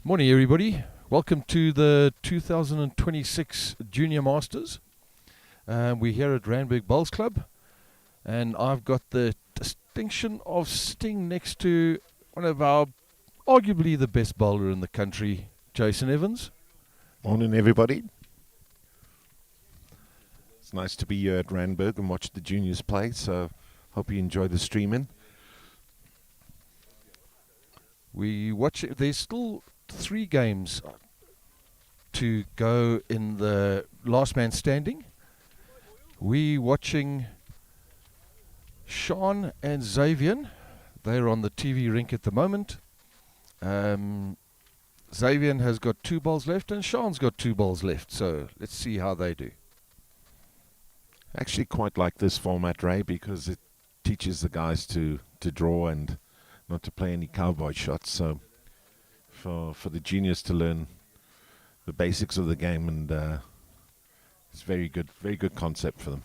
Morning, everybody. Welcome to the 2026 Junior Masters. We're here at Randburg Bowls Club, and I've got the distinction of sitting next to one of our, arguably the best bowler in the country, Jason Evans. Morning, everybody. It's nice to be here at Randburg and watch the juniors play, so hope you enjoy the streaming. We watch it. There's still 3 games to go in the last man standing. We watching Sean and Xavier. They're on the TV rink at the moment. Xavier has got 2 balls left and Sean's got 2 balls left. So let's see how they do. I actually quite like this format, Ray, because it teaches the guys to draw and not to play any cowboy shots. So for the juniors to learn the basics of the game, and it's very good concept for them.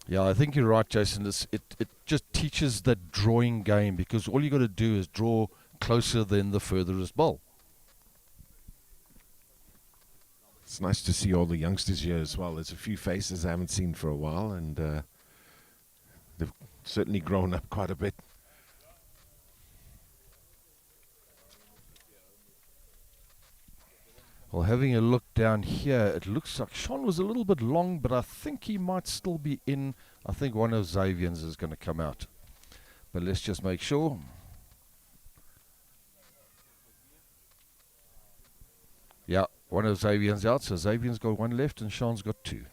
Yeah, I think you're right, Jason. It just teaches the drawing game, because all you got to do is draw closer than the furthest ball. It's nice to see all the youngsters here as well. There's a few faces I haven't seen for a while, and they've certainly grown up quite a bit. Well, having a look down here, it looks like Sean was a little bit long, but I think he might still be in. I think one of Xavier's is going to come out. But let's just make sure. Yeah, one of Xavier's out, so Xavier's got 1 left and Sean's got 2.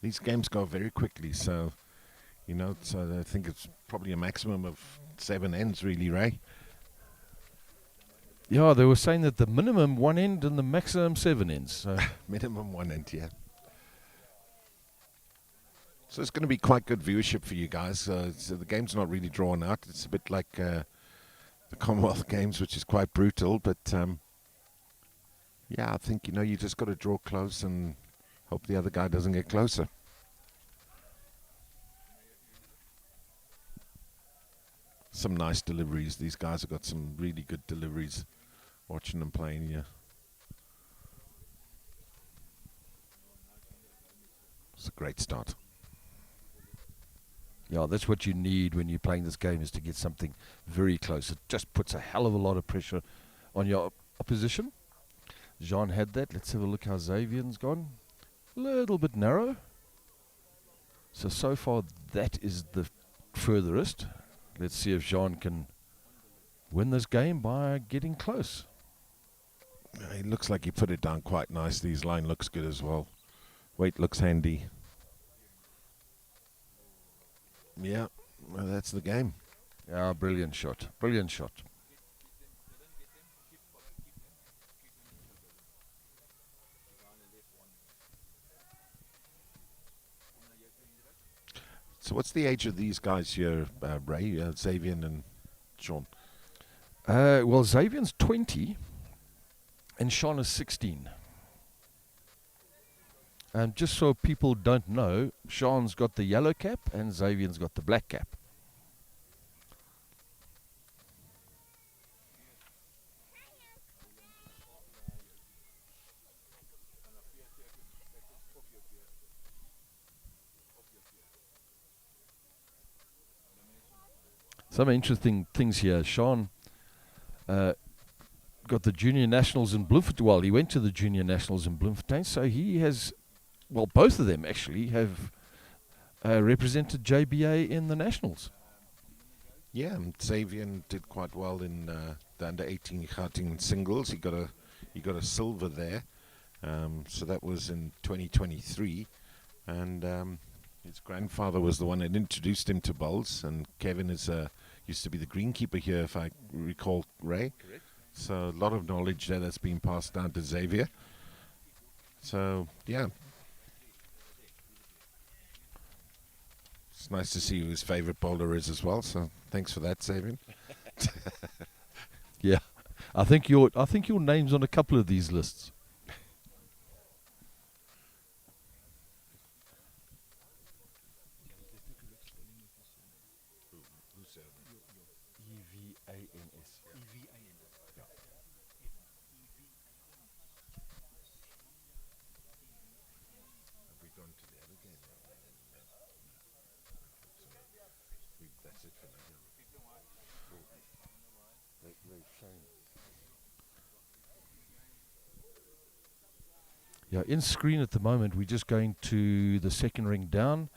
These games go very quickly, so so I think it's probably a maximum of 7 ends, really, Ray. Yeah, they were saying that the minimum 1 end and the maximum 7 ends. So. Minimum 1 end, yeah. So it's going to be quite good viewership for you guys. So the game's not really drawn out. It's a bit like the Commonwealth Games, which is quite brutal. But yeah, I think you just got to draw close and hope the other guy doesn't get closer. Some nice deliveries. These guys have got some really good deliveries. Watching them playing here. It's a great start. Yeah, that's what you need when you're playing this game, is to get something very close. It just puts a hell of a lot of pressure on your opposition. Jean had that. Let's have a look how Xavier's gone. A little bit narrow. So far that is the furthest. Let's see if Jean can win this game by getting close. It looks like he put it down quite nicely. His line looks good as well. Weight looks handy. Yeah, well, that's the game. Yeah, brilliant shot. Brilliant shot. So what's the age of these guys here, Ray, Xavier and Sean? Well, Xavier's 20 and Sean is 16. And just so people don't know, Sean's got the yellow cap and Xavier's got the black cap. Some interesting things here. Sean got the Junior Nationals in Bloemfontein. Well, he went to the Junior Nationals in Bloemfontein, so he has, well, both of them actually have represented JBA in the Nationals. Yeah, Xavier did quite well in the under-18 Gauteng singles. He got a silver there, so that was in 2023, and his grandfather was the one that introduced him to bowls, and Kevin used to be the greenkeeper here, if I recall, Ray. Correct. So a lot of knowledge there that's been passed down to Xavier. So, yeah. It's nice to see who his favorite bowler is as well, so thanks for that, Xavier. Yeah, I think your name's on a couple of these lists. Yeah, in screen at the moment, we're just going to the second ring down.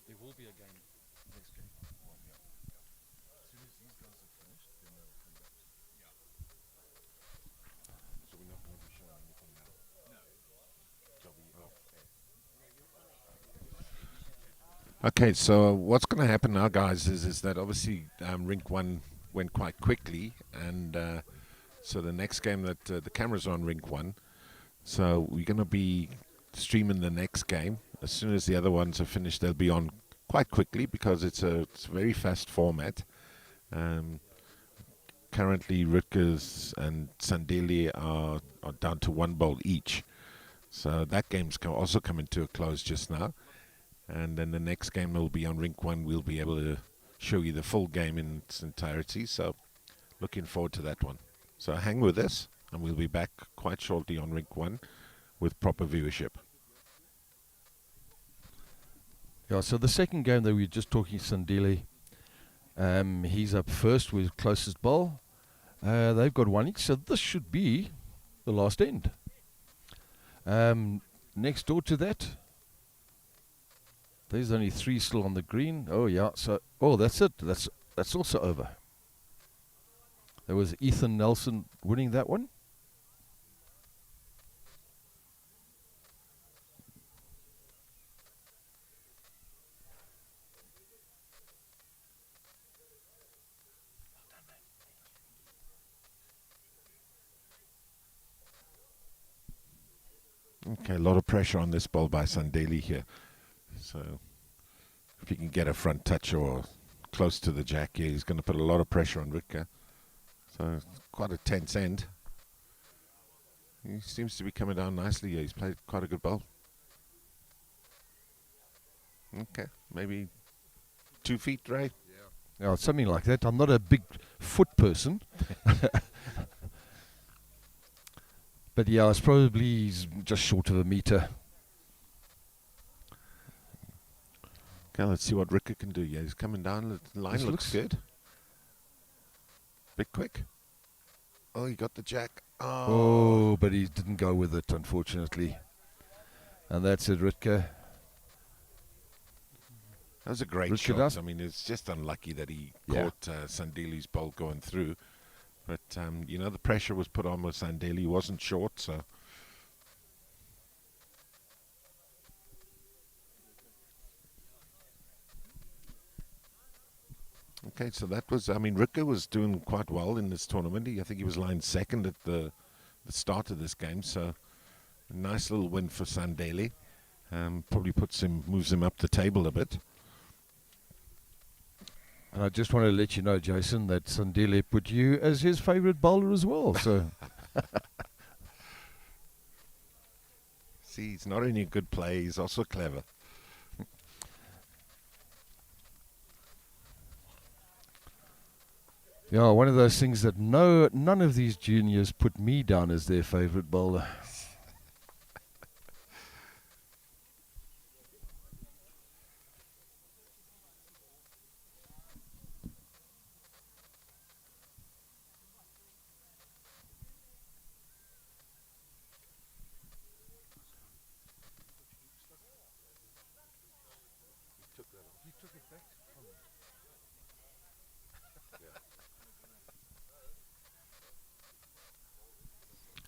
There will be a game, next game. As soon as these guys are finished, then they'll come back. So we're not going to be showing anything now. Okay, so what's going to happen now, guys, is that obviously Rink 1 went quite quickly, and so the next game that the camera's on Rink 1, so we're going to be streaming the next game. As soon as the other ones are finished, they'll be on quite quickly because it's a very fast format. Currently, Rutgers and Sandeli are down to 1 ball each, so that game's also coming to a close just now. And then the next game will be on Rink 1. We'll be able to show you the full game in its entirety. So looking forward to that one. So hang with us, and we'll be back quite shortly on Rink 1 with proper viewership. Yeah, so the second game that we were just talking, Sandeli, he's up first with closest ball. They've got 1 each, so this should be the last end. Next door to that, there's only 3 still on the green. Oh yeah, so that's it. That's also over. There was Ethan Nelson winning that one. Okay, a lot of pressure on this ball by Sandeli here. So if he can get a front touch or close to the jack here, he's going to put a lot of pressure on Ritka. So it's quite a tense end. He seems to be coming down nicely here. He's played quite a good ball. Okay, maybe 2 feet, Ray? Yeah, something like that. I'm not a big foot person. But yeah, it's probably he's just short of a meter. Okay, let's see what Ritka can do. Yeah, he's coming down. The line looks good. Bit quick. Oh, he got the jack. Oh, but he didn't go with it, unfortunately. And that's it, Ritka. That was a great shot. I mean, it's just unlucky that he caught Sandeli's ball going through. But, you know, the pressure was put on with Sandeli. He wasn't short, so... Okay, so that was... I mean, Ritka was doing quite well in this tournament. I think he was lying second at the start of this game, so... A nice little win for Sandeli. Probably moves him up the table a bit. And I just want to let you know, Jason, that Sandeli put you as his favourite bowler as well. So, see, he's not only a good player, he's also clever. Yeah, one of those things that none of these juniors put me down as their favourite bowler.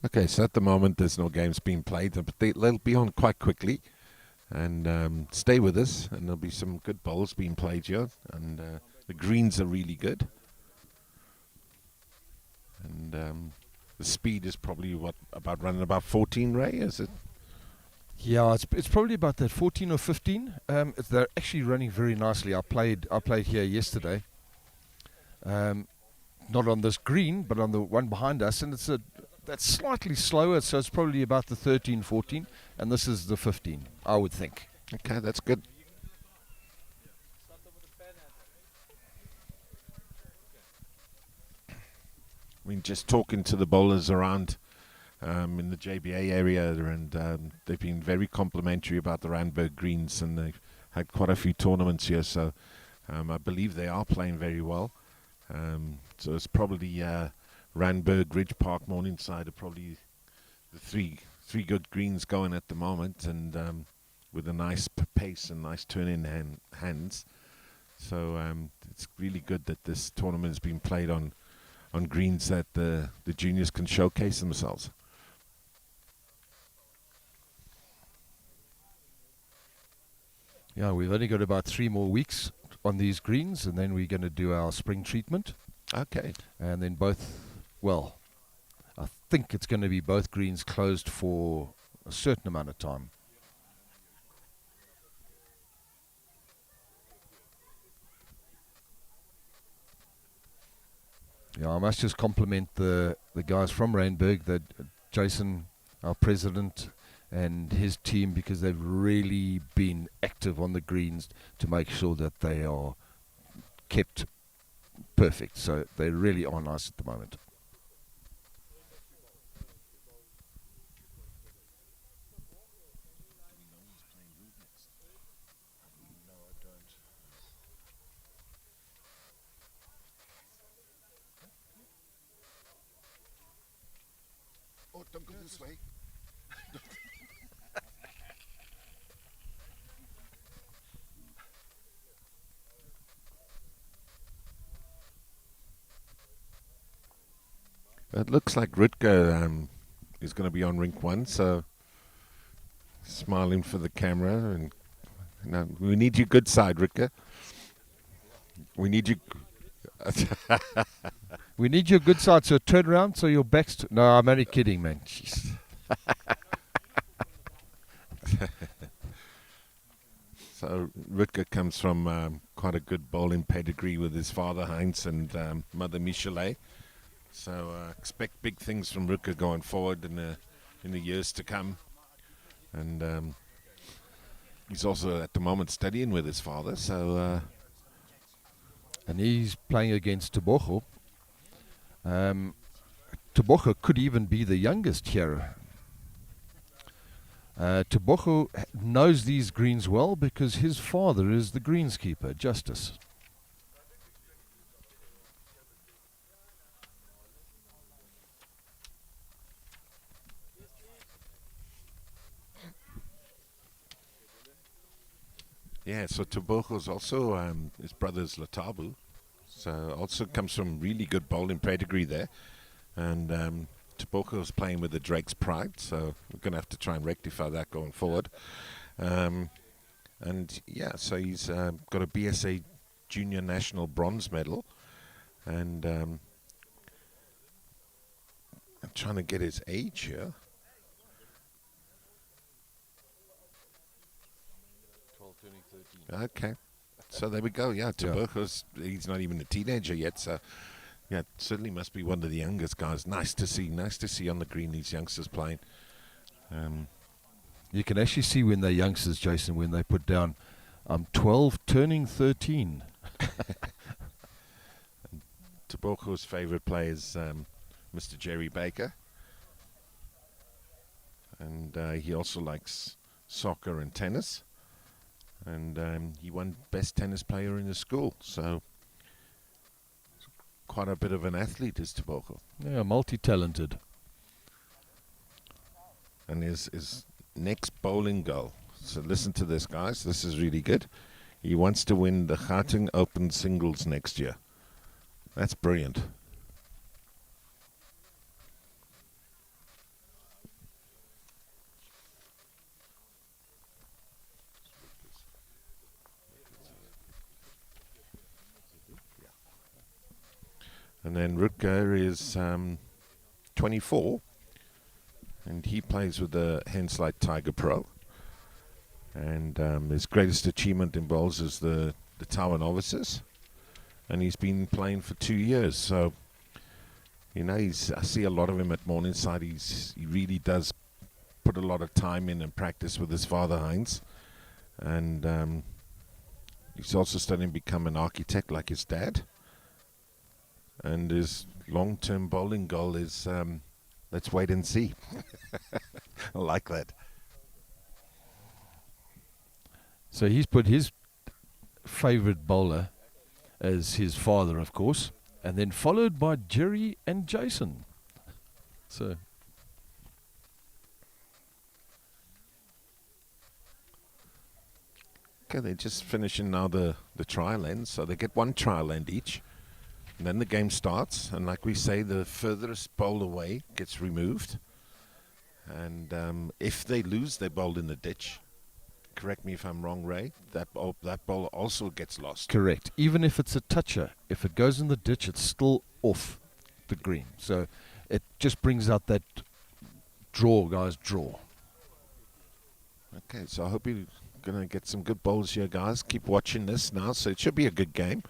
Okay, so at the moment there's no games being played, but they'll be on quite quickly. And stay with us, and there'll be some good bowls being played here. And the greens are really good. And the speed is probably running about 14, Ray, is it? Yeah, it's probably about that 14 or 15. They're actually running very nicely. I played here yesterday. Not on this green, but on the one behind us, and that's slightly slower, so it's probably about the 13, 14, and this is the 15, I would think. Okay, that's good. I mean, just talking to the bowlers around in the JBA area, and they've been very complimentary about the Randburg greens, and they've had quite a few tournaments here. So I believe they are playing very well. So it's probably Randburg, Ridge Park, Morningside are probably the three good greens going at the moment, and with a nice pace and nice turn in hands. So it's really good that this tournament has been played on greens that the juniors can showcase themselves. Yeah, we've only got about 3 more weeks on these greens, and then we're going to do our spring treatment. Okay. And then I think it's going to be both greens closed for a certain amount of time. Yeah, I must just compliment the guys from Randburg, that Jason, our president, and his team, because they've really been active on the greens to make sure that they are kept perfect. So they really are nice at the moment. Oh, don't go this way. It looks like Rutger is going to be on rink 1, so smiling for the camera. And we need you good side, Rutger. We need you. We need your good side, so turn around so your back's... No, I'm only kidding, man. Jeez. So Rutger comes from quite a good bowling pedigree with his father Heinz and mother Michelet. So expect big things from Rutger going forward in the years to come. And he's also at the moment studying with his father. So and he's playing against Tebogo. Tebogo could even be the youngest here. Tebogo knows these greens well because his father is the greenskeeper, Justice. yeah, so Tebogo's also his brother's Latabu. So also comes from really good bowling pedigree there. And Tebogo's playing with the Drake's Pride, so we're going to have to try and rectify that going forward. And yeah, so he's got a BSA Junior National Bronze Medal. And I'm trying to get his age here. 12, turning 13. Okay. So there we go. Yeah, Tebogo's, he's not even a teenager yet, so yeah, certainly must be one of the youngest guys. Nice to see on the green these youngsters playing. You can actually see when they're youngsters, Jason, when they put down, I'm 12, turning 13. Tebogo's favourite player is Mr. Jerry Baker. And he also likes soccer and tennis. And he won best tennis player in the school. So quite a bit of an athlete is Tebogo. Yeah, multi-talented. And his next bowling goal. So listen to this, guys. This is really good. He wants to win the Gauteng Open Singles next year. That's brilliant. And then Rutger is 24, and he plays with the Henslight Tiger Pro. And his greatest achievement in bowls is the Tower Novices, and he's been playing for 2 years. So, you know, I see a lot of him at Morningside. He really does put a lot of time in and practice with his father Heinz, and he's also studying to become an architect like his dad. And his long-term bowling goal is let's wait and see. I like that. So he's put his favourite bowler as his father, of course, and then followed by Jerry and Jason. So okay, they're just finishing now the trial end, so they get one trial end each. And then the game starts, and like we say, the furthest bowl away gets removed. And if they lose their bowl in the ditch, correct me if I'm wrong, Ray, that bowl also gets lost. correct. Even if it's a toucher, if it goes in the ditch, it's still off the green. So it just brings out that draw, guys, draw. Okay, so I hope you're going to get some good bowls here, guys. Keep watching this now, so it should be a good game.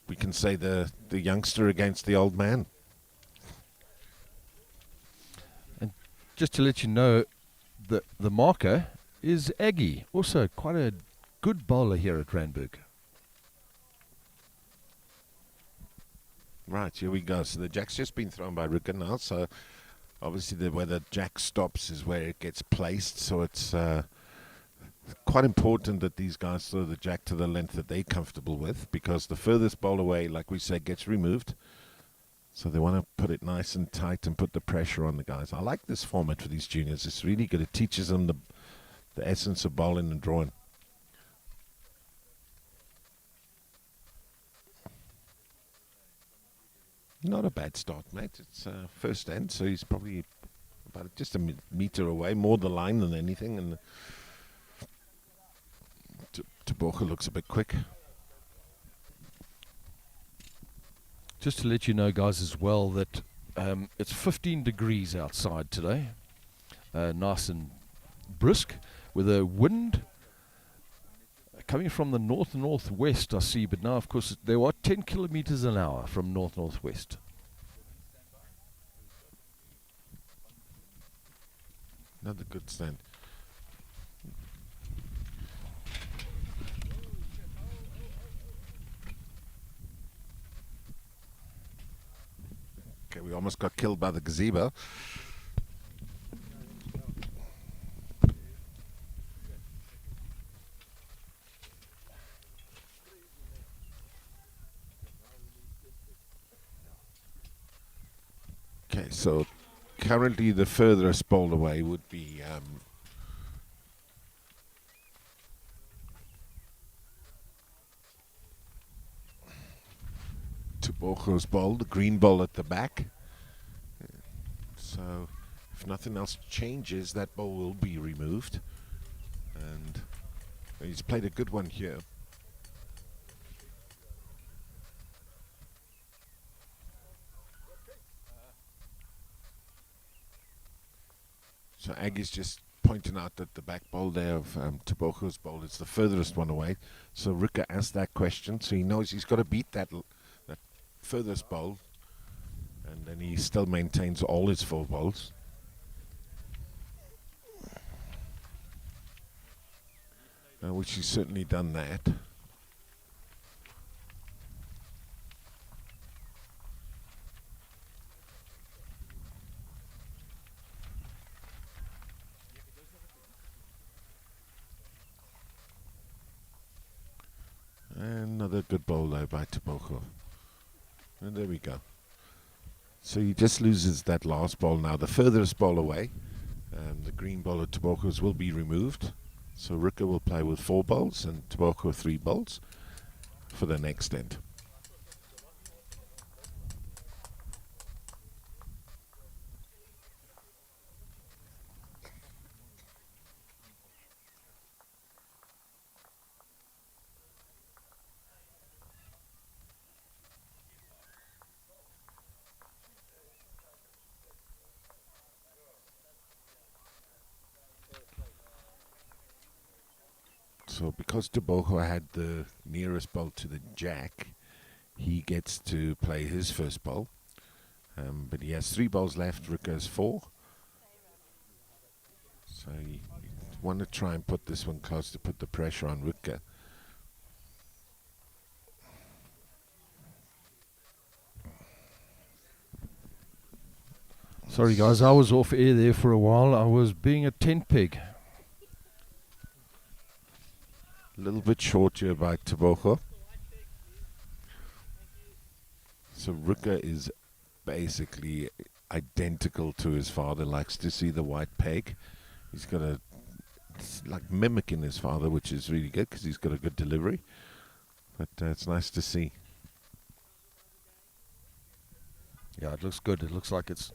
We can say the youngster against the old man. And just to let you know, the marker is Aggie, also quite a good bowler here at Randburg. Right, here we go. So the jack's just been thrown by Ruka now, so obviously where the jack stops is where it gets placed, so it's quite important that these guys throw the jack to the length that they're comfortable with, because the furthest bowl away, like we said, gets removed. So they want to put it nice and tight and put the pressure on the guys. I like this format for these juniors. It's really good. It teaches them the essence of bowling and drawing. Not a bad start, mate. It's first end, so he's probably about just a meter away, more the line than anything. And Tebogo looks a bit quick. Just to let you know, guys, as well, that it's 15 degrees outside today. Nice and brisk, with a wind coming from the north-northwest, I see. But now, of course, there are 10 kilometers an hour from north-northwest. Another good stand. Okay, we almost got killed by the gazebo. Okay, so currently the furthest bowl away would be Tebogo's bowl, the green bowl at the back. So if nothing else changes, that bowl will be removed. And he's played a good one here. So Aggie's just pointing out that the back bowl there of Tebogo's bowl is the furthest one away. So Ruka asked that question, so he knows he's got to beat that furthest bowl, and then he still maintains all his 4 bowls. Which he's certainly done that. Another good bowl there by Tebogo. And there we go. So he just loses that last ball now. The furthest ball away, the green ball of Tebogo's will be removed. So Ruka will play with 4 bowls and Tebogo 3 bowls for the next end. So because Tebogo had the nearest bowl to the jack, he gets to play his first bowl. But he has 3 bowls left, Ruka has 4. So you want to try and put this one close to put the pressure on Ruka. Sorry guys, I was off air there for a while. I was being a tent peg. A little bit short here by Tebogo. So Ruka is basically identical to his father. Likes to see the white peg. He's got it's like mimicking his father, which is really good because he's got a good delivery. But it's nice to see. Yeah, it looks good. It looks like it's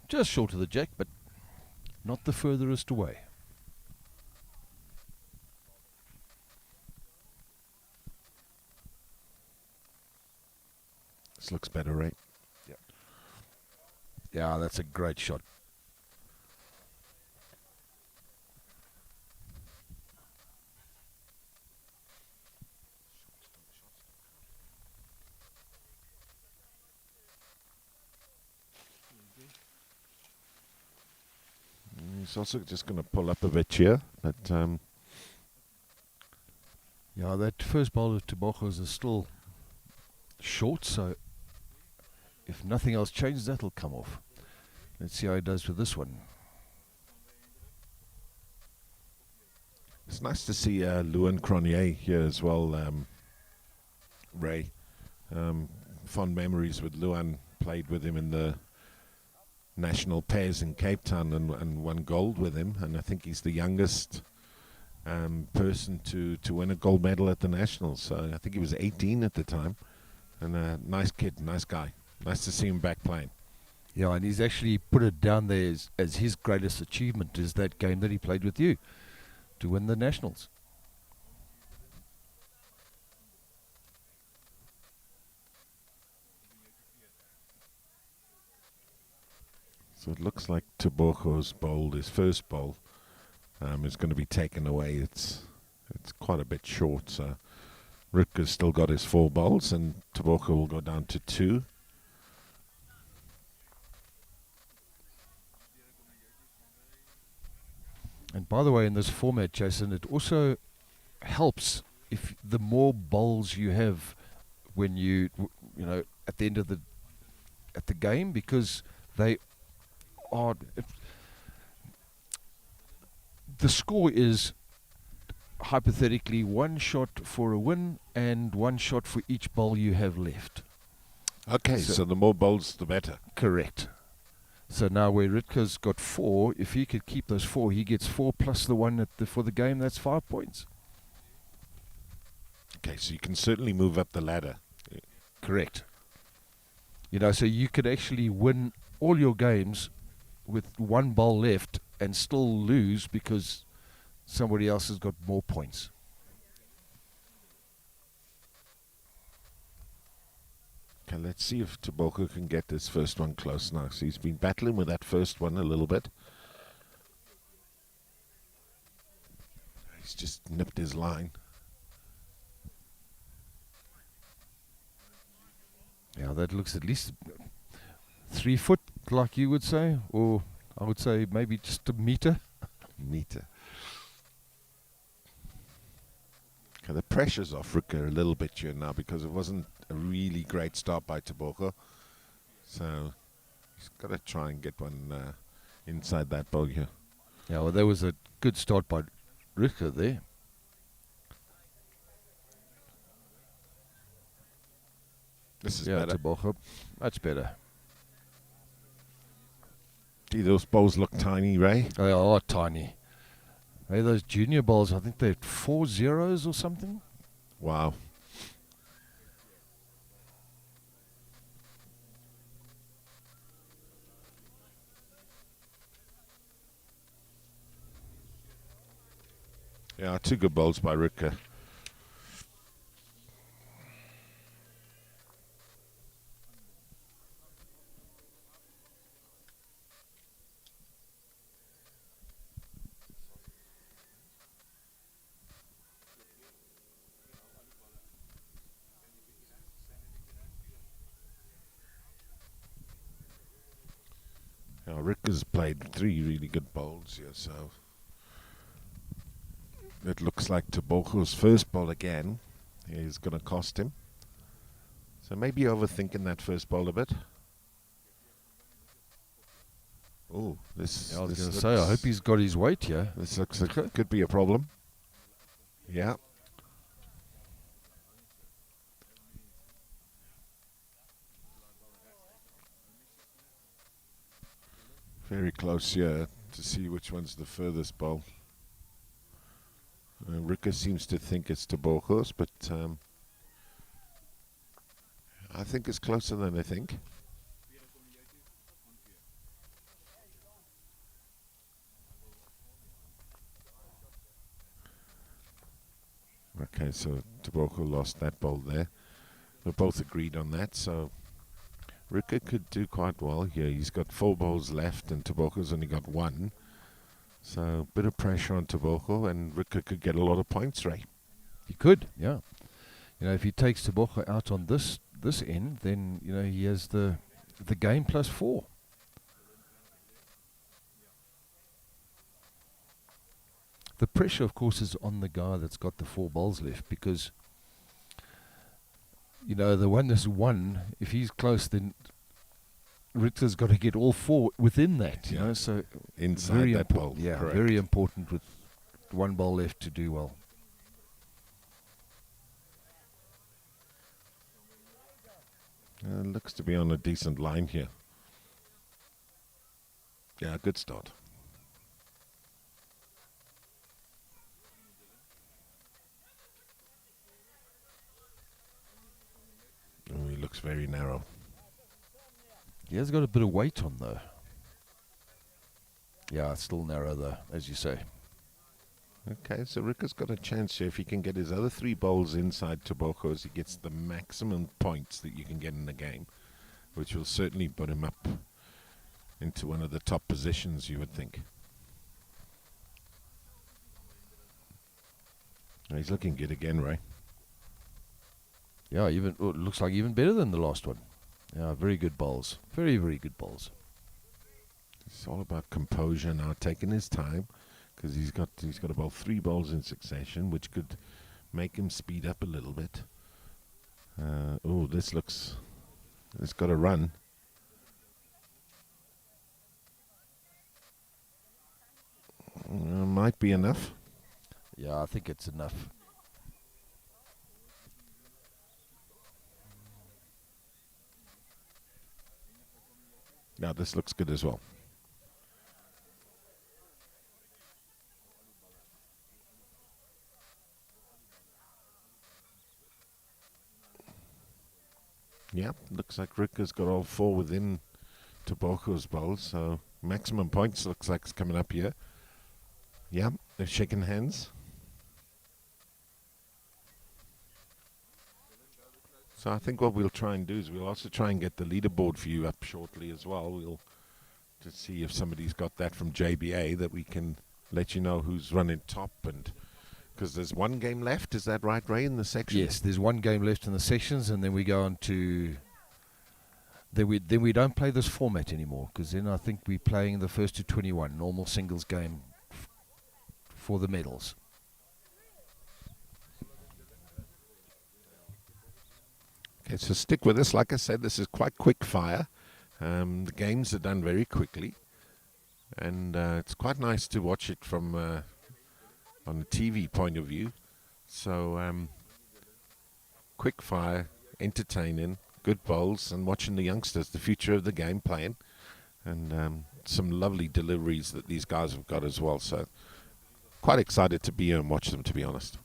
just short of the jack, but not the furthest away. This looks better, right? Yeah. Yeah, that's a great shot. He's also just going to pull up a bit here, but yeah, that first bowl of Tebogo's is still short, so if nothing else changes, that'll come off. Let's see how he does with this one. it's nice to see Luan Cronier here as well, Ray. Fond memories with Luan, played with him in the national pairs in Cape Town and won gold with him, and I think he's the youngest person to win a gold medal at the nationals. So I think he was 18 at the time, and a nice kid, nice guy. Nice to see him back playing. Yeah, and he's actually put it down there as his greatest achievement is that game that he played with you to win the nationals. So it looks like Tebogo's bowl, his first bowl, is going to be taken away. It's quite a bit short, so Rutger's still got his 4 bowls, and Tebogo will go down to 2. And by the way, in this format, Jason, it also helps if the more bowls you have when you know, at the end of the game, because they are, the score is hypothetically 1 shot for a win and 1 shot for each bowl you have left. Okay, so the more bowls, the better. Correct. So now where Ritka's got 4, if he could keep those 4, he gets 4 plus the one for the game. That's 5 points. Okay, so you can certainly move up the ladder. Correct. You know, so you could actually win all your games with 1 bowl left and still lose because somebody else has got more points. Okay, let's see if Tebogo can get this first one close now. So he's been battling with that first one a little bit. He's just nipped his line. Yeah, that looks at least 3 foot, like you would say, or I would say maybe just a meter. Meter. Okay, the pressure's off Rutger a little bit here now because it wasn't a really great start by Tebogo. So he's got to try and get one inside that bowl here. Yeah, well, there was a good start by Rutger there. This is Yeah, better. Tebogo, much better. See, those bowls look tiny, Ray. They are tiny. Hey, those junior bowls, I think they're 4 zeros or something. Wow. Yeah, 2 good bowls by Rutger. Now, Rutger's played 3 really good bowls here, so it looks like Tebogo's first bowl again is going to cost him. So maybe overthinking that first bowl a bit. Oh, this. I was this going to looks, say, I hope he's got his weight here. This looks like it could be a problem. Yeah. Very close here to see which one's the furthest bowl. Rika seems to think it's Tobocos, but I think it's closer than I think. Okay, so Tobocco lost that bowl there. We're both agreed on that, so Rika could do quite well here. He's got 4 bowls left and Tobocco's only got 1. So a bit of pressure on Tobocco, and Rika could get a lot of points, Ray. He could, yeah. You know, if he takes Tobocco out on this end, then, you know, he has the game plus 4. The pressure, of course, is on the guy that's got the 4 bowls left, because, you know, the one that's 1, if he's close, then Ritter's got to get all 4 within that, you know, so Inside very that bowl. yeah, correct. very important with 1 bowl left to do well. Looks to be on a decent line here. Yeah, good start. Oh, he looks very narrow. He has got a bit of weight on, though. Yeah, it's still narrow, though, as you say. Okay, so Rika's got a chance here. If he can get his other 3 bowls inside Tobocco's, he gets the maximum points that you can get in the game, which will certainly put him up into one of the top positions, you would think. He's looking good again, Ray. Yeah, even it looks like even better than the last one. Yeah, very good bowls. Very, very good bowls. It's all about composure now, taking his time, because he's got about 3 bowls in succession, which could make him speed up a little bit. Oh, this looks... It's got to run. Might be enough. Yeah, I think it's enough. Now this looks good as well. Yeah, looks like Rick has got all 4 within Tobocco's bowl, so maximum points looks like it's coming up here. Yeah, they're shaking hands. So I think what we'll try and do is we'll also try and get the leaderboard for you up shortly as well. We'll just see if somebody's got that from JBA that we can let you know who's running top, and because there's 1 game left, is that right, Ray, in the section? Yes, there's 1 game left in the sections, and then we go on to... Then we don't play this format anymore, because then I think we're playing the first to 21 normal singles game for the medals. Okay, so stick with us. Like I said, this is quite quick fire. The games are done very quickly, and it's quite nice to watch it from on a TV point of view. So quick fire, entertaining, good bowls, and watching the youngsters, the future of the game, playing, and some lovely deliveries that these guys have got as well. So quite excited to be here and watch them, to be honest.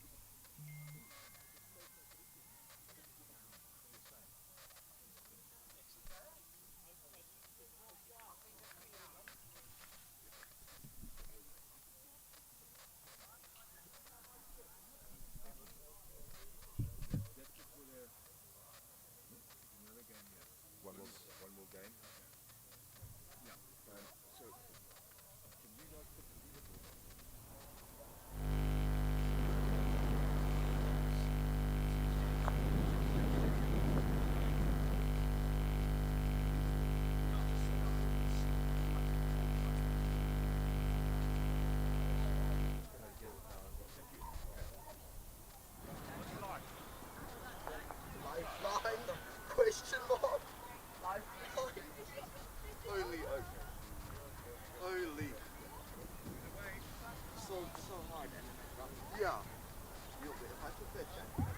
Question mark? Lifeline? Only okay. Holy. So hard. Yeah. You'll be if I took that jacket.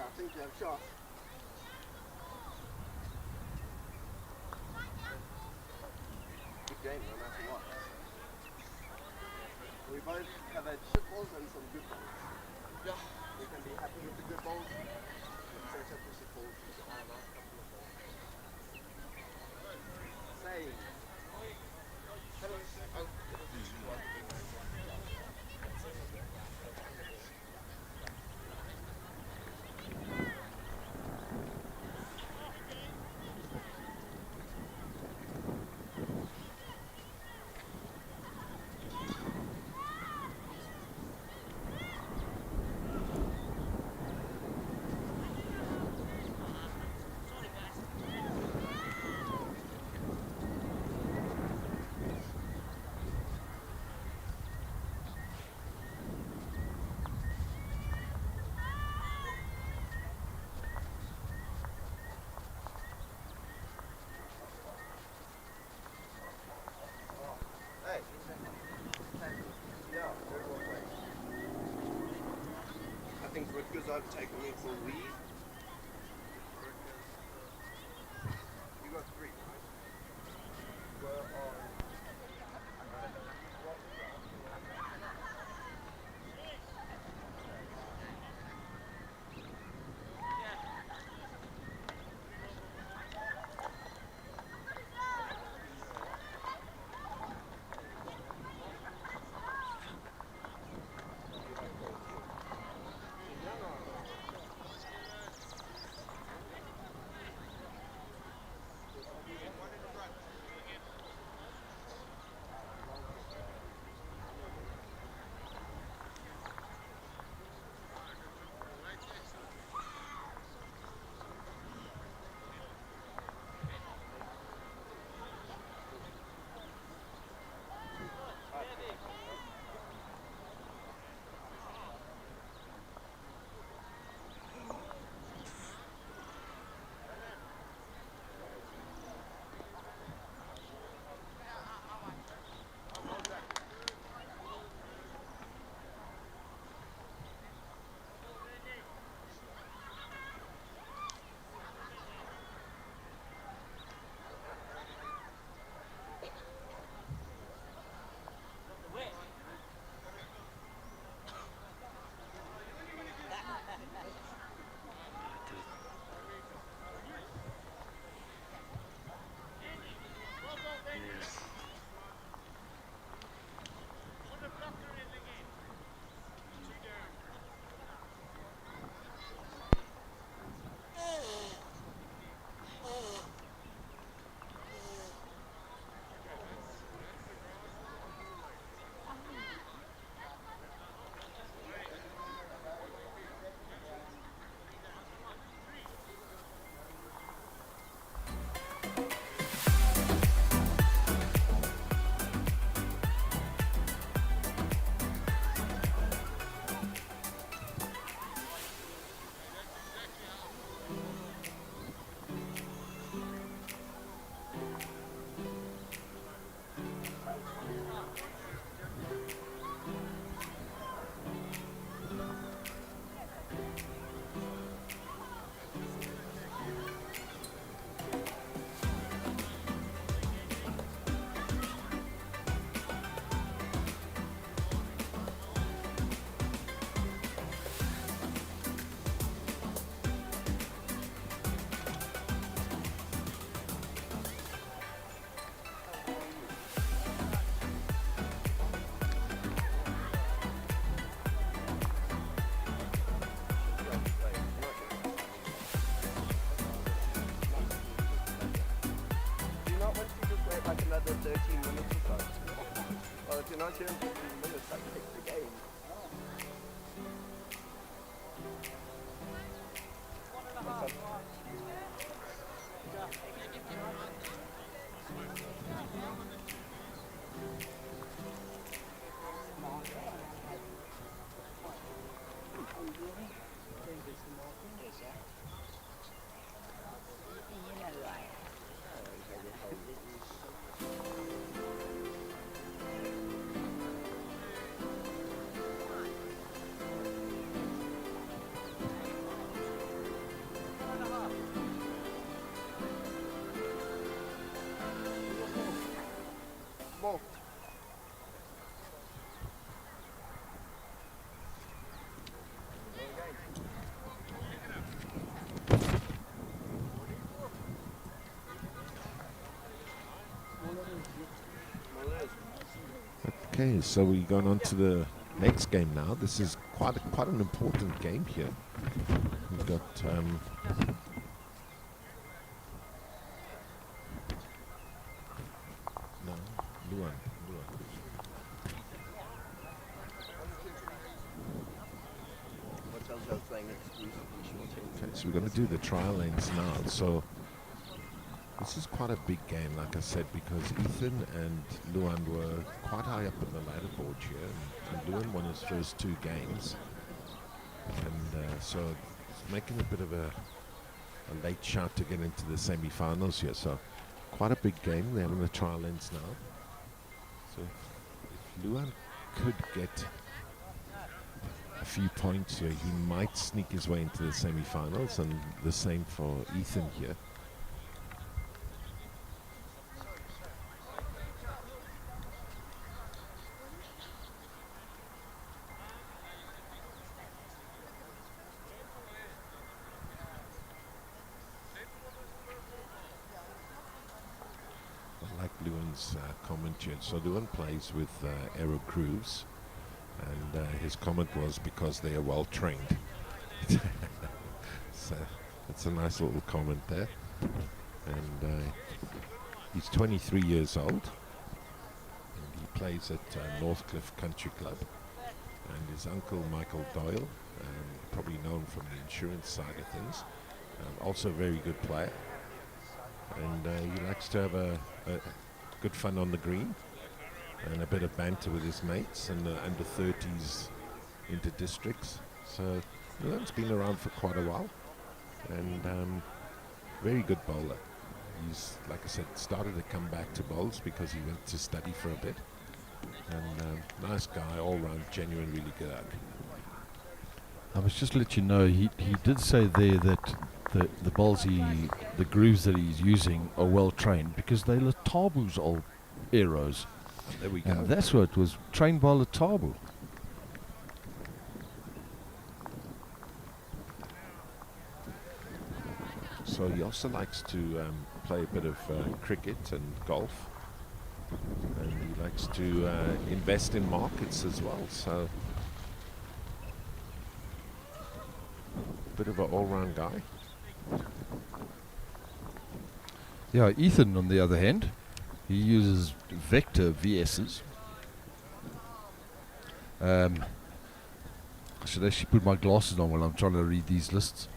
Yeah, I think you have shot. Good game, no matter what. We both have had shit balls and some good balls. Yeah. We can be happy with the good balls. Say such a shit balls. Same. Hey. Yeah, very well played. I think Rutgers overtaken me for lead. You got three, right? Were on. another 13 minutes or so. Well, if you're not here in 15 minutes, I take the game. What's up? More. Okay, so we're going on to the next game now. This is quite an important game here. We've got no, Luan. What else I was playing exclusively short ends. Okay, so we're going to do the trial lanes now. So this is quite a big game, like I said, because Ethan and Luan were quite high up on the ladder board here, and Luan won his first 2 games, and so it's making a bit of a late shot to get into the semi-finals here. So quite a big game. They're having the trial ends now. So if Luan could get a few points here, he might sneak his way into the semi-finals, and the same for Ethan here. I like Luan's comment here. So Luan plays with Aero Grooves, and his comment was because they are well trained. So that's a nice little comment there. And he's 23 years old, and he plays at Northcliffe Country Club. And his uncle Michael Doyle, probably known from the insurance side of things, also a very good player. And he likes to have a good fun on the green and a bit of banter with his mates and the under 30s into districts. So Luan's been around for quite a while, and very good bowler. He's, like I said, started to come back to bowls because he went to study for a bit. And nice guy, all round, genuine, really good. I must just let you know, he did say there that the bowls the grooves that he's using are well trained because they're Latabu's old arrows. There we go. And that's what it was, trained by Latabu. So he also likes to play a bit of cricket and golf. And he likes to invest in markets as well. So a bit of an all-round guy. Yeah, Ethan, on the other hand, he uses vector VSs. I should actually put my glasses on while I'm trying to read these lists.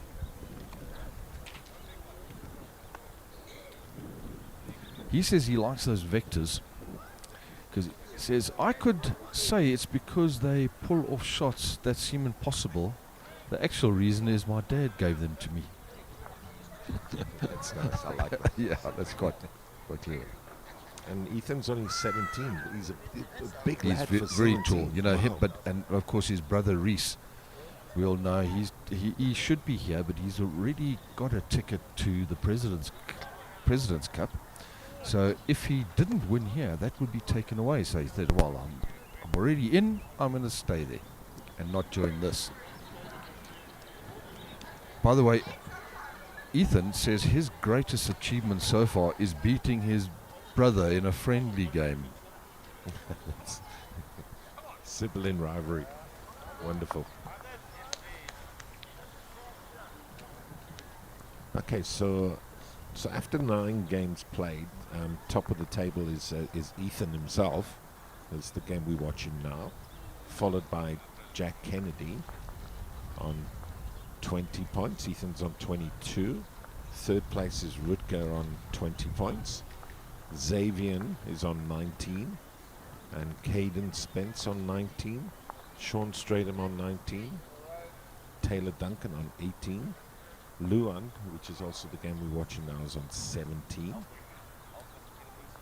He says he likes those vectors because he says, I could say it's because they pull off shots that seem impossible. The actual reason is my dad gave them to me. That's nice. I like that. Yeah, that's quite clear. And Ethan's only 17. He's a big He's lad for very 17. tall, you know. Wow. And of course his brother Reese. We all know he should be here, but he's already got a ticket to the President's Cup. So if he didn't win here, that would be taken away. So he said, "Well, I'm already in. I'm going to stay there, and not join this." By the way, Ethan says his greatest achievement so far is beating his brother in a friendly game. Sibling rivalry. Wonderful. Okay, so So after 9 games played, top of the table is Ethan himself. That's the game we're watching now, followed by Jack Kennedy on 20 points. Ethan's on 22. Third place is Rutger on 20 points. Xavier is on 19. And Caden Spence on 19. Sean Stratham on 19. Taylor Duncan on 18. Luan, which is also the game we're watching now, is on 17.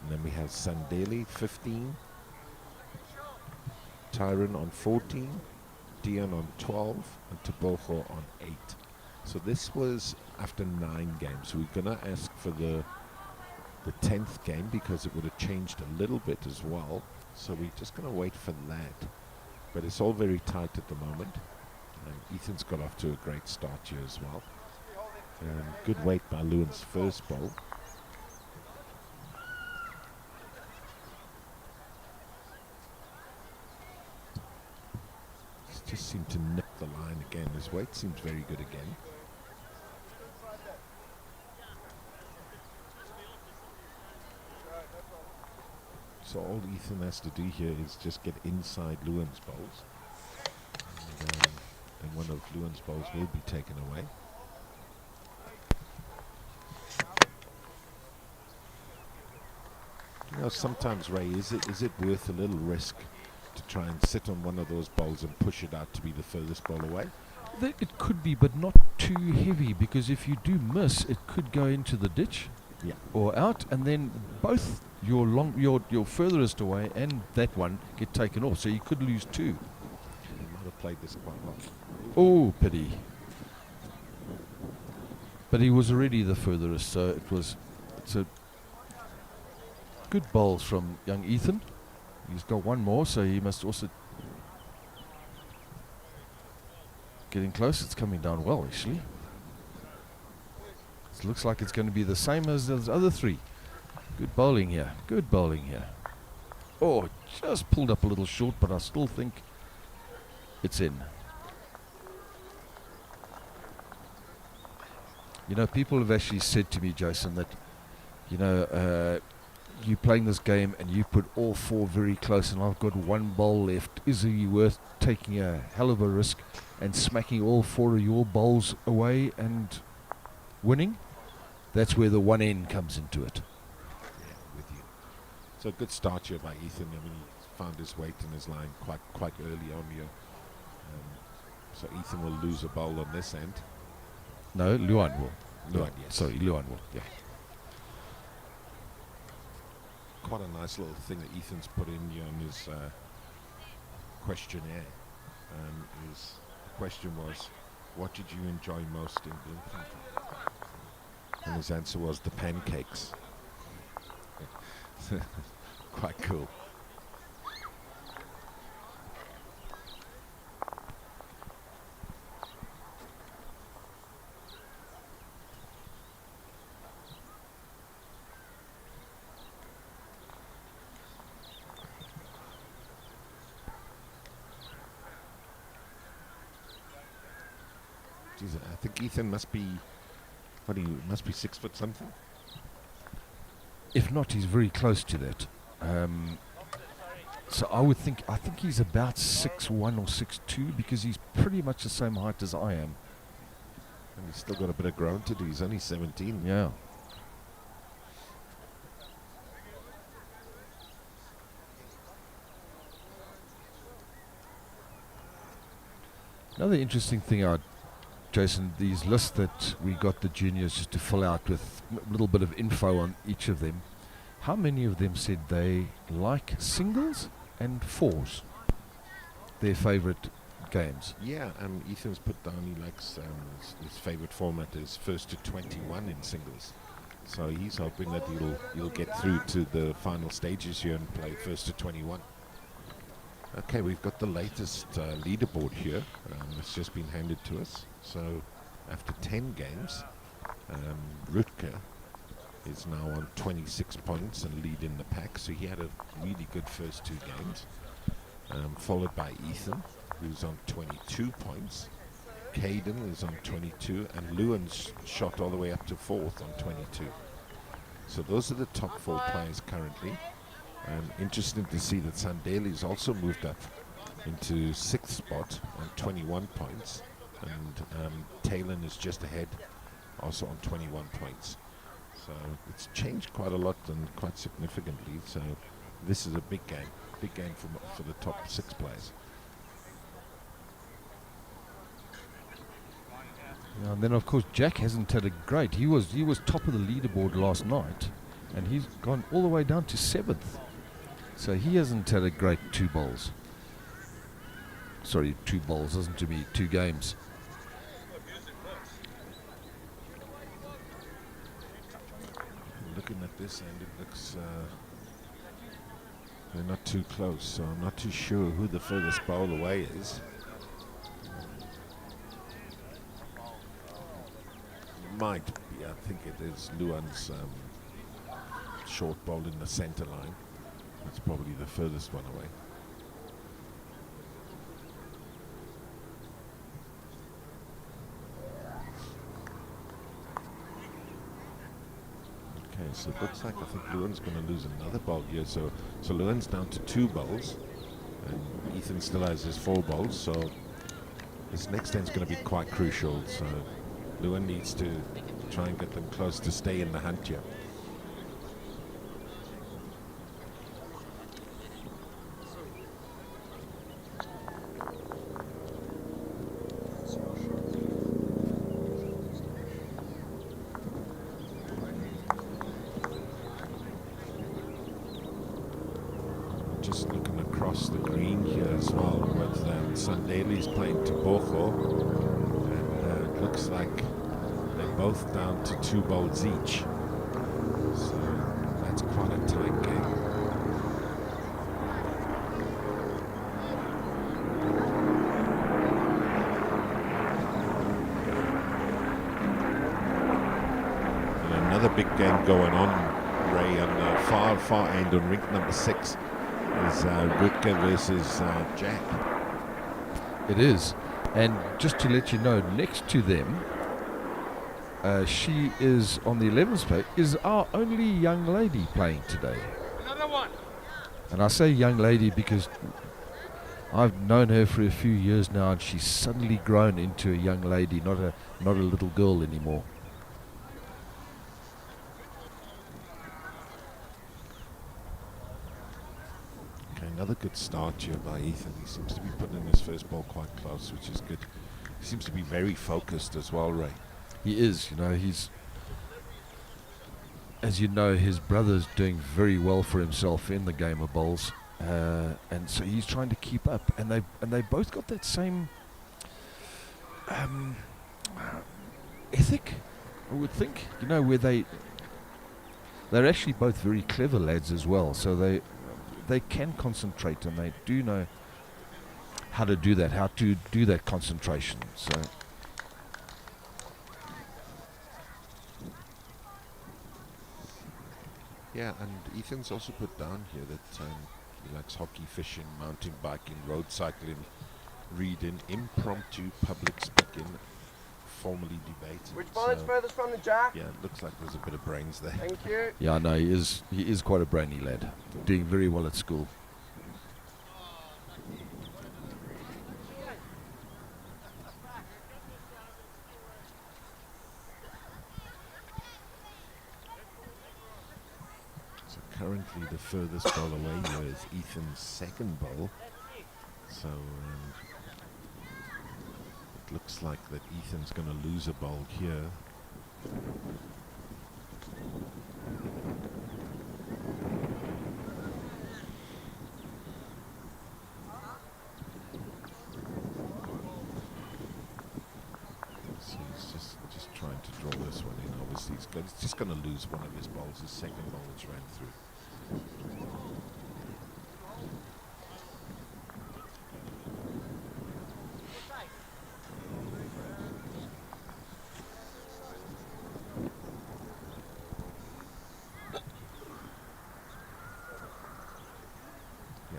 And then we have Sandeli, 15. Tyron on 14. Dion on 12. And Taboho on 8. So this was after 9 games. We're going to ask for the 10th game because it would have changed a little bit as well. So we're just going to wait for that. But it's all very tight at the moment. And Ethan's got off to a great start here as well. Good weight by Luan's first bowl. Just seemed to nip the line again. His weight seems very good again. So all Ethan has to do here is just get inside Luan's bowls. And one of Luan's bowls will be taken away. You know, sometimes, Ray, is it worth a little risk to try and sit on one of those bowls and push it out to be the furthest bowl away? It could be, but not too heavy, because if you do miss, it could go into the ditch or out, and then both your furthest away and that one get taken off, so you could lose 2. He might have played this quite well. Oh, pity. But he was already the furthest, so it's a good bowls from young Ethan. He's got one more, so he must also getting close. It's coming down well, actually. It looks like it's going to be the same as those other 3. Good bowling here. Good bowling here. Oh, just pulled up a little short, but I still think it's in. You know, people have actually said to me, Jason, that, you know, you playing this game and you put all 4 very close and I've got 1 bowl left. Is it worth taking a hell of a risk and smacking all 4 of your bowls away and winning? That's where the 1 end comes into it. Yeah, with you. So a good start here by Ethan. I mean, he found his weight in his line quite early on here. So Ethan will lose a bowl on this end. No, Luan will. Luan, yes. Sorry, Luan will, yeah. Quite a nice little thing that Ethan's put in here on his questionnaire. The question was, what did you enjoy most in Bloemfontein? And his answer was the pancakes. Quite cool. Jeez, I think Ethan must be, must be 6 foot something. If not, he's very close to that. So I think he's about 6'1" or 6'2", because he's pretty much the same height as I am. And he's still got a bit of ground to do. He's only 17. Yeah. Another interesting thing, Jason, these lists that we got the juniors just to fill out with a little bit of info on each of them, how many of them said they like singles and 4s, their favourite games? Yeah, Ethan's put down he likes his favourite format is 1st to 21 in singles. So he's hoping that he'll get through to the final stages here and play 1st to 21. Okay, we've got the latest leaderboard here. It's just been handed to us. So after 10 games, Rutger is now on 26 points and lead in the pack. So he had a really good first 2 games. Followed by Ethan, who's on 22 points. Caden is on 22, and Lewin's shot all the way up to 4th on 22. So those are the top 4 players currently. Interesting to see that Sandeli's also moved up into 6th spot on 21 points, and Talon is just ahead, also on 21 points. So it's changed quite a lot and quite significantly. So this is a big game for the top 6 players. Yeah, and then of course Jack hasn't had a great. He was top of the leaderboard last night, and he's gone all the way down to 7th. So he hasn't had a great 2 bowls. Sorry, 2 bowls doesn't to me 2 games. Looking at this end, it looks they're not too close, so I'm not too sure who the furthest bowl away is. Might be, I think it is Luan's short bowl in the center line. That's probably the furthest one away. Okay, so it looks like I think Luan's going to lose another bowl here. So Luan's down to 2 bowls, and Ethan still has his 4 bowls. So this next end's going to be quite crucial. So Luan needs to try and get them close to stay in the hunt here. Just looking across the green here as well, with Sandeli's playing to Boko, and it looks like they're both down to 2 bowls each. So that's quite a tight game. And another big game going on, Ray, on the far end on rink number 6 is Rutger versus Jack. It is. And just to let you know, next to them, she is on the 11th spot, is our only young lady playing today. Another one. And I say young lady because I've known her for a few years now, and she's suddenly grown into a young lady, not a little girl anymore. Okay, another good start here by Ethan. He seems to be putting his first ball quite close, which is good. He seems to be very focused as well, Ray. He is, as you know, his brother's doing very well for himself in the game of bowls, and so he's trying to keep up. And they both got that same ethic, I would think. Where they're actually both very clever lads as well. So they can concentrate, and they do know how to do that concentration. So. Yeah, and Ethan's also put down here that he likes hockey, fishing, mountain biking, road cycling, reading, impromptu public speaking, formally debating. Which ball is furthest from the Jack? Yeah, it looks like there's a bit of brains there. Thank you. Yeah, no, he is quite a brainy lad, doing very well at school. So currently the furthest ball away here is Ethan's second ball. So it looks like that Ethan's going to lose a ball here. So he's just trying to draw this one in. Obviously he's just going to lose one of his balls. His second ball is ran through.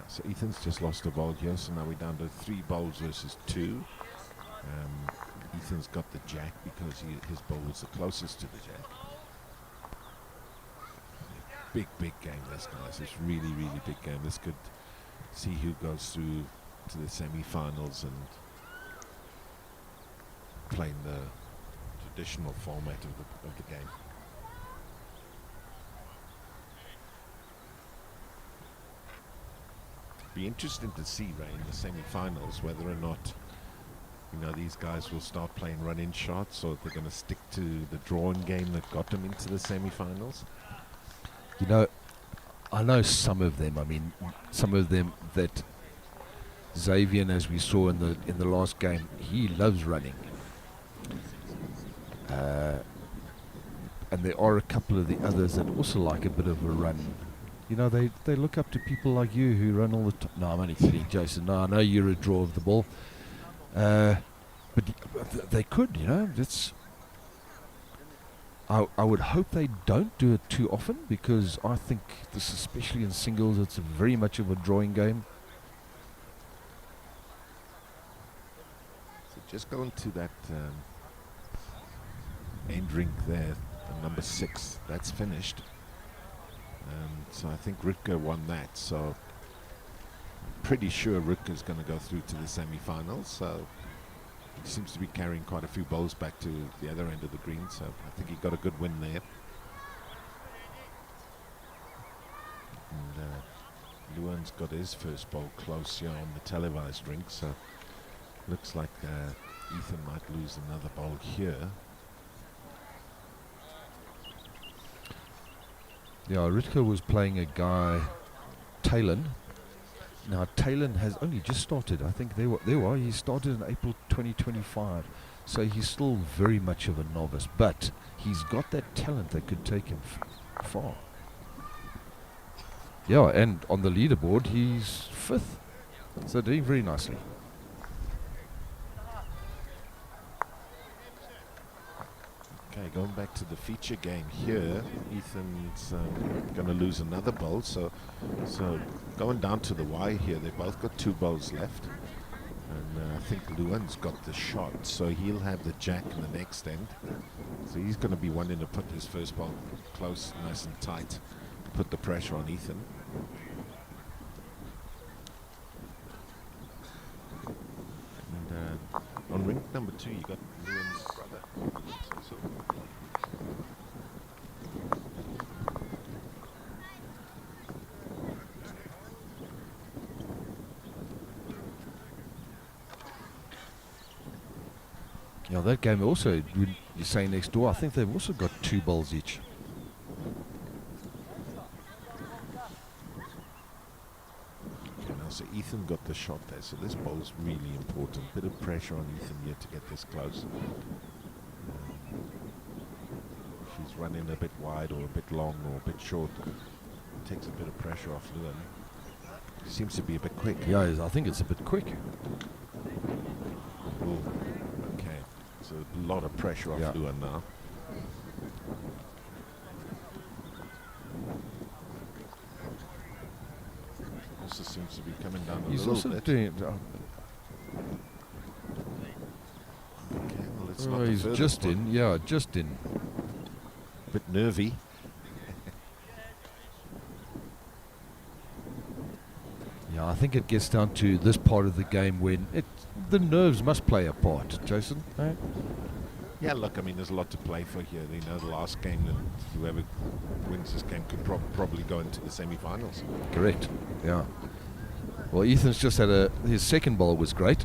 So Ethan's just lost a ball here, so now we're down to 3 bowls versus 2. Ethan's got the jack because his ball was the closest to the jack. Big game, this, guys. It's really, really big game. This could see who goes through to the semi-finals and playing the traditional format of the game. Be interesting to see, Ray, in the semi-finals whether or not these guys will start playing run-in shots, or if they're going to stick to the drawing game that got them into the semi-finals. I know some of them. I mean, some of them that Xavier, as we saw in the last game, he loves running. And there are a couple of the others that also like a bit of a run. They look up to people like you who run all the time. No, I'm only kidding, Jason. No, I know you're a draw of the ball. But they could, It's. I would hope they don't do it too often, because I think this, especially in singles, it's very much of a drawing game. So just going to that end rink there, the number 6, that's finished. So I think Rutger won that. So I'm pretty sure Rutger's going to go through to the semi-finals. So he seems to be carrying quite a few bowls back to the other end of the green, so I think he got a good win there. And Luan's got his first bowl close here on the televised rink, so looks like Ethan might lose another bowl here. Yeah, Rutger was playing a guy, Talon. Now, Talon has only just started. I think there were. He started in April 2025. So he's still very much of a novice. But he's got that talent that could take him far. Yeah, and on the leaderboard, he's 5th. So doing very nicely. Okay, going back to the feature game here, Ethan's going to lose another bowl. So going down to the wire here, they've both got 2 bowls left. And I think Luan's got the shot, so he'll have the jack in the next end. So he's going to be wanting to put his first bowl close, nice and tight, put the pressure on Ethan. And on rink number 2, you got Luan's brother. Yeah, that game also, you say next door, I think they've also got 2 bowls each. Okay, now so Ethan got the shot there, so this bowl's really important. Bit of pressure on Ethan here to get this close. If he's running a bit wide or a bit long or a bit short, it takes a bit of pressure off Luan. He seems to be a bit quick. Yeah, I think it's a bit quick. Ooh, okay, so a lot of pressure off Luan now. Also seems to be coming down a He's little also bit. doing it. Okay, well, it's not the He's furthest just one. in. Yeah, just in. Bit nervy. Yeah, I think it gets down to this part of the game when the nerves must play a part, Jason. Right? Yeah, look, I mean, there's a lot to play for here. You know, the last game, that whoever wins this game could probably go into the semi-finals. Correct. Yeah. Well, Ethan's just had his second bowl was great.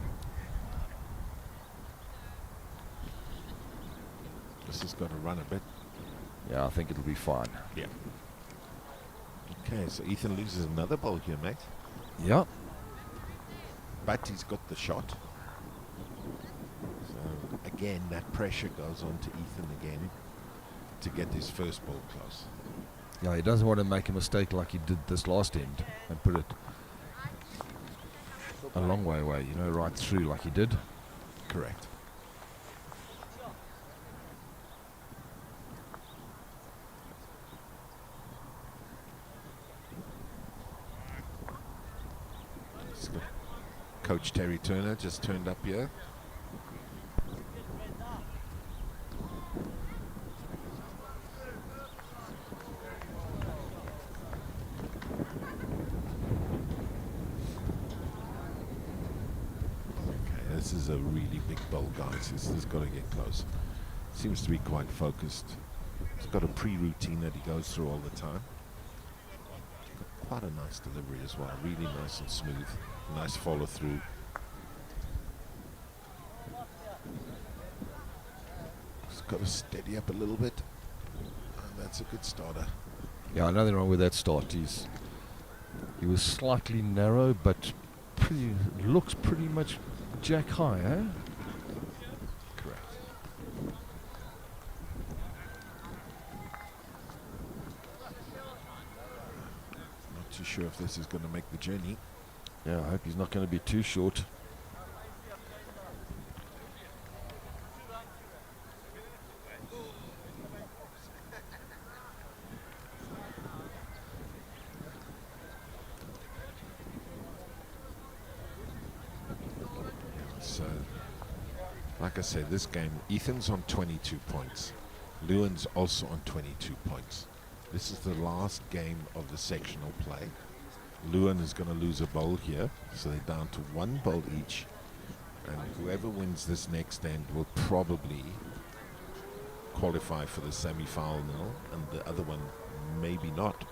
This has got to run a bit. Yeah, I think it'll be fine. Yeah. Okay, so Ethan loses another bowl here, mate. Yeah. But he's got the shot. So again, that pressure goes on to Ethan again to get his first ball close. Yeah, he doesn't want to make a mistake like he did this last end and put it a long way away, right through like he did. Correct. Coach Terry Turner just turned up here. is a really big bowl, guys. This has got to get close. Seems to be quite focused. He's got a pre-routine that he goes through all the time. Got quite a nice delivery as well. Really nice and smooth. Nice follow through. Just got to steady up a little bit. And that's a good starter. Yeah, nothing wrong with that start. He was slightly narrow, but looks pretty much jack high, eh? Correct. Not too sure if this is going to make the journey. Yeah, I hope he's not going to be too short. So, like I said, this game, Ethan's on 22 points. Lewin's also on 22 points. This is the last game of the sectional play. Lewin is going to lose a bowl here, so they're down to one bowl each. And whoever wins this next end will probably qualify for the semi-final, and the other one maybe not.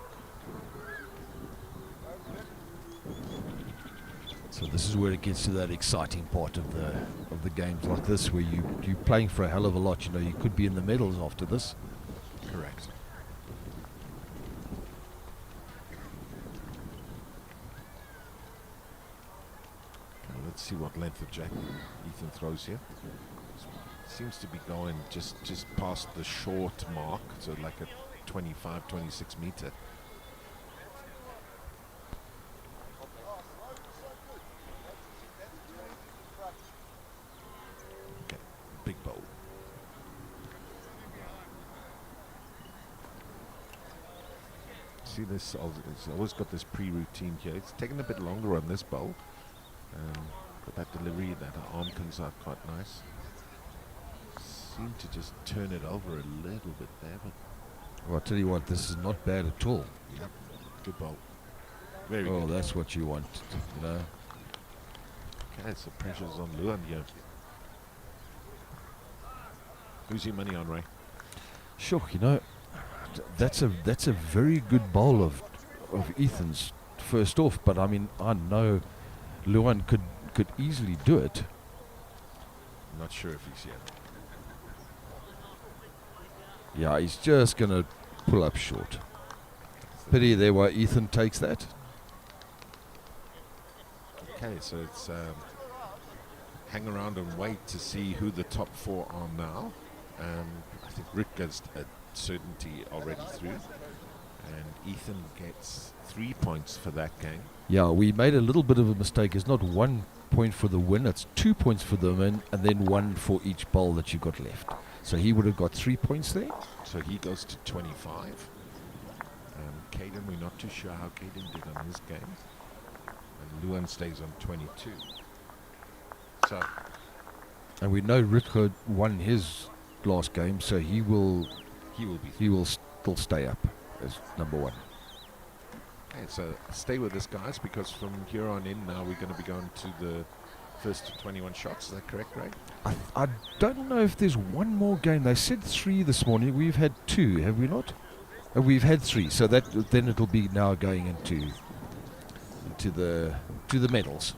So this is where it gets to that exciting part of the games like this, where you're playing for a hell of a lot. You know, you could be in the medals after this. Correct. Okay, let's see what length of jack Ethan throws here. Seems to be going just past the short mark, so like a 25, 26 meter. Okay, big bowl. See this, it's always got this pre-routine here. It's taken a bit longer on this bowl. But that delivery, that arm comes out quite nice. Seem to just turn it over a little bit there, but Well, I'll tell you what, this is not bad at all. yep, good bowl. Very Oh, good. that's what you want, you know. Okay, so pressure's on Luan here. Who's your money on, Ray? Sure, you know, that's a very good bowl of Ethan's first off, but I mean, I know Luan could easily do it. Not sure if he's yet. Yeah, he's just going to pull up short. Pity there why Ethan takes that. Okay, so it's hang around and wait to see who the top four are now. I think Rick gets a certainty already through, and Ethan gets 3 points for that game. Yeah, we made a little bit of a mistake. It's not 1 point for the win, it's 2 points for the win, and then 1 for each bowl that you got left. So he would have got 3 points there. So he goes to 25. Caden, we're not too sure how Caden did on his game. And Luan stays on 22. So, And we know Ritko won his last game, so he will still stay up as number one. okay, so stay with us, guys, because from here on in now we're going to be going to the first 21 shots. Is that correct, Ray? I don't know if there's one more game. They said 3 this morning. We've had 2, have we not? We've had 3, so that then it'll be now going into the medals.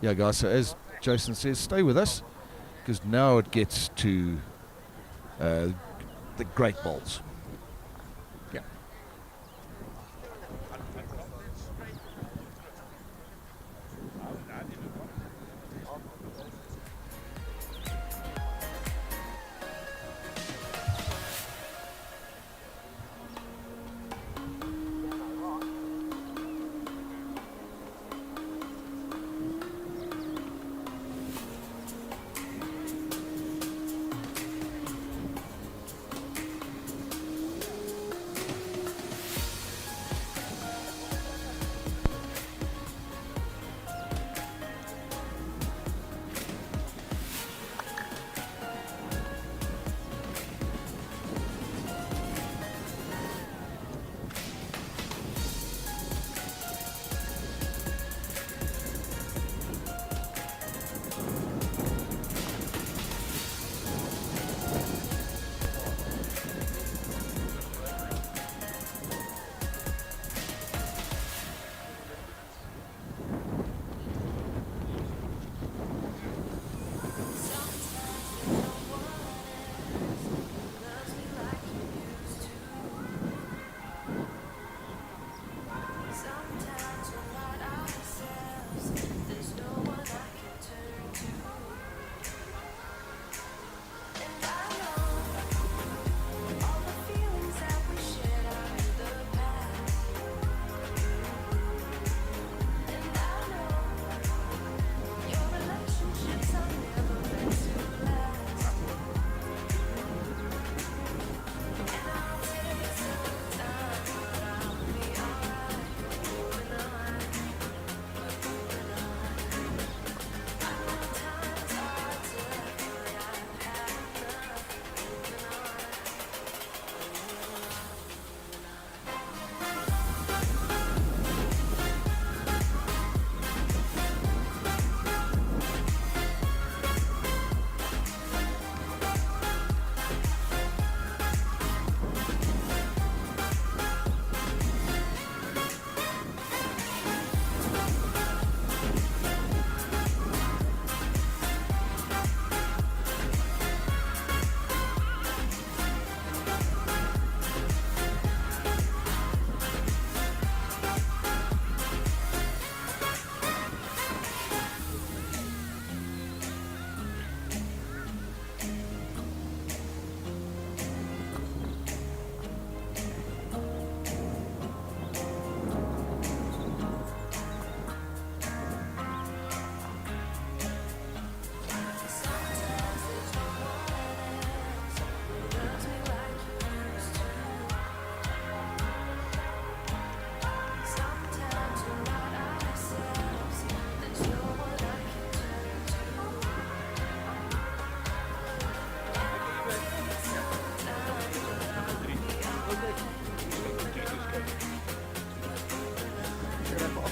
Yeah, guys. So as Jason says, stay with us, because now it gets to the great bowls. Yeah.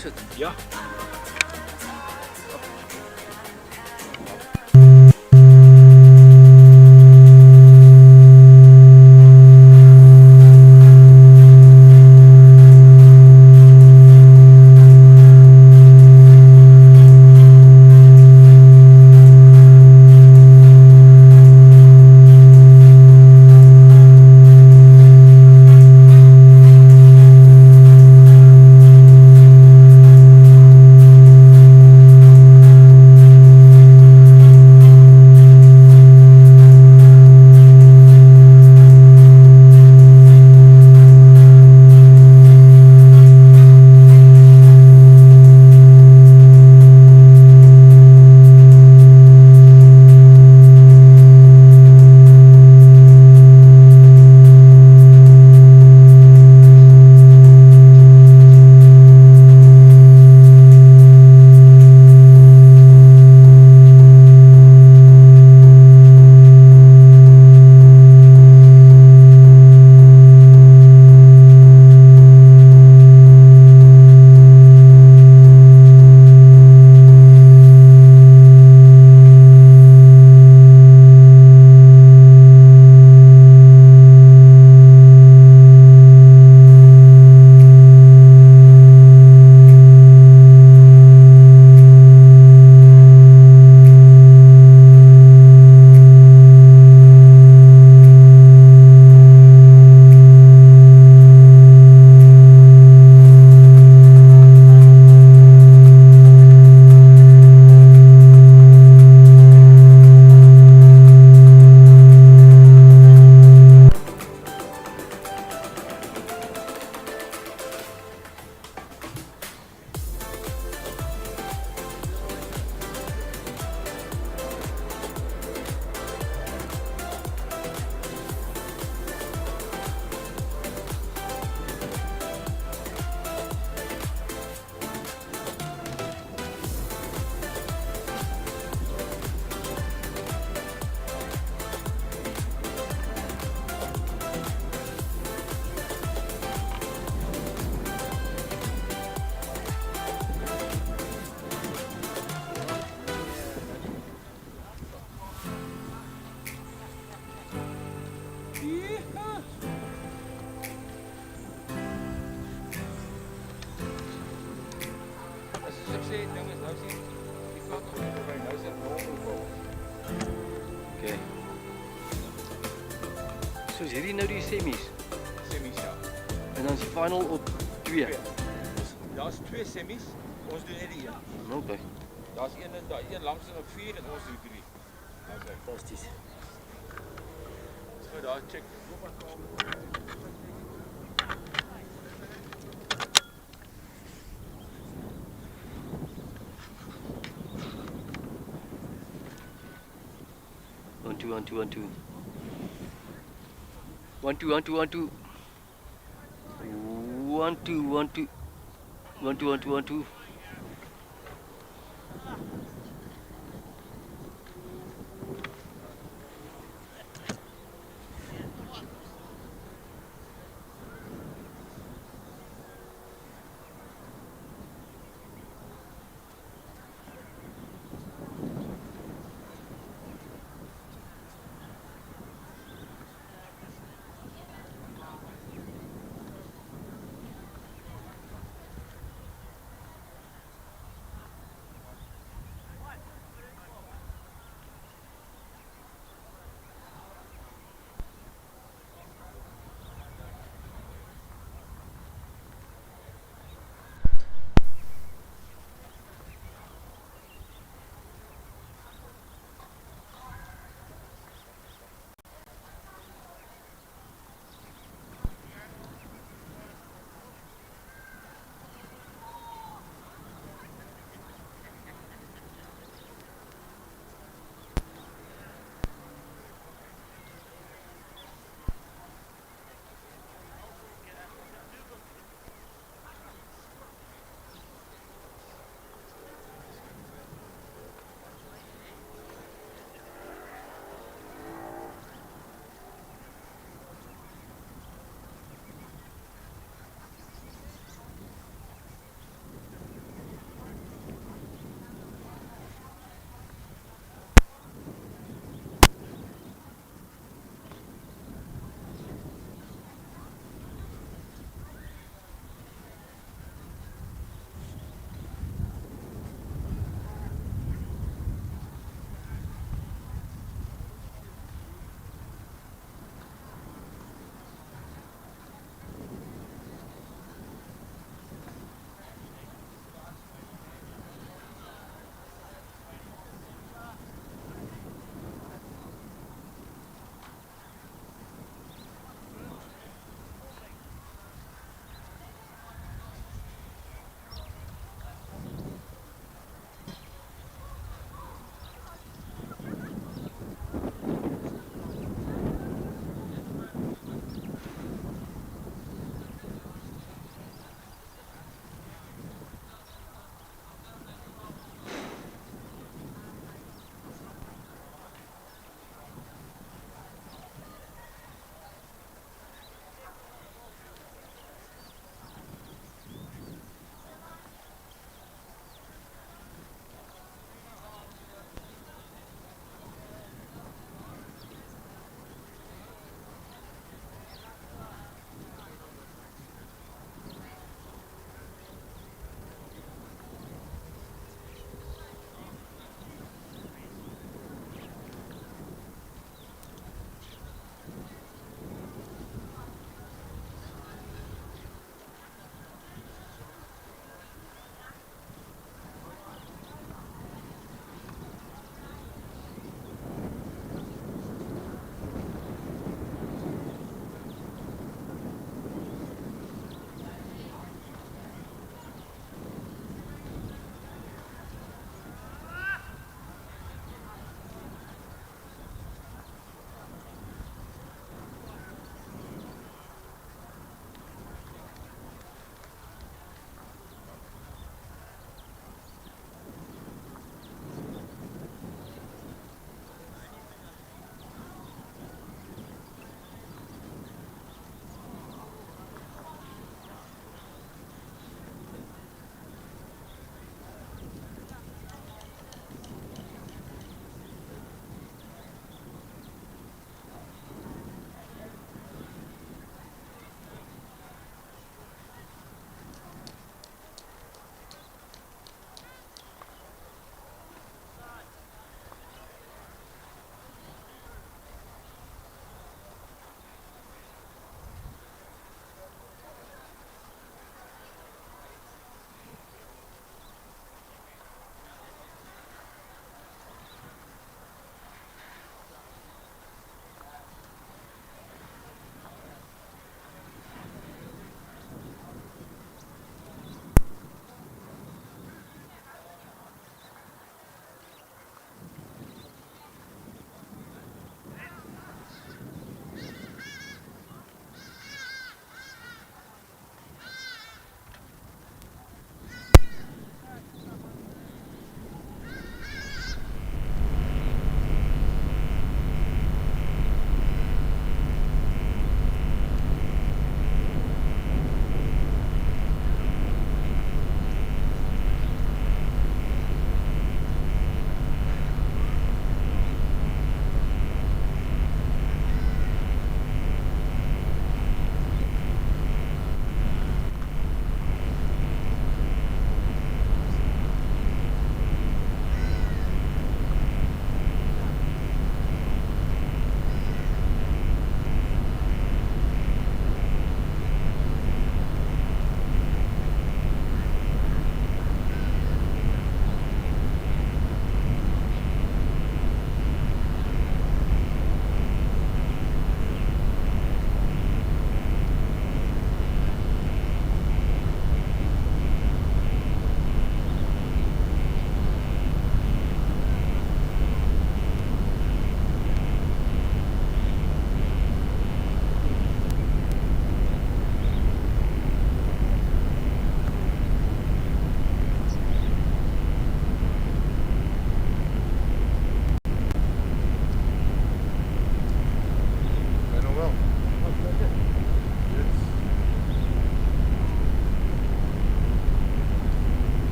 sit. Ja. Okay. So is hierdie nou die semis? Semis, ja. En dan is die final op 2. Daar's 2 semis. Ons doen net die een. Okay. Daar's een langs en op 4 en ons doen 3. Okay. Fantasties. So daar check. One, two, one, two, one, two. 1 2 1 2 1 2 1 2 1 2 1 2 1 2 1 2.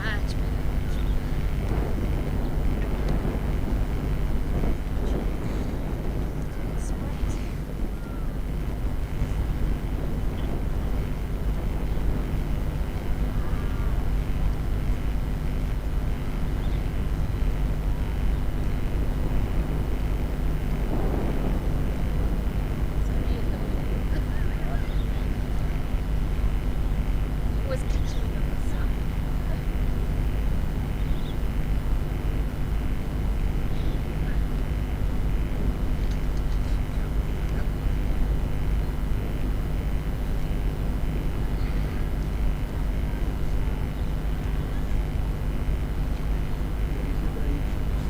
Much better. Sprite. Was catching me on the sun.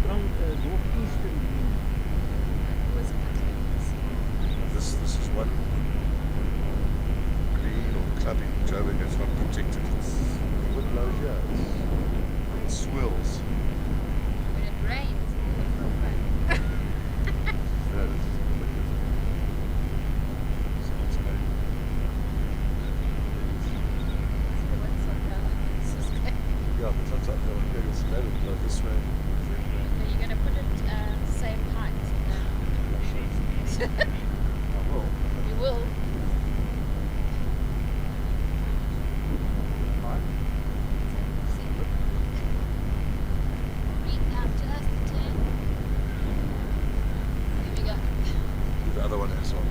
Strong northeastern wind. Was catching me on the sun. This is one green or clubbing. Joburg is not protected. It's wind blows here. It swirls. When it rains, it's no fun. Yeah, this is wicked. So it's going. The wind's on the Susquehanna. Yeah, but sometimes I want to go to Australia, blow this way, that way. Are you going to put it same height? I will. You will. Read out to us the 10. Here we go. The other one has one.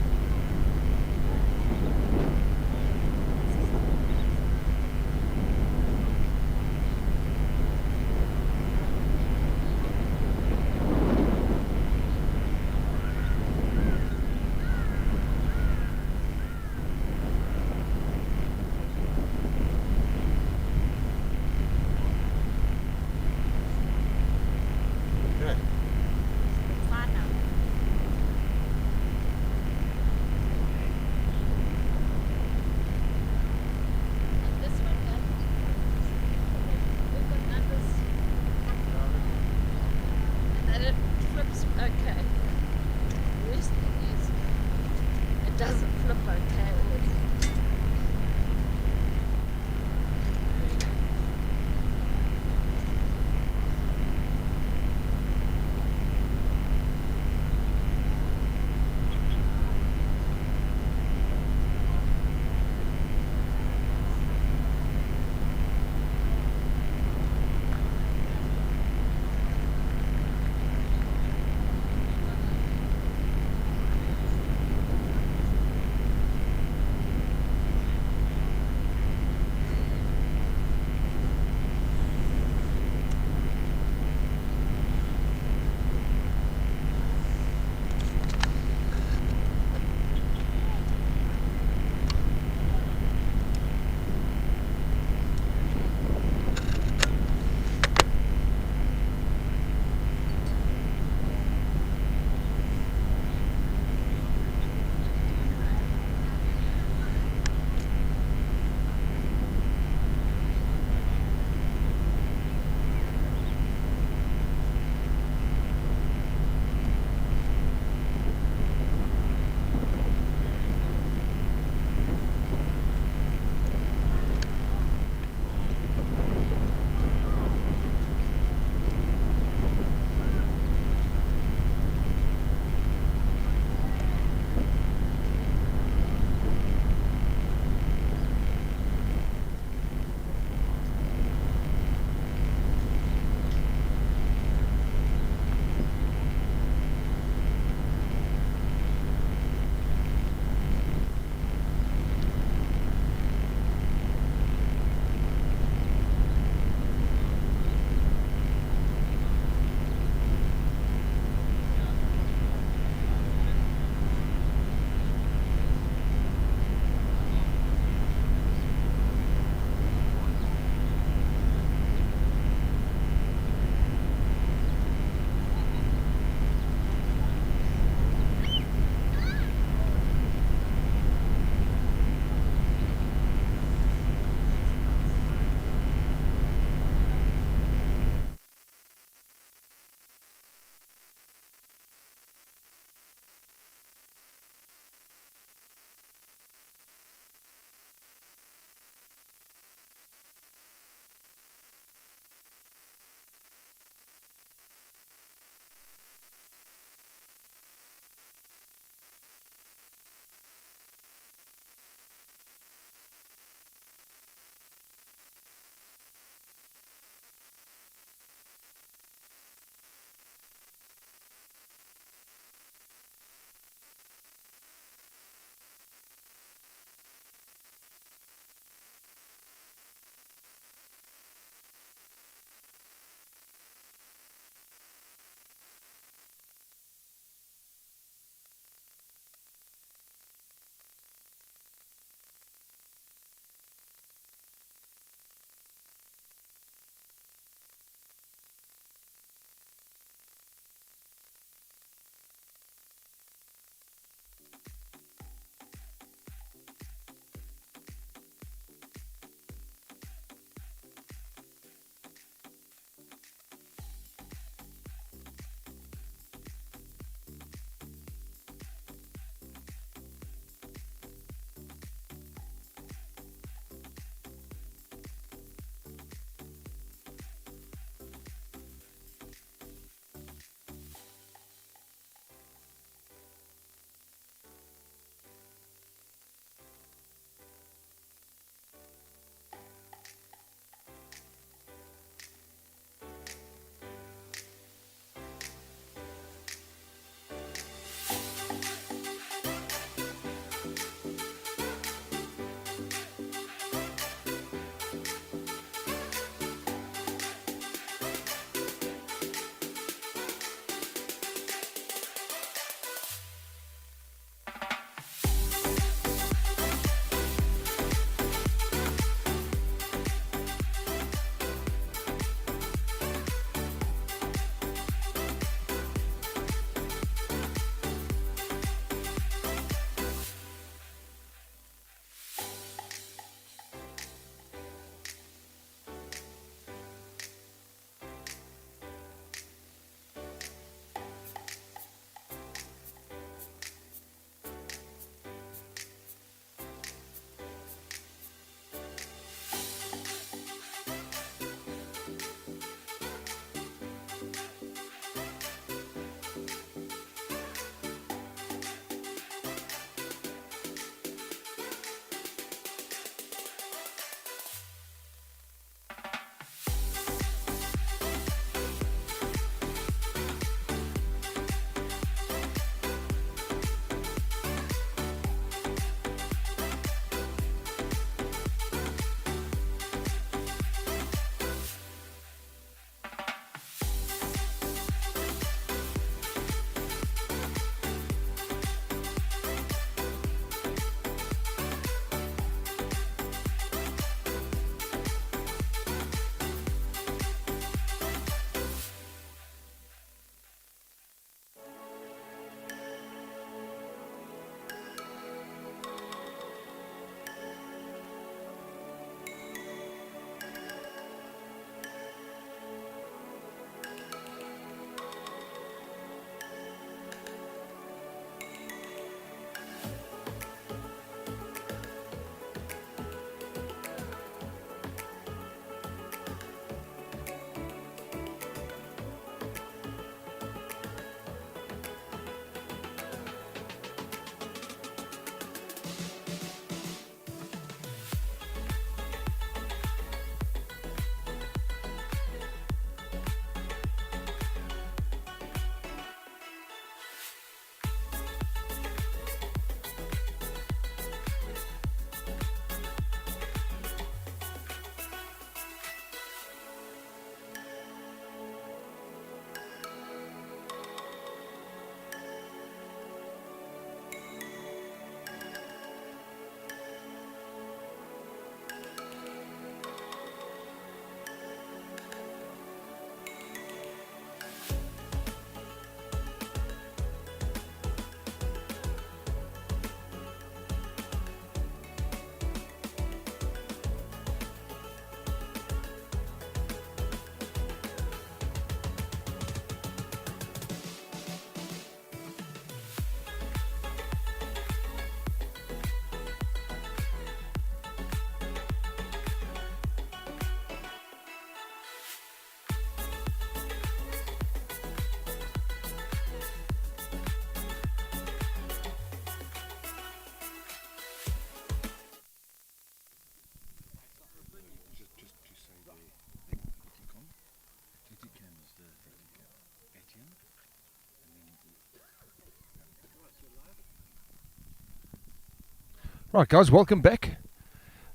Right, guys, welcome back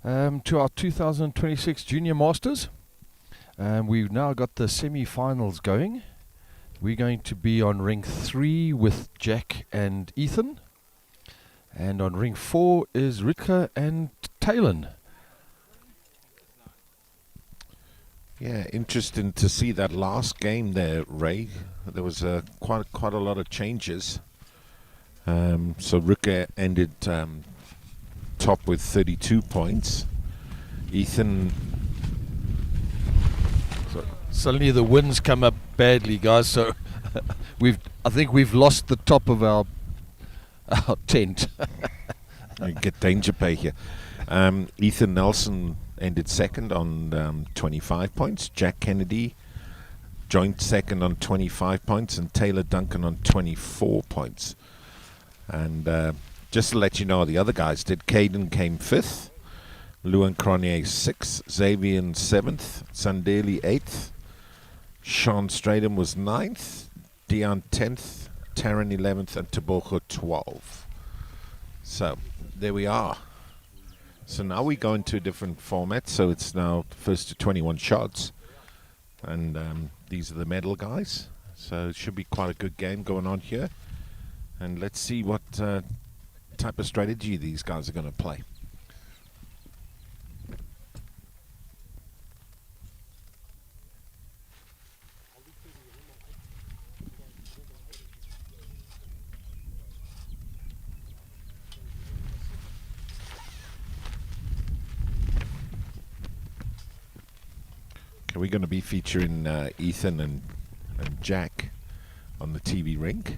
to our 2026 Junior Masters. We've now got the semi-finals going. We're going to be on ring 3 with Jack and Ethan. And on ring 4 is Rutger and Talon. Yeah, interesting to see that last game there, Ray. There was quite a lot of changes. So Rutger ended top with 32 points. Ethan. So suddenly the winds come up badly, guys. So I think we've lost the top of our tent. You get danger pay here. Ethan Nelson ended second on 25 points. Jack Kennedy joined second on 25 points, and Taylor Duncan on 24 points. And just to let you know, the other guys did. Caden came 5th, Luan Cronier 6th, Xavier 7th, Sandeli 8th, Sean Stratham was 9th, Dion 10th, Taryn 11th, and Tabogo 12th. So there we are. So now we go into a different format. So it's now first to 21 shots, and these are the medal guys. So it should be quite a good game going on here. And let's see what type of strategy these guys are going to play. Okay, we're going to be featuring Ethan and Jack on the TV rink.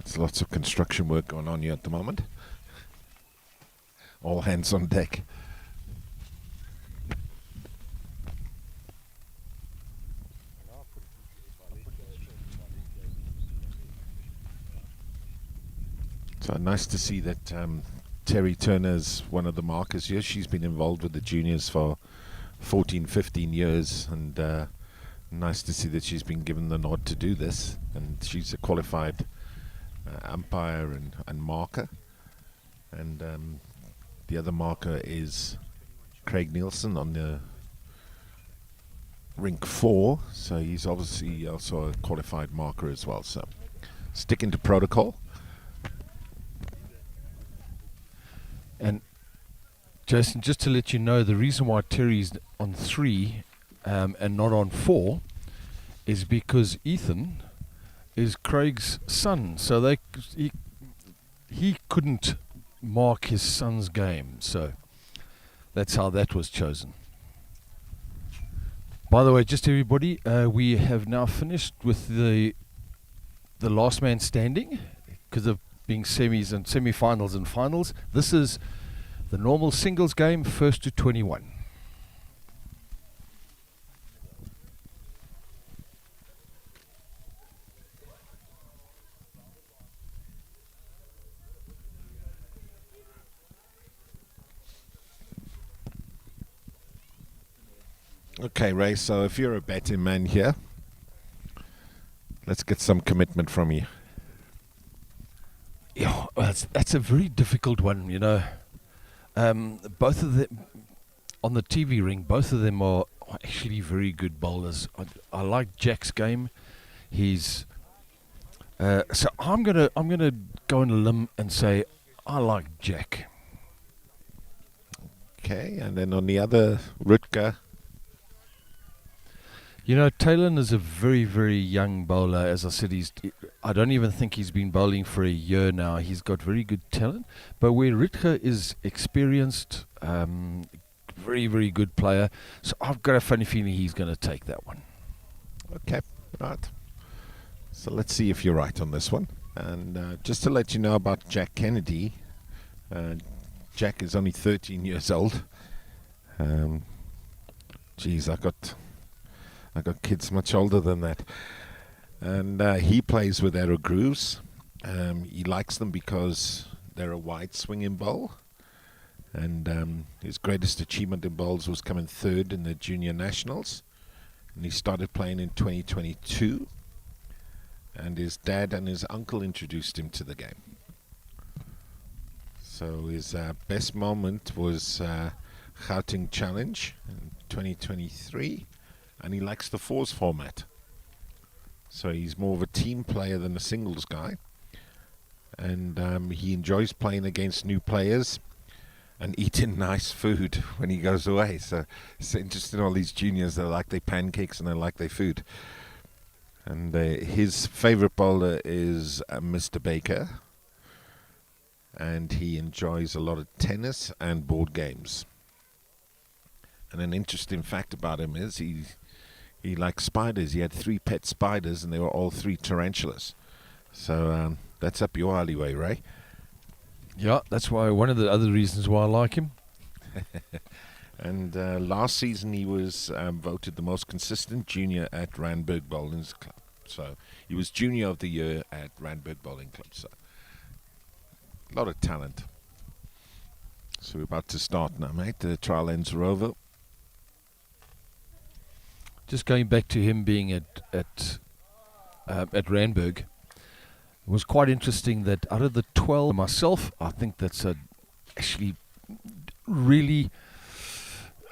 There's lots of construction work going on here at the moment. All hands on deck. So nice to see that Terry Turner's one of the markers here. She's been involved with the juniors for 14, 15 years, and nice to see that she's been given the nod to do this. And she's a qualified umpire and marker, and the other marker is Craig Nielsen on the rink 4, so he's obviously also a qualified marker as well. So sticking to protocol. And Jason, just to let you know, the reason why Terry's on 3 and not on 4 is because Ethan is Craig's son, so he couldn't mark his son's game, so that's how that was chosen. By the way, just everybody, we have now finished with the last man standing because of being semis and semi-finals and finals. This is the normal singles game, first to 21. Okay, Ray, so if you're a betting man here, let's get some commitment from you. Yeah, that's a very difficult one, you know. Both of them, on the TV ring, both of them are actually very good bowlers. I like Jack's game. He's so I'm gonna go on a limb and say I like Jack. Okay, and then on the other, Rutger. You know, Talon is a very, very young bowler. As I said, I don't even think he's been bowling for a year now. He's got very good talent. But where Rutger is experienced, very, very good player. So I've got a funny feeling he's going to take that one. Okay, right. So let's see if you're right on this one. And just to let you know about Jack Kennedy, Jack is only 13 years old. Geez, I got kids much older than that. And he plays with arrow grooves. He likes them because they're a wide swinging bowl. And his greatest achievement in bowls was coming 3rd in the Junior Nationals. and he started playing in 2022. And his dad and his uncle introduced him to the game. So his best moment was Gauteng Challenge in 2023, and he likes the fours format. So he's more of a team player than a singles guy, and he enjoys playing against new players and eating nice food when he goes away. So it's interesting, all these juniors, they like their pancakes and they like their food. And his favorite bowler is Mr. Baker, and he enjoys a lot of tennis and board games. And an interesting fact about him is he likes spiders. He had 3 pet spiders, and they were all 3 tarantulas. So that's up your alleyway, Ray. Yeah, that's why one of the other reasons why I like him. And last season he was voted the most consistent junior at Randburg Bowling Club. So he was Junior of the Year at Randburg Bowling Club. So a lot of talent. So we're about to start now, mate. The trial ends are over. Just going back to him being at Randburg, it was quite interesting that out of the 12, myself, I think that's actually really,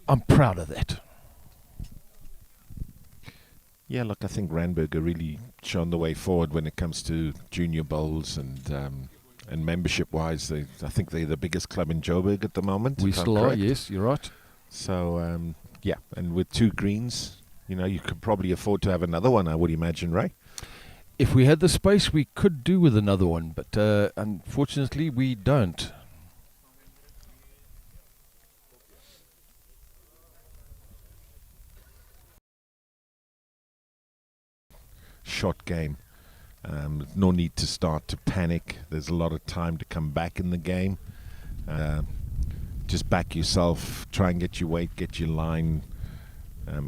I'm proud of that. Yeah, look, I think Randburg are really shown the way forward when it comes to junior bowls and membership-wise. I think they're the biggest club in Joburg at the moment. We if I'm still are, correct. yes, you're right. So, yeah, and with 2 greens, you could probably afford to have another one, I would imagine, right? If we had the space, we could do with another one, but unfortunately we don't. Shot game. No need to start to panic. There's a lot of time to come back in the game. Just back yourself, try and get your weight, get your line.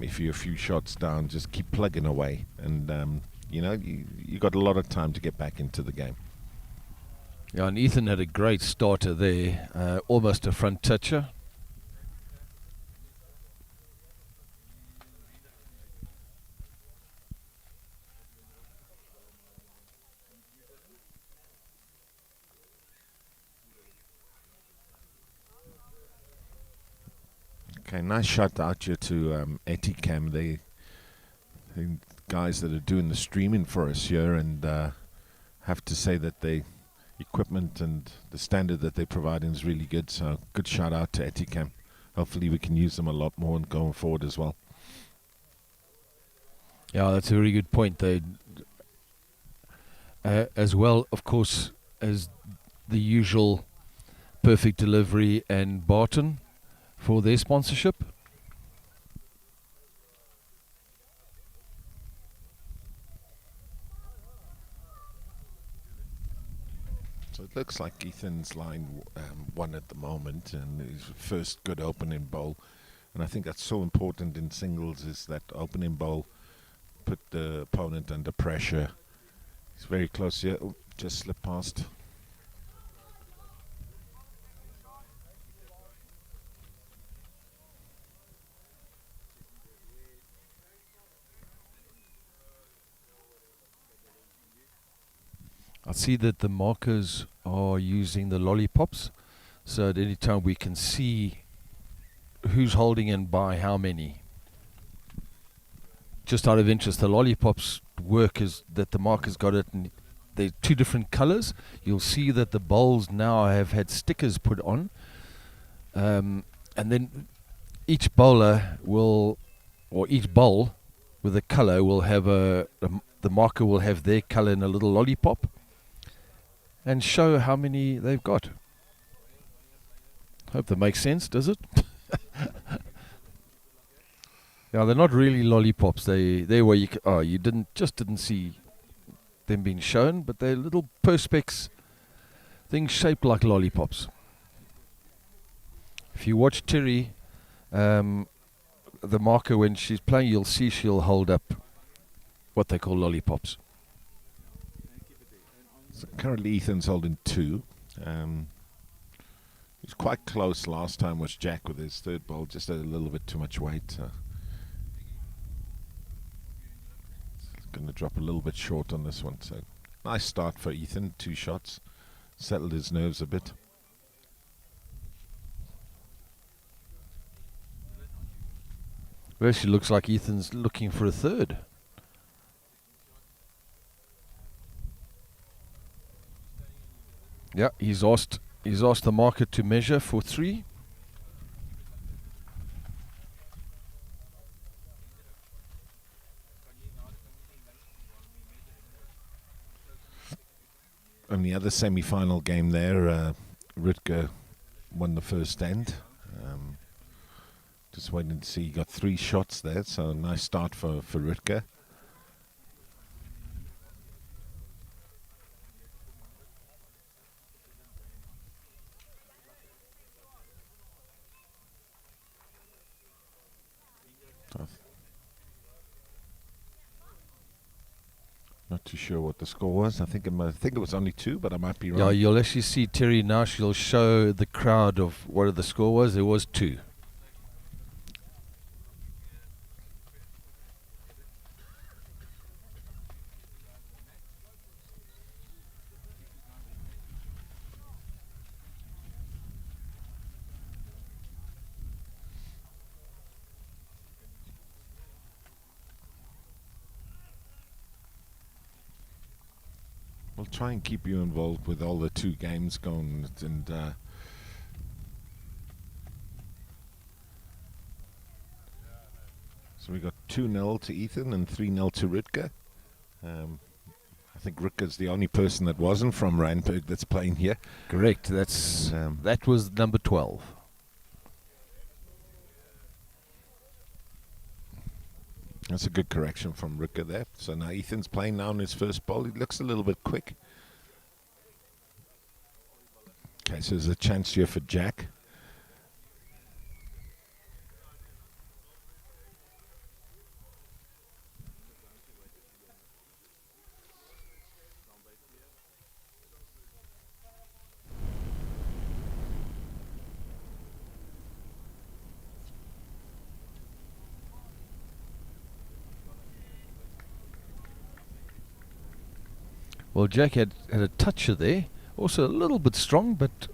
If you're a few shots down, just keep plugging away. And, you got a lot of time to get back into the game. Yeah, and Ethan had a great starter there, almost a front toucher. Okay, nice shot out here to Etikam. The guys that are doing the streaming for us here, and have to say that the equipment and the standard that they're providing is really good. So good shout out to Etikam. Hopefully we can use them a lot more and going forward as well. Yeah, that's a very good point. They, as well, of course, as the usual Perfect Delivery and Barton for their sponsorship. So it looks like Ethan's line won at the moment, and his first good opening bowl. And I think that's so important in singles, is that opening bowl put the opponent under pressure. He's very close here. Oh, just slipped past. I see that the markers are using the lollipops, so at any time we can see who's holding and by how many. Just out of interest, the lollipops work is that the markers got it, and they're 2 different colors. You'll see that the bowls now have had stickers put on, and then each bowler will, or each bowl with a color will have the marker will have their color in a little lollipop and show how many they've got. Hope that makes sense, does it? Yeah, they're not really lollipops. They're where you didn't see them being shown, but they're little perspex things shaped like lollipops. If you watch Terry, the marker when she's playing, you'll see she'll hold up what they call lollipops. So currently Ethan's holding 2. He's quite close last time, was Jack with his third bowl, just a little bit too much weight. going to drop a little bit short on this one. So nice start for Ethan. 2 shots. Settled his nerves a bit. It actually looks like Ethan's looking for a third. Yeah, he's asked the market to measure for 3. And the other semi-final game there, Rutger won the first end. Just waiting to see. He got 3 shots there, so a nice start for Rutger. Not too sure what the score was. I think it was only 2, but I might be wrong. Yeah, you'll actually see Terry now. She'll show the crowd of what the score was. There was 2. We'll try and keep you involved with all the 2 games going, and so we got 2-0 to Ethan and 3-0 to Rutger. I think Rutger's the only person that wasn't from Randburg that's playing here. Correct. That's that was number 12. That's a good correction from Rutger there. So now Ethan's playing now on his first ball. He looks a little bit quick. Okay, so there's a chance here for Jack. Well, Jack had a toucher there, also a little bit strong, but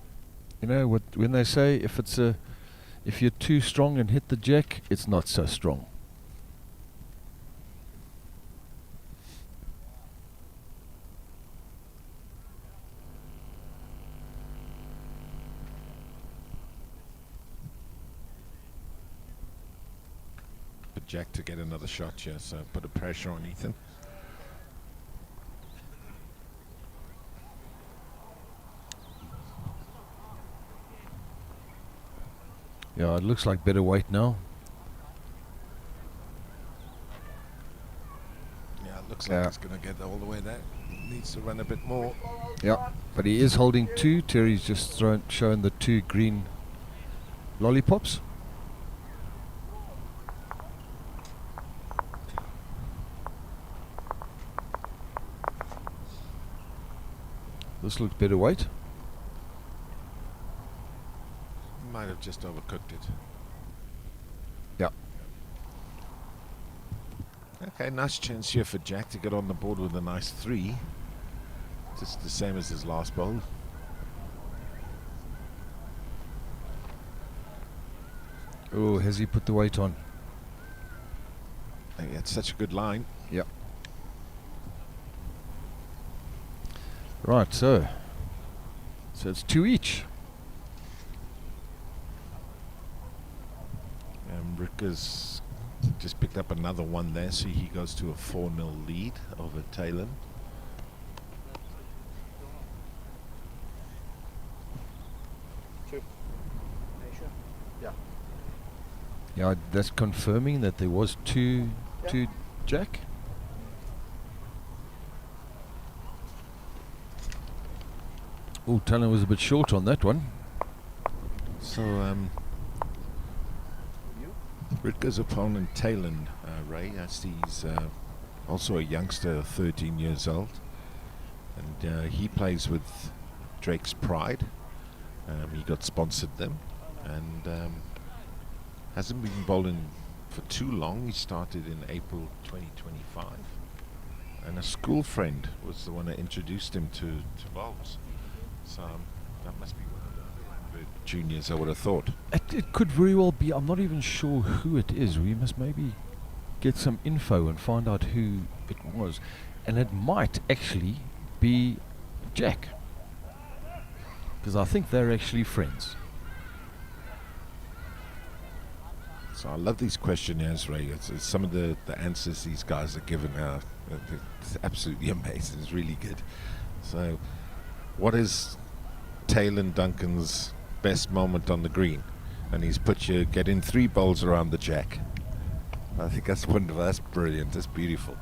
you know what when they say if you're too strong and hit the jack, it's not so strong. For Jack to get another shot here, so put a pressure on Ethan. Yeah, it looks like better weight now. Yeah, it looks like he's going to get all the way there. Needs to run a bit more. Yeah, but he is holding 2. Terry's just showing the 2 green lollipops. This looks better weight. Might have just overcooked it. Yeah. Okay, nice chance here for Jack to get on the board with a nice 3. Just the same as his last bowl. Oh, has he put the weight on? He had such a good line. Yep. Right, so it's 2 each. Rutger's just picked up another one there, so he goes to a 4-0 lead over Talon. Yeah, that's confirming that there was 2 jack. Oh, Talon was a bit short on that one. So, Rutger's opponent, Talon, Ray, he's also a youngster, 13 years old. And he plays with Drake's Pride. He got sponsored them. And hasn't been bowling for too long. He started in April 2025. And a school friend was the one that introduced him to bowls. So that must be one of the juniors, I would have thought. It could very well be. I'm not even sure who it is. We must maybe get some info and find out who it was. And it might actually be Jack, because I think they're actually friends. So I love these questionnaires, Ray. It's some of the answers these guys are given are it's absolutely amazing. It's really good. So, what is Taylor Duncan's best moment on the green? And he's put you getting 3 bowls around the jack. I think that's wonderful. That's brilliant. That's beautiful.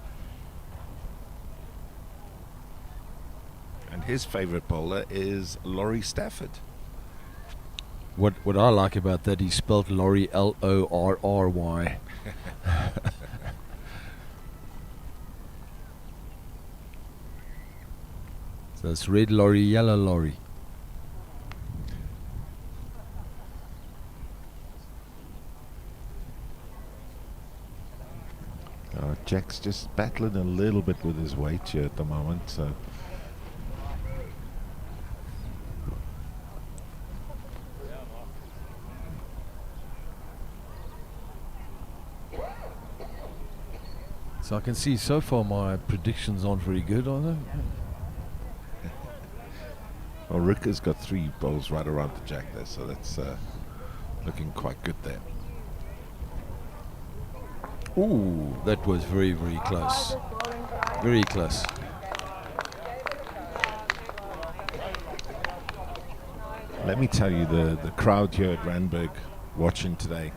And his favourite bowler is Laurie Stafford. What I like about that, he spelled Lorry Lorry. So it's red lorry, yellow lorry. Jack's just battling a little bit with his weight here at the moment. So So I can see so far my predictions aren't very good, are they? well, Ricker's got 3 bowls right around the jack there, so that's looking quite good there. Ooh, that was very, very close. Very close. Let me tell you, the crowd here at Randburg watching today,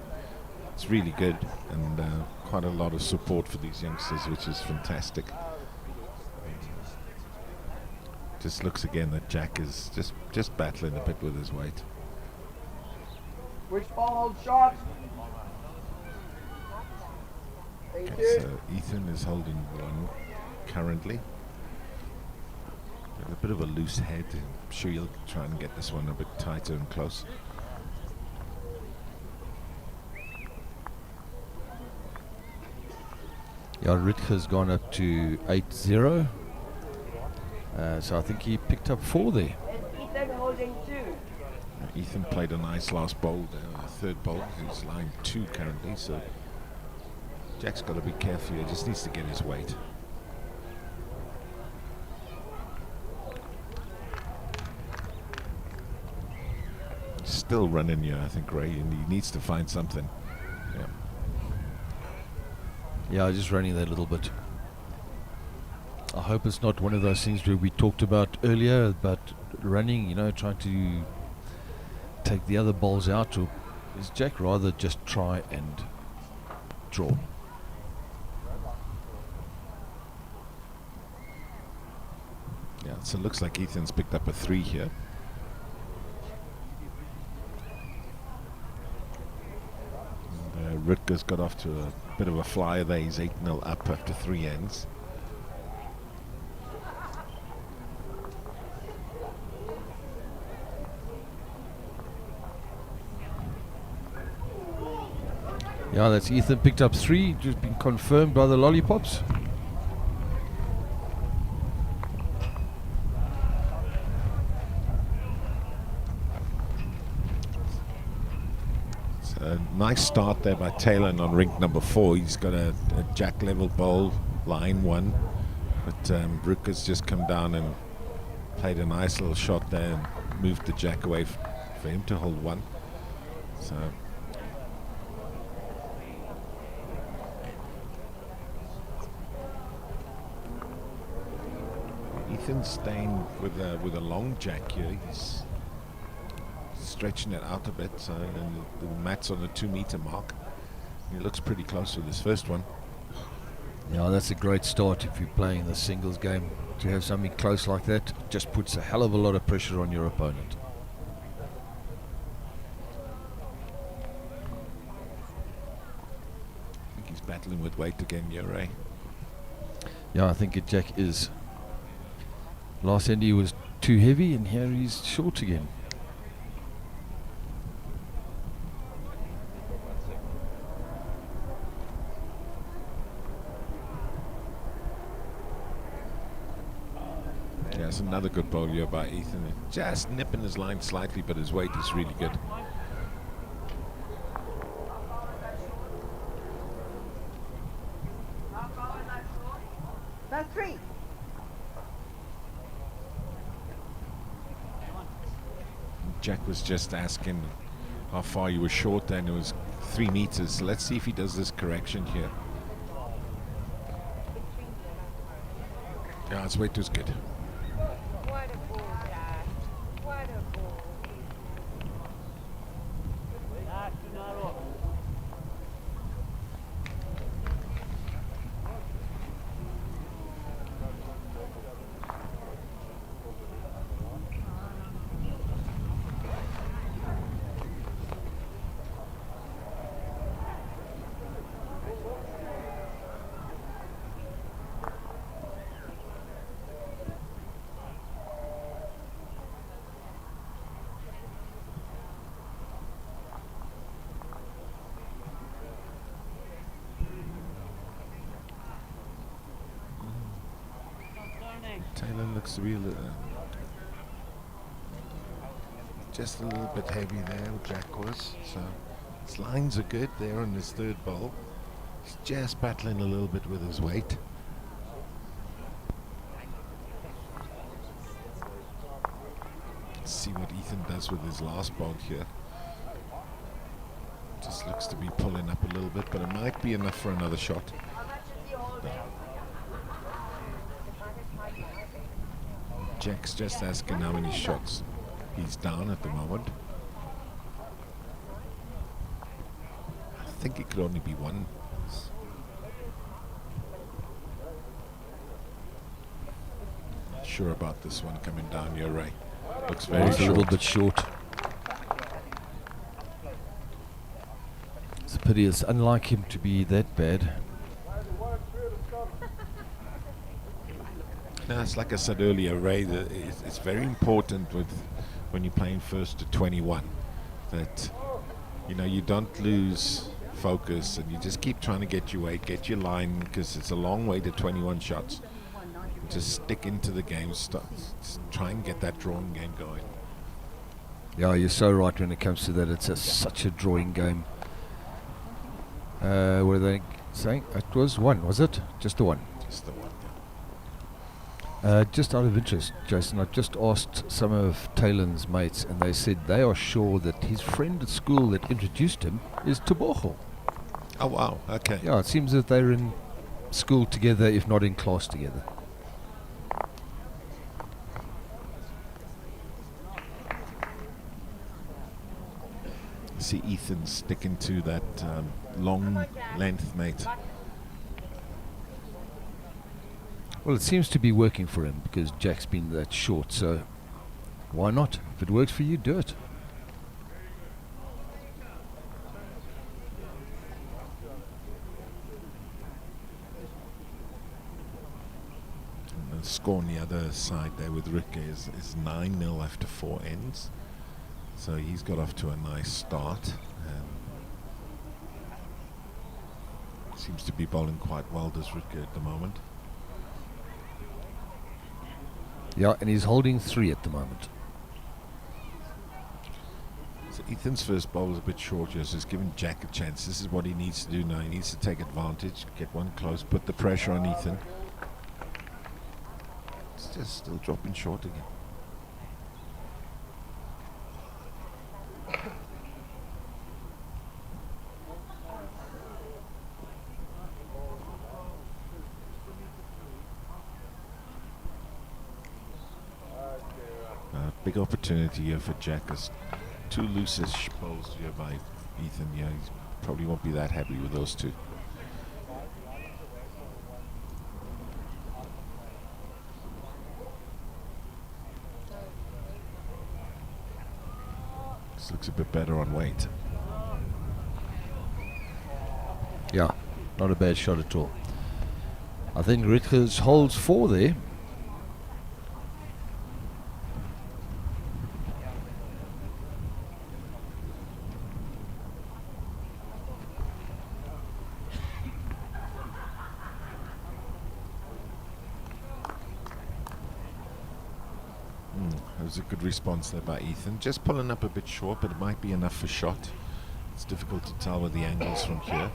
it's really good, and quite a lot of support for these youngsters, which is fantastic. Just looks again that Jack is just battling a bit with his weight. Which ball holds short? Thank Okay, you. so Ethan is holding 1 currently. Got a bit of a loose head. I'm sure you'll try and get this one a bit tighter and close. Yeah, Ritger's gone up to 8-0. So I think he picked up 4 there. Ethan holding 2. Ethan played a nice last bowl, third bowl. He's lying 2 currently, so Jack's got to be careful. He just needs to get his weight. Still running here, I think, Ray, and he needs to find something. Yeah. Yeah, just running that a little bit. I hope it's not one of those things where we talked about earlier about running, trying to take the other balls out, or is Jack rather just try and draw? Yeah, so it looks like Ethan's picked up a 3 here. Rutger's got off to a bit of a flyer there. He's 8-0 up after 3 ends. Yeah, that's Ethan picked up 3, just been confirmed by the lollipops. A nice start there by Taylor on rink number 4. He's got a jack level bowl, line 1, but Brooke has just come down and played a nice little shot there and moved the jack away for him to hold 1. So Ethan's staying with a long jack here. He's stretching it out a bit, so and the mat's on the 2-meter mark. He looks pretty close with his first one. Yeah, that's a great start if you're playing the singles game. To have something close like that just puts a hell of a lot of pressure on your opponent. I think he's battling with weight again here, Ray. Yeah, I think Jack is. Last end he was too heavy, and here he's short again. That's another good bowl here by Ethan. Just nipping his line slightly, but his weight is really good. That's 3. Jack was just asking how far you were short, and it was 3 meters. So let's see if he does this correction here. Yeah, his weight was good. What a ball, Jack. What a ball. Taylor looks to be a little, just a little bit heavy there, Jack was. So his lines are good there on his third bowl. He's just battling a little bit with his weight. Let's see what Ethan does with his last bowl here. Just looks to be pulling up a little bit, but it might be enough for another shot. Jack's just asking how many shots he's down at the moment. I think it could only be one. Not sure about this one coming down your right. Looks very It's a little bit short. It's a pity. It's unlike him to be that bad. No, it's like I said earlier, Ray, that it's very important when you're playing first to 21 that you don't lose focus and you just keep trying to get your weight, get your line, because it's a long way to 21 shots. Just stick into the game, just try and get that drawing game going. Yeah, you're so right when it comes to that. It's such a drawing game. What are they saying? It was 1, was it? Just the 1. Just the one. Just out of interest, Jason, I've just asked some of Taylor's mates, and they said they are sure that his friend at school that introduced him is Teboho. Oh, wow. Okay. Yeah, it seems that they're in school together, if not in class together. See Ethan sticking to that long length, mate. Well, it seems to be working for him because Jack's been that short, so why not? If it works for you, do it. And the score on the other side there with Rick is 9-0 after 4 ends. So he's got off to a nice start. Seems to be bowling quite well, does Rick, at the moment. Yeah, and he's holding 3 at the moment. So Ethan's first bowl was a bit short here, so he's giving Jack a chance. This is what he needs to do now. He needs to take advantage, get one close, put the pressure on Ethan. It's just still dropping short again. Big opportunity here for Jack. As 2 loose-ish bowls here by Ethan. Yeah, he probably won't be that happy with those 2. This looks a bit better on weight. Yeah, not a bad shot at all. I think Rickers holds 4 there. was a good response there by Ethan. Just pulling up a bit short, but it might be enough for shot. It's difficult to tell with the angles from here.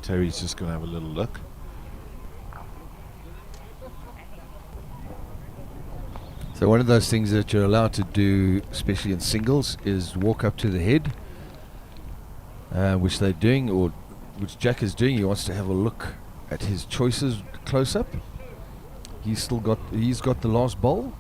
Terry's just going to have a little look. So one of those things that you're allowed to do, especially in singles, is walk up to the head, which they're doing, or which Jack is doing. He wants to have a look at his choices close up. He's got the last bowl.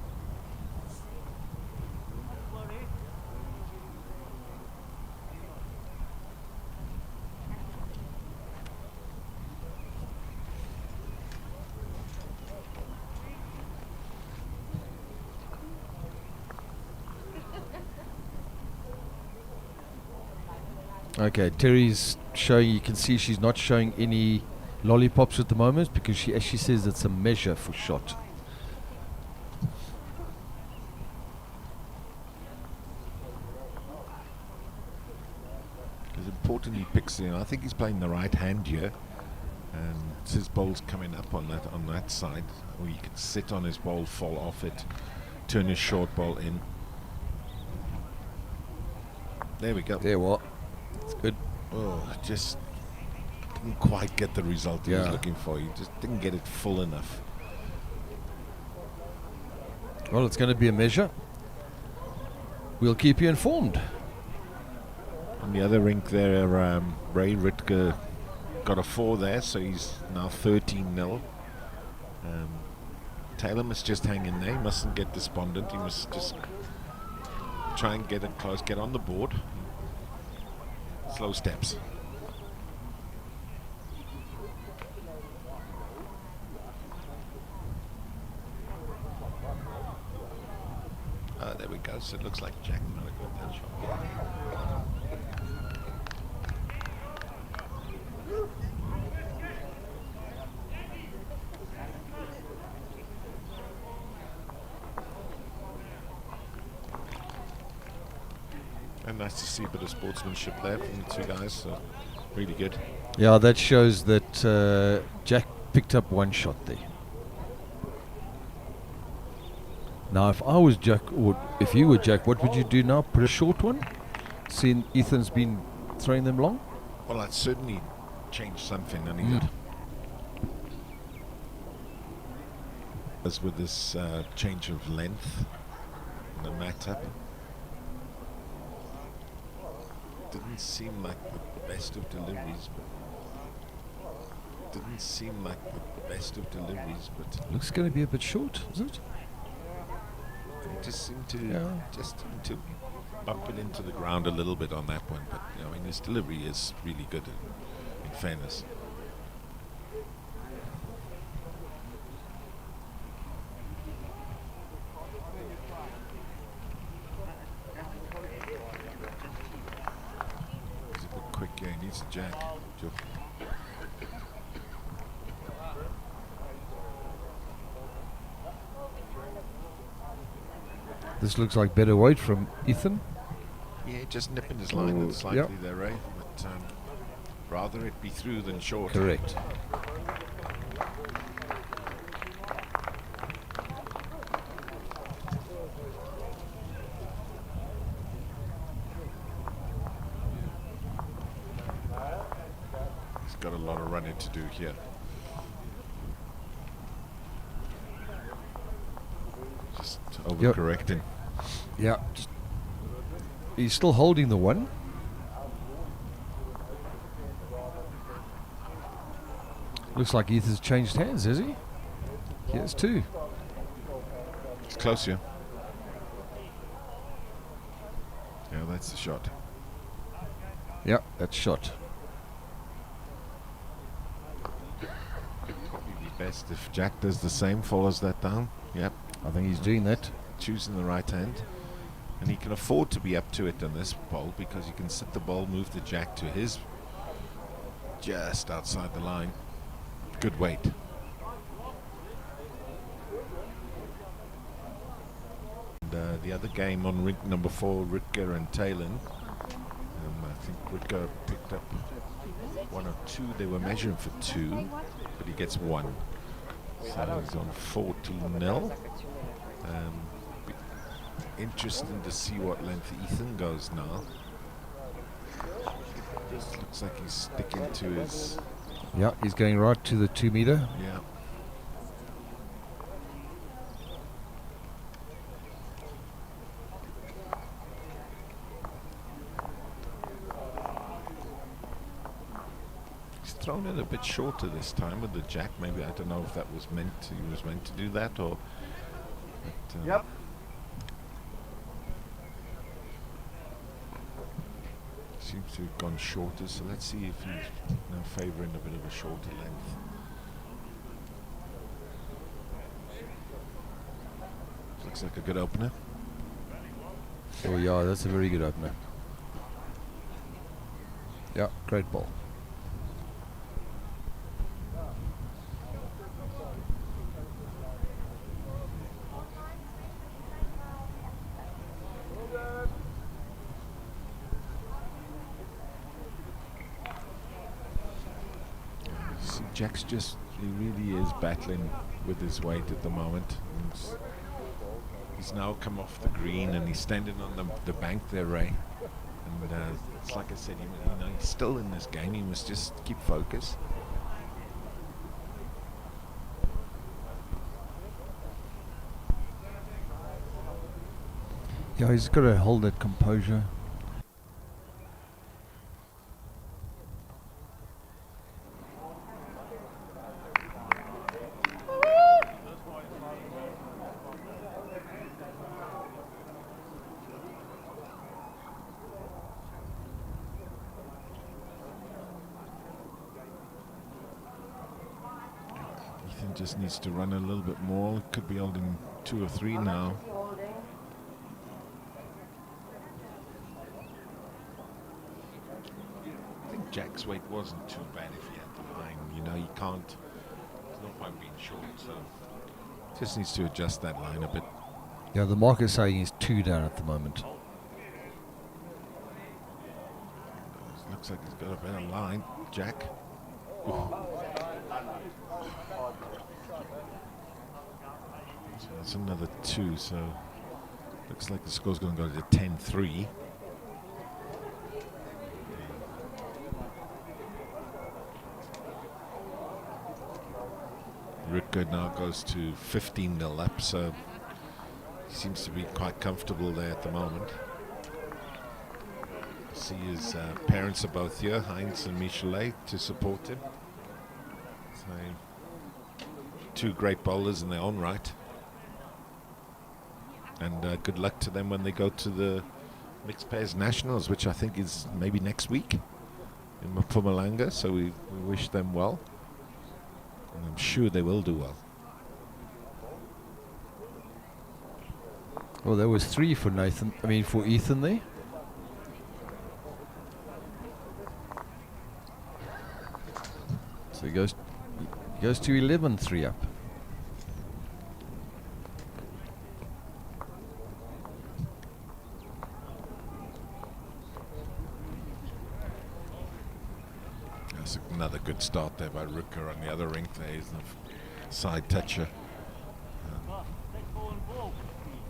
Okay, Terry's showing, you can see she's not showing any lollipops at the moment because she actually says it's a measure for shot. It's important he picks, I think he's playing the right hand here, and his bowl's coming up on that side, or he can sit on his bowl, fall off it, turn his short ball in. There we go. There, what? It's good. Oh, just didn't quite get the result he was looking for. He just didn't get it full enough. Well, it's going to be a measure. We'll keep you informed. On the other rink there, Ray Ritke got a 4 there, so he's now 13-0. Taylor must just hang in there. He mustn't get despondent. He must just try and get it close, get on the board. Slow steps. There we go. So it looks like Jack might have got that shot. And nice to see a bit of sportsmanship there from the two guys. So really good. Yeah, that shows that Jack picked up one shot there. Now, if I was Jack, or if you were Jack, what would you do now? Put a short one? Seeing Ethan's been throwing them long? Well, I'd certainly change something, and he did. As with this change of length and the mat-up, didn't seem like the best of deliveries. Looks going to be a bit short, is it? It just seemed to bump it into the ground a little bit on that one, but I mean his delivery is really good in fairness. He's a bit quick, he needs a jack. Sure. This looks like better weight from Ethan. Yeah, just nipping his line slightly there, Ray. But rather it be through than short. Correct. He's got a lot of running to do here. Just overcorrecting. Yeah. He's still holding the one. Looks like Ethan's changed hands, has he? He has two. It's close here. Yeah, that's the shot. Yeah, that's shot. Probably be best if Jack does the same, follows that down. Yep. I think he's doing that. Choosing the right hand. And he can afford to be up to it on this bowl because he can set the ball, move the jack to his just outside the line. Good weight. And the other game on rink number 4, Ritger and Talon. I think Ritger picked up 1 or 2. They were measuring for 2, but he gets 1. So he's on 14-0. Interesting to see what length Ethan goes now. Just looks like he's sticking to his... Yeah, he's going right to the 2 meter. Yeah. He's thrown it a bit shorter this time with the jack. Maybe, I don't know if that was meant to, he was meant to do that or... But, Yep. seems to have gone shorter, so let's see if he's now favouring a bit of a shorter length. Looks like a good opener. Oh yeah, that's a very good opener. Yeah, great ball. See, Jack's just, he really is battling with his weight at the moment. He's now come off the green and he's standing on the bank there, Ray. And it's like I said, you know, he's still in this game. He must just keep focus. Yeah, he's got to hold that composure. Ethan just needs to run a little bit more. Could be holding 2 or 3 now. I think Jack's weight wasn't too bad if he had the line. You know, he can't. There's no point being short, so just needs to adjust that line a bit. Yeah, the marker's saying he's 2 down at the moment. Looks like he's got a better line, Jack. Ooh. So that's another 2, so looks like the score's going to go to 10-3. Rutger now goes to 15-0 up, so he seems to be quite comfortable there at the moment. See his parents are both here, Heinz and Michelet, to support him. So 2 great bowlers in their own right. And good luck to them when they go to the Mixed Pairs Nationals, which I think is maybe next week in Mpumalanga. So we wish them well. And I'm sure they will do well. Well, there was 3 for for Ethan there. So he goes to 11-3 up. That's another good start there by Rutger on the other rink there. He's the side toucher.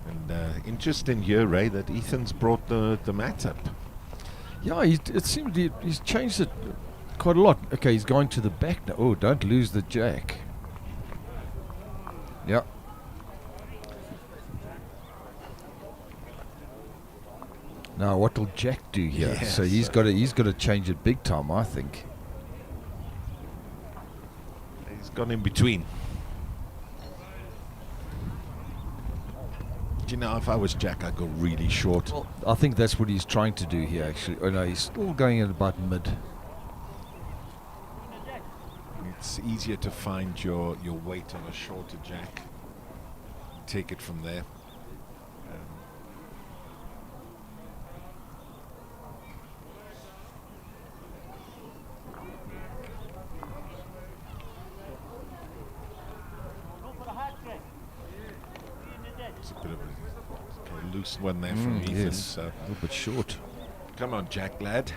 And interesting here, Ray, that Ethan's brought the mat up. Yeah, it seems he's changed it quite a lot. Okay, he's going to the back now. Oh, don't lose the jack. Yeah. Now, what will Jack do here? Yeah, so he's got to change it big time, I think. He's gone in between. You know, if I was Jack, I'd go really short. Well, I think that's what he's trying to do here, actually. Oh no, he's still going at about mid. It's easier to find your weight on a shorter jack. Take it from there. It's a bit of a loose one there from Ethan. Yes, So a little bit short. come on, Jack, lad.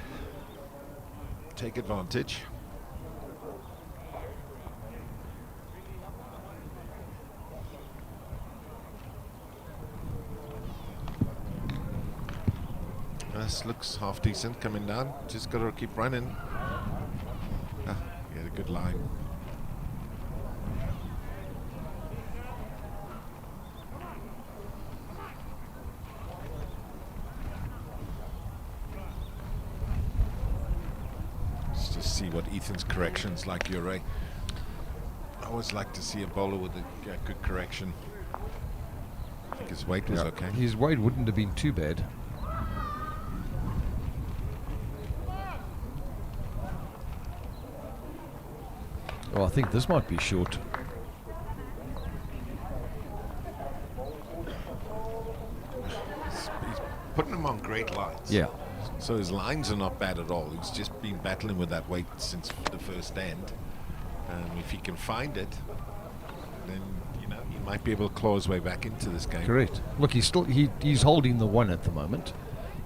Take advantage. This looks half decent coming down. Just got to keep running. Ah, he had a good line. Let's just see what Ethan's correction's like, Ure. I always like to see a bowler with a good correction. I think his weight was okay. His weight wouldn't have been too bad. Oh, I think this might be short. He's putting him on great lines. Yeah. So his lines are not bad at all. He's just been battling with that weight since the first end. If he can find it, then he might be able to claw his way back into this game. Correct. Look, he's holding the one at the moment.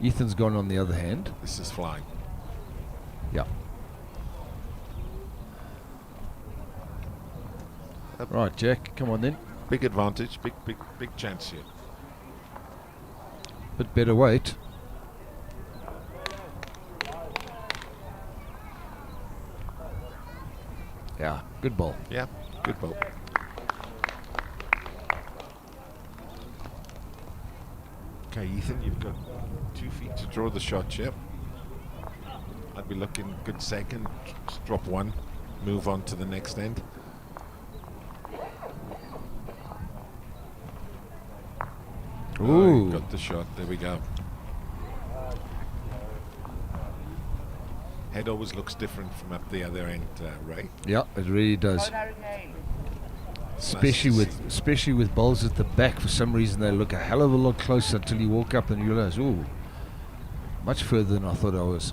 Ethan's gone on the other hand. This is flying. Yeah. Right, Jack, come on then. Big advantage, big chance here. Bit better weight. Yeah, good ball. Yeah, good ball. Okay, Ethan, you've got 2 feet to draw the shot, yep. I'd be looking good second, just drop one, move on to the next end. Ooh. Oh, got the shot, there we go. Head always looks different from up the other end, Ray. Yeah, it really does. Especially with bowls at the back, for some reason they look a hell of a lot closer until you walk up and you realize, ooh, much further than I thought I was.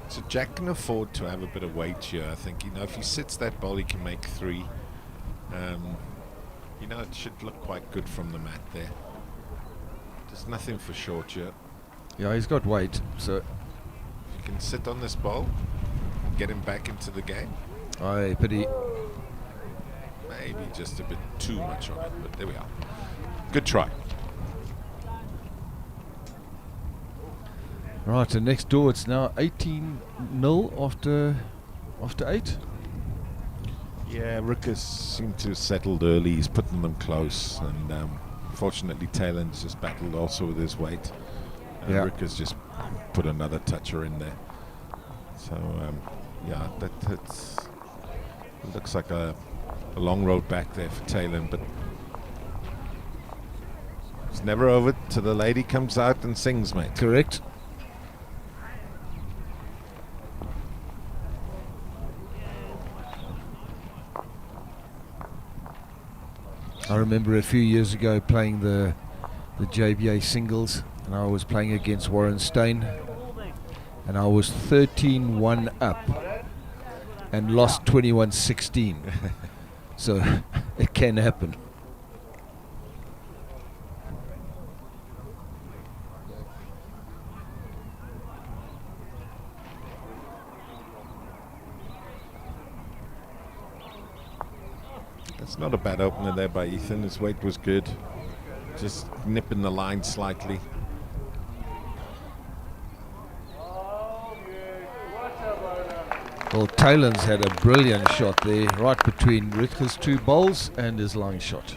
So Jack can afford to have a bit of weight here. I think, if he sits that bowl, he can make 3. It should look quite good from the mat there. There's nothing for short here. Yeah, he's got weight, so If you can sit on this bowl, get him back into the game. I pity. Maybe just a bit too much on it, but there we are. Good try. Right, and next door it's now 18-0 after 8. Yeah, Rickers seemed to have settled early. He's putting them close, and fortunately Taylor's just battled also with his weight. Yeah. Rickers just put another toucher in there. So yeah, that's it looks like a long road back there for Taylor, but it's never over till the lady comes out and sings, mate. Correct. I remember a few years ago playing the JBA singles, and I was playing against Warren Stein, and I was 13-1 up and lost 21-16. So it can happen. That's not a bad opener there by Ethan. His weight was good. Just nipping the line slightly. Well, Taylor's had a brilliant shot there, right between Ritker's 2 bowls and his line shot.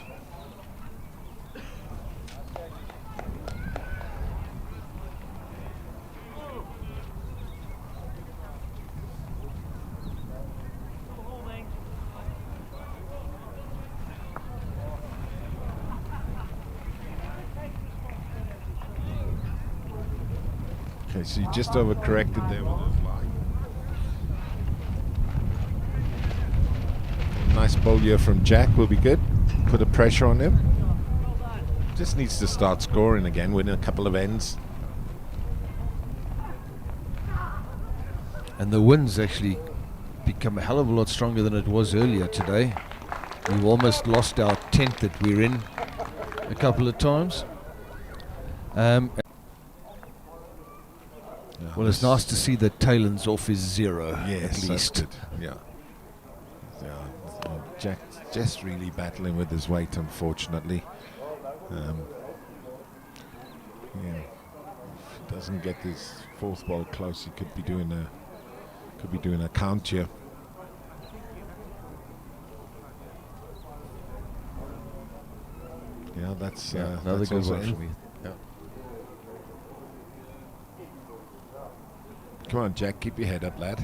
Okay, so you just overcorrected there with the fly. Nice bowl here from Jack will be good. Put a pressure on him. Just needs to start scoring again, winning a couple of ends. And the wind's actually become a hell of a lot stronger than it was earlier today. We've almost lost our tent that we're in a couple of times. Well, it's nice to see that Taylor's off his 0 Yes, at least. that's good. Yeah. Jack just really battling with his weight, unfortunately. Yeah. doesn't get his fourth ball close, he could be doing a count here. Yeah, that's another that's good also one in. from you. Yeah. Come on, Jack, keep your head up, lad.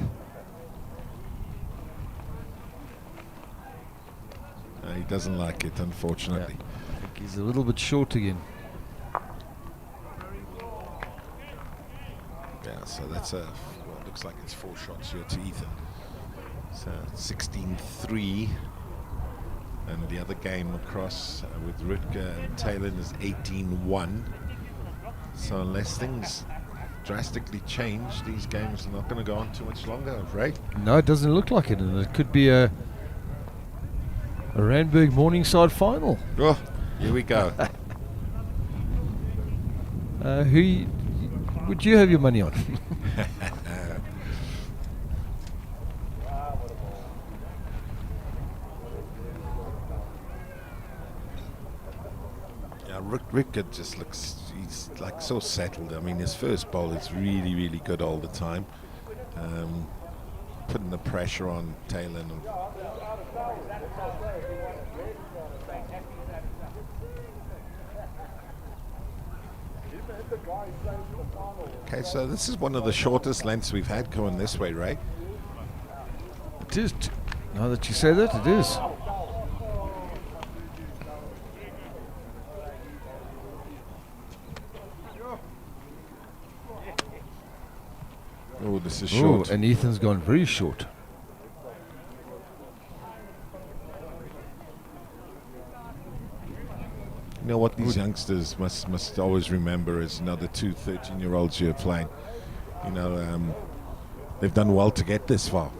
He doesn't like it, unfortunately. I think he's a little bit short again. Yeah, so that's well, it looks like it's 4 shots here to Ethan. So 16-3. And the other game across with Rutger and Taylor is 18-1. So unless things drastically change, these games are not going to go on too much longer, right? No, it doesn't look like it, and it could be a Randburg Morningside final. Oh, here we go. Who would you have your money on? Yeah, Rutger just looks, he's like so settled. I mean, his first ball is really, really good all the time. Putting the pressure on Taylor. Okay, so this is one of the shortest lengths we've had going this way, right? It is. Now that you say that, it is. Oh, this is short. And Ethan's gone very short. You know what these youngsters must always remember is, you know, the 2 13-year-olds you're playing. You know, they've done well to get this far.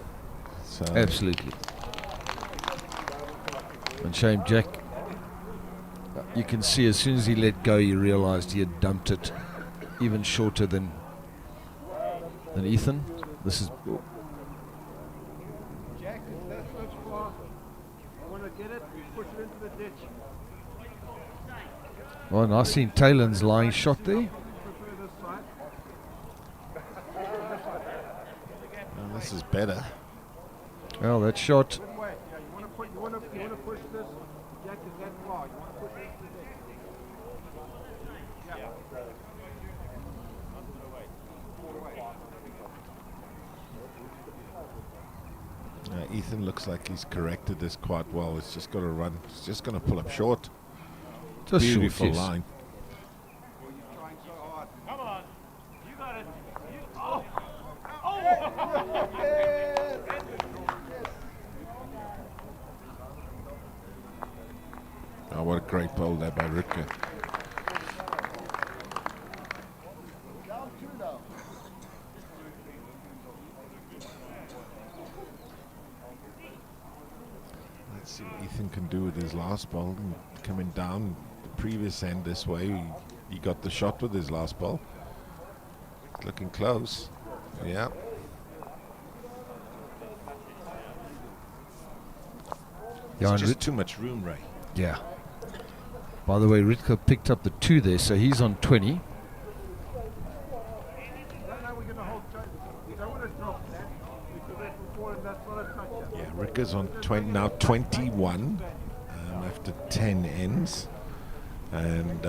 So Absolutely. And shame Jack, you can see as soon as he let go, he realized he had dumped it even shorter than Ethan. This is Jack, if that's much far, you want to get it, you push it into the ditch. well, and I seen Taylor's lying shot there. Prefer this side. well, this is better. Well, that shot. Good way. Yeah, you want to push this. Jack is that far. You want to push it into the ditch. Yeah. Ethan looks like he's corrected this quite well. It's just got to run. It's just going to pull up short. Just Beautiful short, yes. line. Trying so hard. Come on. You got it. Oh. Oh, what a great ball there by Rutger. Down 2 now. Let's see what Ethan can do with his last ball. And coming down the previous end this way, he got the shot with his last ball. It's looking close. Yeah. Yeah, It's and just too much room, Ray. yeah. By the way, Ritko picked up the 2 there, so he's on 20. Now we're going to hold tight. We don't want to drop that. We did that before, and that's not a touch. Yeah, Rutger's on now 21 after 10 ends. And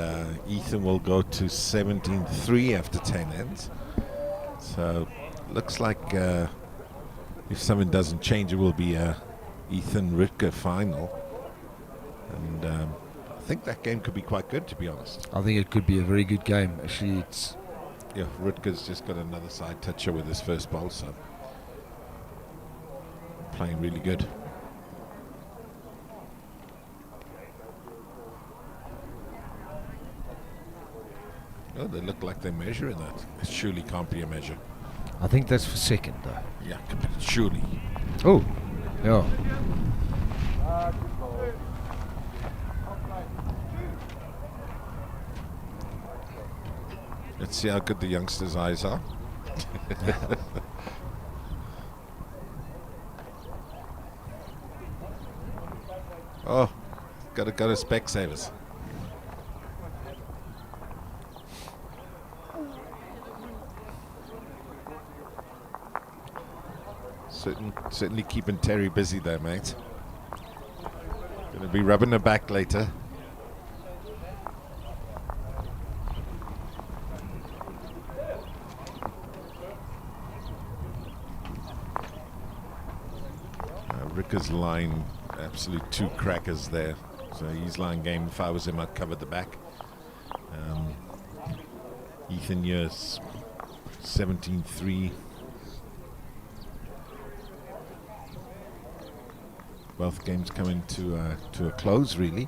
Ethan will go to 17-3 after 10 ends. So looks like if something doesn't change, it will be a Ethan Rutger final. And I think that game could be quite good, to be honest. I think it could be a very good game. Actually, it's Yeah, Rutger's just got another side toucher with his first ball, so playing really good. Oh, they look like they're measuring that. It surely can't be a measure. I think that's for second though. Yeah, surely. Oh, yeah. Let's see how good the youngsters' eyes are. Oh, got a Specsavers. Certainly keeping Terry busy there, mate. Gonna be rubbing her back later. Ricker's line, absolute two crackers there. So he's line game. If I was him, I'd cover the back. Ethan Years, 17-3. Both games coming to a close, really.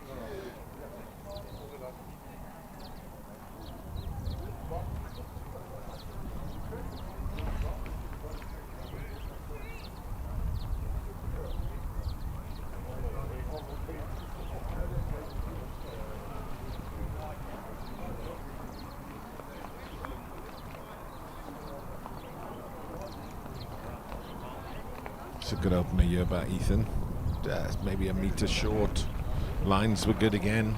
It's a good opener here by Ethan. Maybe a meter short. Lines were good again.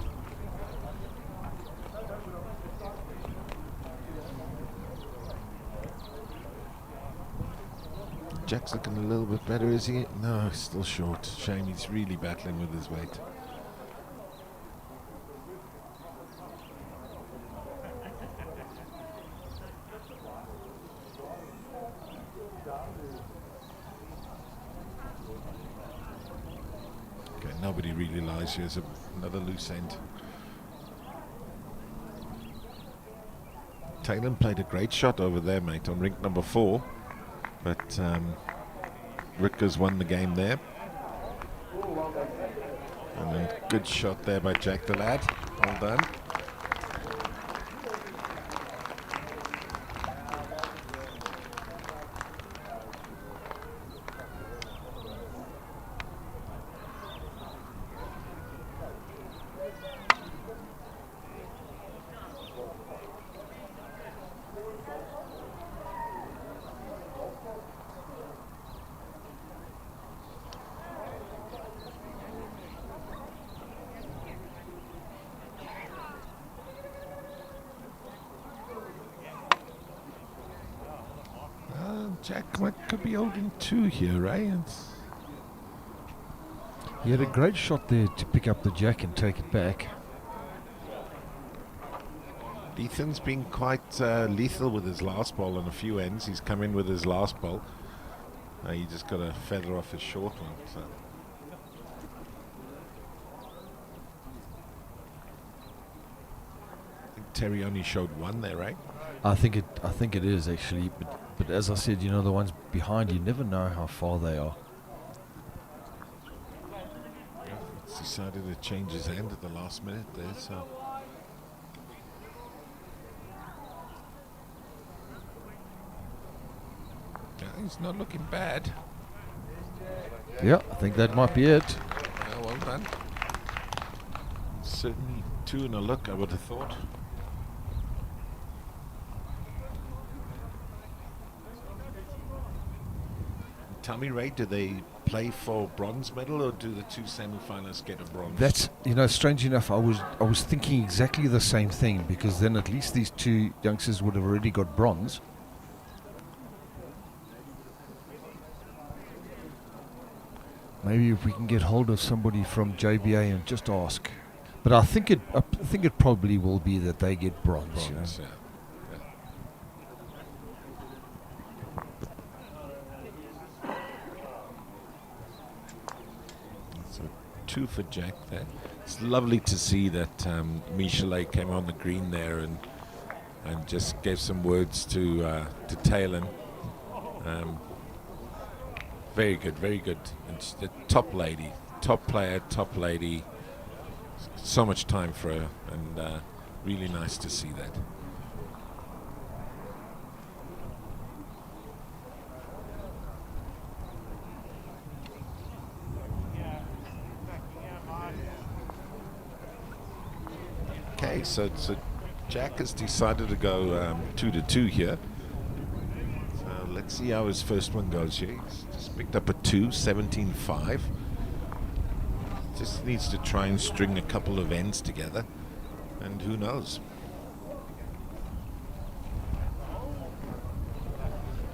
Jack's looking a little bit better, is he? No, still short. Shame, he's really battling with his weight. Nobody really lies. Here's another loose end. Taylor played a great shot over there, mate, on rink number 4. But Rutgers won the game there. And a good shot there by Jack the lad. Well done. Jack could be holding 2 here, right? He had a great shot there to pick up the jack and take it back. Ethan's been quite lethal with his last ball on a few ends. He's come in with his last ball. He just got a feather off his short one. So. I think Terry only showed 1 there, right? I think it is actually, but as I said, you know, the ones behind, you never know how far they are. He's decided to change his hand at the last minute there, so. Yeah, he's not looking bad. Yeah, I think that might be it. Yeah, well done. Certainly 2 in a look, I would have thought. Tell me, Ray, do they play for bronze medal or do the 2 semi-finalists get a bronze? That's, you know, strange enough, I was thinking exactly the same thing, because then at least these 2 youngsters would have already got bronze. Maybe if we can get hold of somebody from JBA and just ask. But I think it probably will be that they get bronze. You know? Yeah. So 2 for Jack there. It's lovely to see that Michelet came on the green there and just gave some words to Talon. Very good, very good. And she's the top lady, top player, top lady. So much time for her, and really nice to see that. Okay, so Jack has decided to go 2-2 here. So let's see how his first one goes here. He's just picked up a 2, 17-5. Just needs to try and string a couple of ends together, and who knows.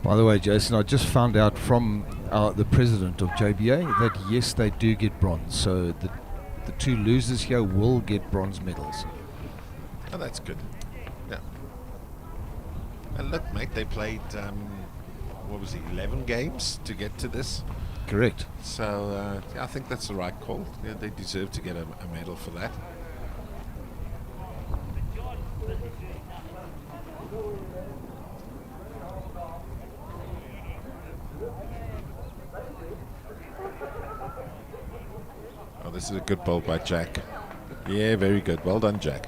By the way, Jason, I just found out from the president of JBA that yes, they do get bronze. So the two losers here will get bronze medals. Oh, that's good. Yeah. And look, mate, they played, what was it, 11 games to get to this? Correct. So yeah, I think that's the right call. Yeah, they deserve to get a medal for that. Oh, this is a good ball by Jack. Yeah, very good. Well done, Jack.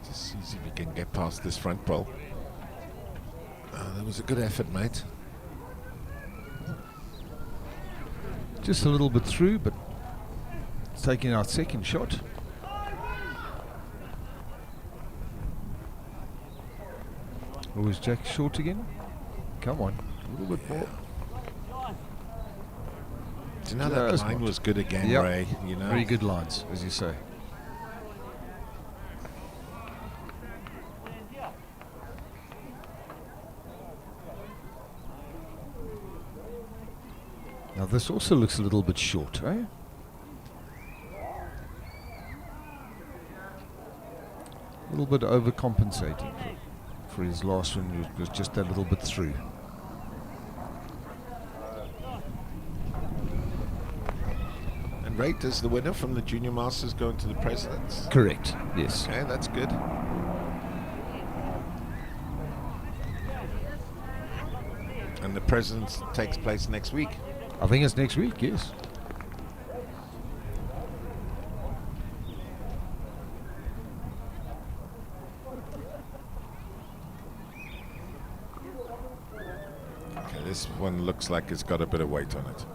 Just see if we can get past this front ball. That was a good effort, mate. Just a little bit through, but it's taking our second shot. Or was Jack short again? Come on, a little bit more. Do you know that Just line not. was good again, Yep. Ray? You know, Very good lines, as you say. Now this also looks a little bit short, eh? A little bit overcompensating for his last one. It was just a little bit through. And Ray, does the winner from the Junior Masters go into the Presidents? Correct, yes. Okay, that's good. And the Presidents takes place next week. I think it's next week, yes. Okay, this one looks like it's got a bit of weight on it.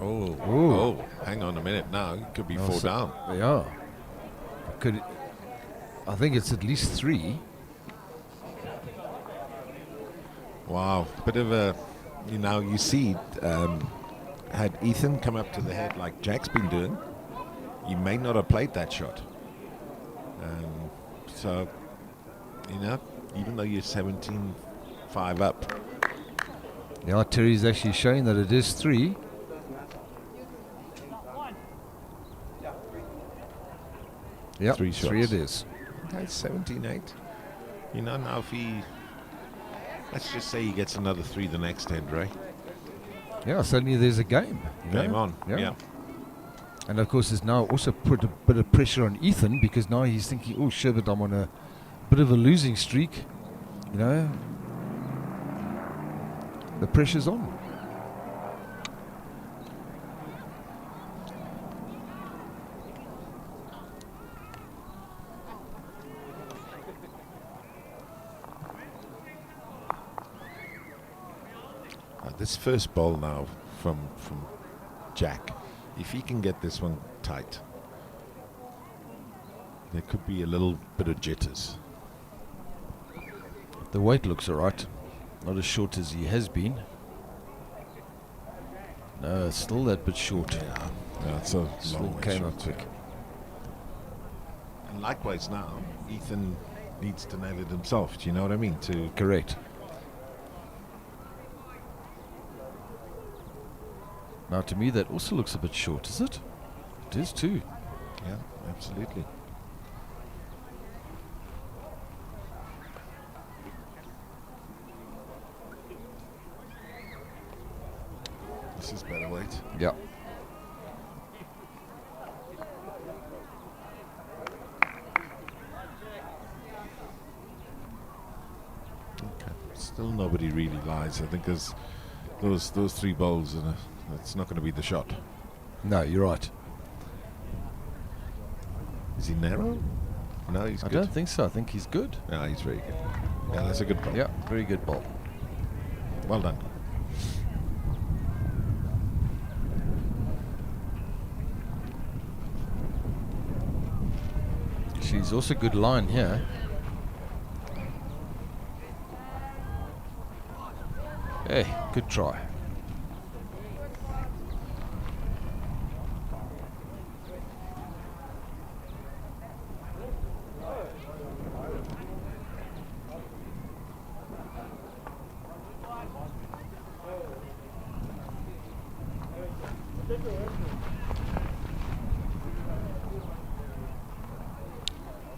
Oh, Ooh. oh, hang on a minute now. It could be 4 down. Yeah. I think it's at least 3. Wow, bit of a, you see, had Ethan come up to the head like Jack's been doing, you may not have played that shot. So, even though you're 17-5 up. Yeah, Terry's actually showing that it is 3. Yeah, 3 3 shots. it is. Okay, 17-8. Now if he, let's just say he gets another 3 the next end, Ray. Yeah, suddenly there's a game. Game on, yeah. And of course, it's now also put a bit of pressure on Ethan because now he's thinking, oh shit, but I'm on a bit of a losing streak. The pressure's on. This first ball now from Jack, if he can get this one tight, there could be a little bit of jitters. The weight looks alright. Not as short as he has been. No, it's still that bit short. Yeah, it's a Still long way came short, up quick. And likewise now, Ethan needs to nail it himself. Do you know what I mean? To Correct. Now, to me, that also looks a bit short, is it? It is too. yeah, absolutely. This is better weight. Yeah. Okay. Still nobody really lies. I think there's those 3 bowls, and it's not going to be the shot. No, you're right. Is he narrow? No, he's I good. don't think so. I think he's good. No, he's very good. Yeah, that's a good bowl. Yeah, very good ball. Well done. She's also good line here. Hey, good try.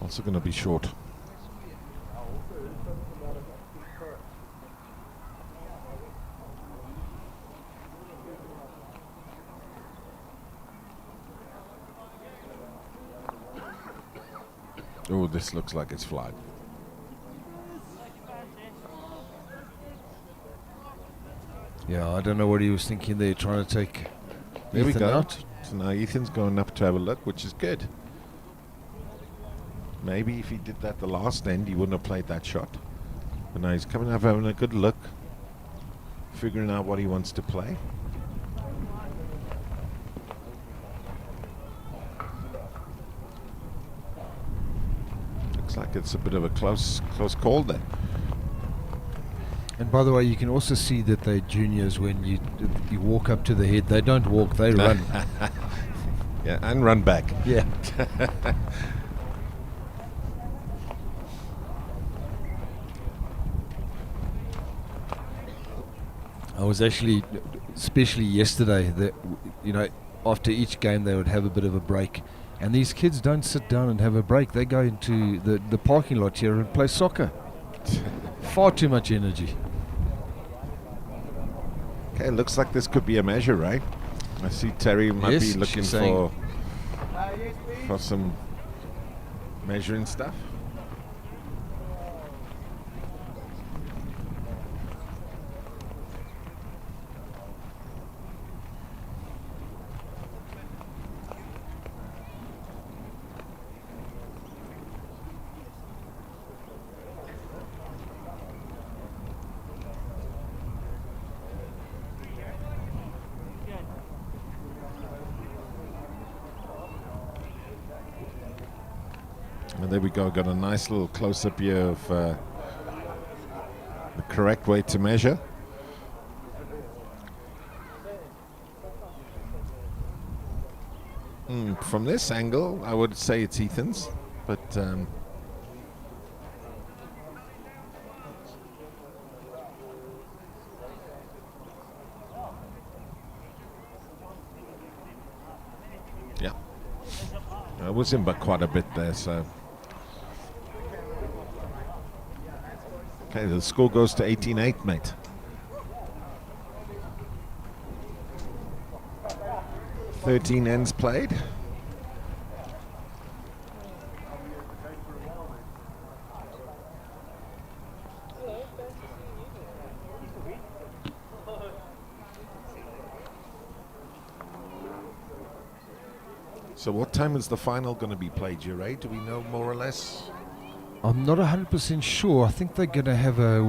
Also going to be short. Oh, this looks like it's flight. Yeah, I don't know what he was thinking there, trying to take There we Ethan go. out. So now Ethan's going up to have a look, which is good. Maybe if he did that the last end, he wouldn't have played that shot. But now he's coming up having a good look, figuring out what he wants to play. Looks like it's a bit of a close call there. And by the way, you can also see that they're juniors. When you walk up to the head, they don't walk, they run. Yeah, and run back. Yeah. I was actually, especially yesterday, that after each game they would have a bit of a break, and these kids don't sit down and have a break. They go into the parking lot here and play soccer. Far too much energy. Okay, looks like this could be a measure, right? I see Terry might Yes, be looking she's saying- for some measuring stuff. And there we go, got a nice little close-up here of the correct way to measure. From this angle, I would say it's Ethan's, but yeah, I was in but quite a bit there, so. Okay, the score goes to 18-8, mate. Thirteen ends played. So what time is the final going to be played, Jure? Do we know more or less? I'm not 100% sure. I think they're going to have a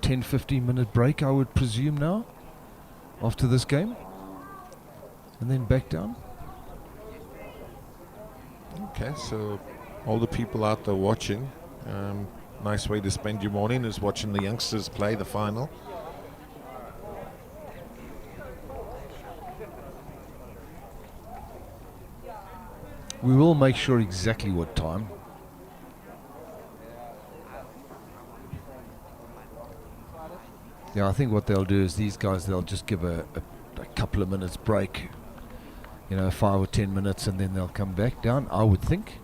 10-15 minute break, I would presume now, after this game, and then back down. Okay, so all the people out there watching, nice way to spend your morning is watching the youngsters play the final. We will make sure exactly what time. Yeah, I think what they'll do is these guys, they'll just give a couple of minutes break, 5 or 10 minutes, and then they'll come back down, I would think.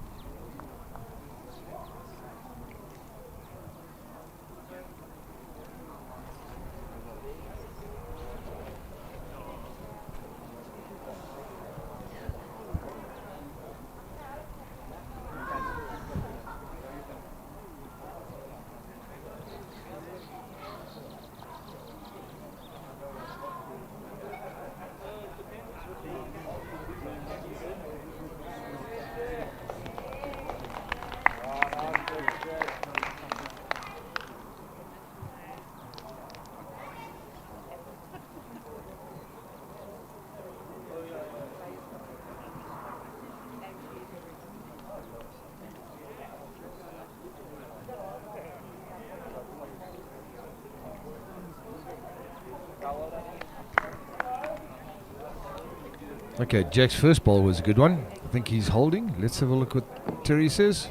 Okay, Jack's first ball was a good one. I think he's holding. Let's have a look what Terry says.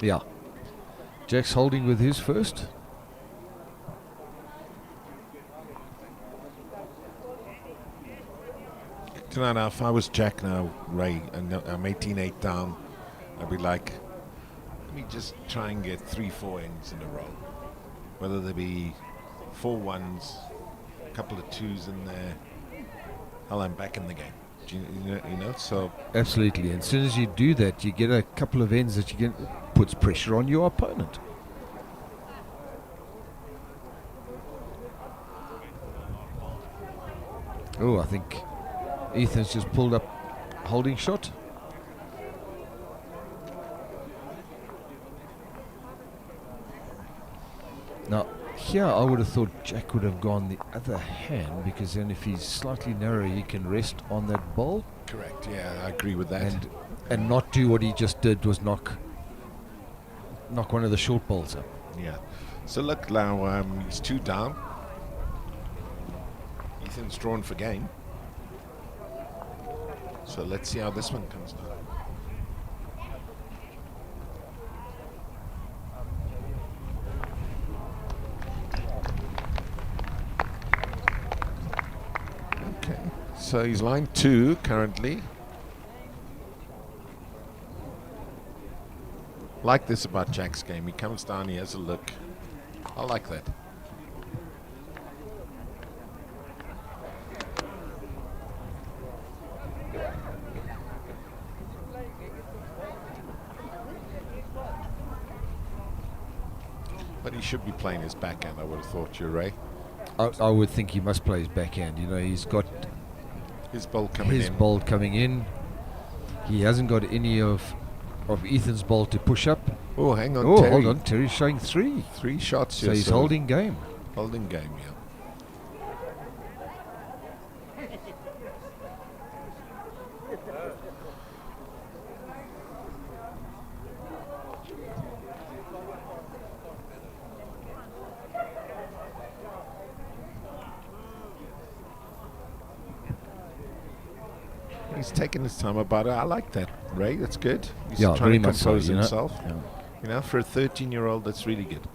Yeah. Jack's holding with his first. Tonight, now, if I was Jack now, Ray, and I'm 18-8 down, I'd be like, let me just try and get 3-4 ends in a row. Whether they be 4 ones, a couple of twos in there. Hell, I'm back in the game. You know, so Absolutely. And as soon as you do that, you get a couple of ends that you get, puts pressure on your opponent. Oh, I think Ethan's just pulled up holding shot. Now, here I would have thought Jack would have gone the other hand, because then if he's slightly narrow, he can rest on that ball. correct. Yeah, I agree with that. And not do what he just did, was knock one of the short balls up. Yeah. So look now, he's 2 down. Ethan's drawn for game. So let's see how this one comes down. Okay. So he's line 2 currently. Like this about Jack's game. He comes down, he has a look. I like that. But he should be playing his backhand, I would have thought, you Ray. I would think he must play his backhand. You know, he's got His ball coming his in. ball coming in. He hasn't got any of Ethan's ball to push up. Oh, hang on, Oh, Terry. hold on. Terry's showing 3. 3 shots So here. he's holding game. Holding game, yeah. He's taking his time about it. I like that, Ray. That's good. He's Yeah, trying very to much so, compose you know. himself. Yeah. You know, for a 13-year-old, that's really good.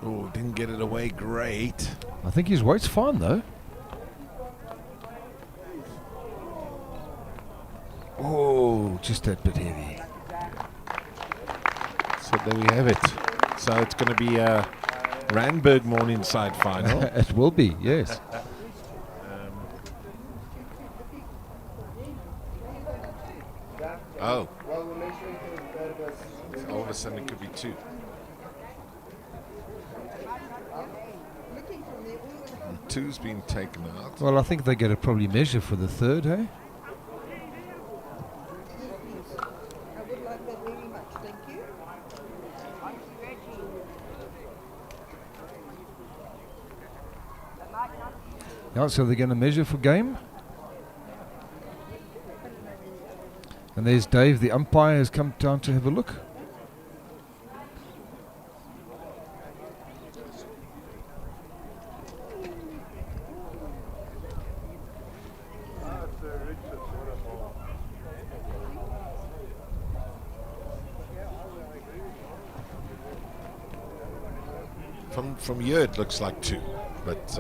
Oh, didn't get it away. Great. I think his weight's fine though. Oh, just that bit heavy. So there we have it. So it's going to be a Randburg Morningside final. It will be, yes. Oh, Well, we'll make sure you can better us. all of a sudden it could be 2. And 2's been taken out. Well, I think they're going to probably measure for the third, hey? I would like that very much, thank you. Yeah, so they're going to measure for game. And there's Dave, the umpire, has come down to have a look. From here it looks like 2, but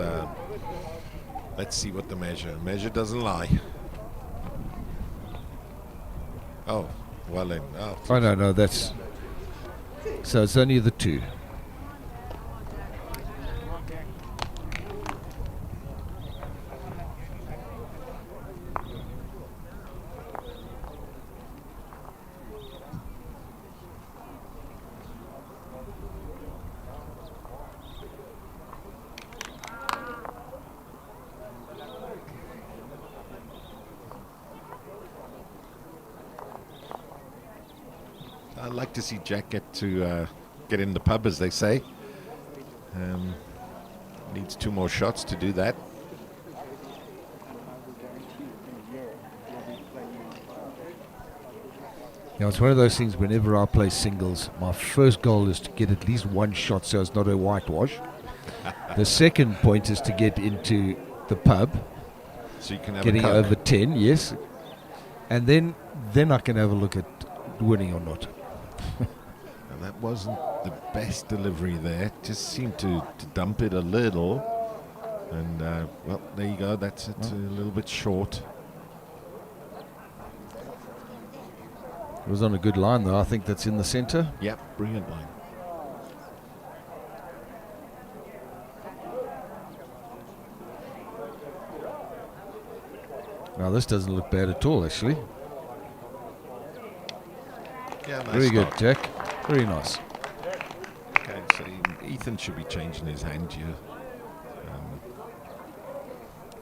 let's see what the measure doesn't lie. Oh, well then. Oh, no, that's... So it's only the 2. I'd like to see Jack get in the pub, as they say. Needs 2 more shots to do that. Now, it's one of those things, whenever I play singles, my first goal is to get at least 1 shot so it's not a whitewash. The second point is to get into the pub, So you can have getting a Coke. over 10, yes. And then I can have a look at winning or not. And that wasn't the best delivery there. Just seemed to dump it a little. And, well, there you go. That's it. A little bit short. It was on a good line, though. I think that's in the centre. Yep, brilliant line. Now, this doesn't look bad at all, actually. Yeah, nice Very good, start. Jack. Very nice. Okay, so Ethan should be changing his hand here.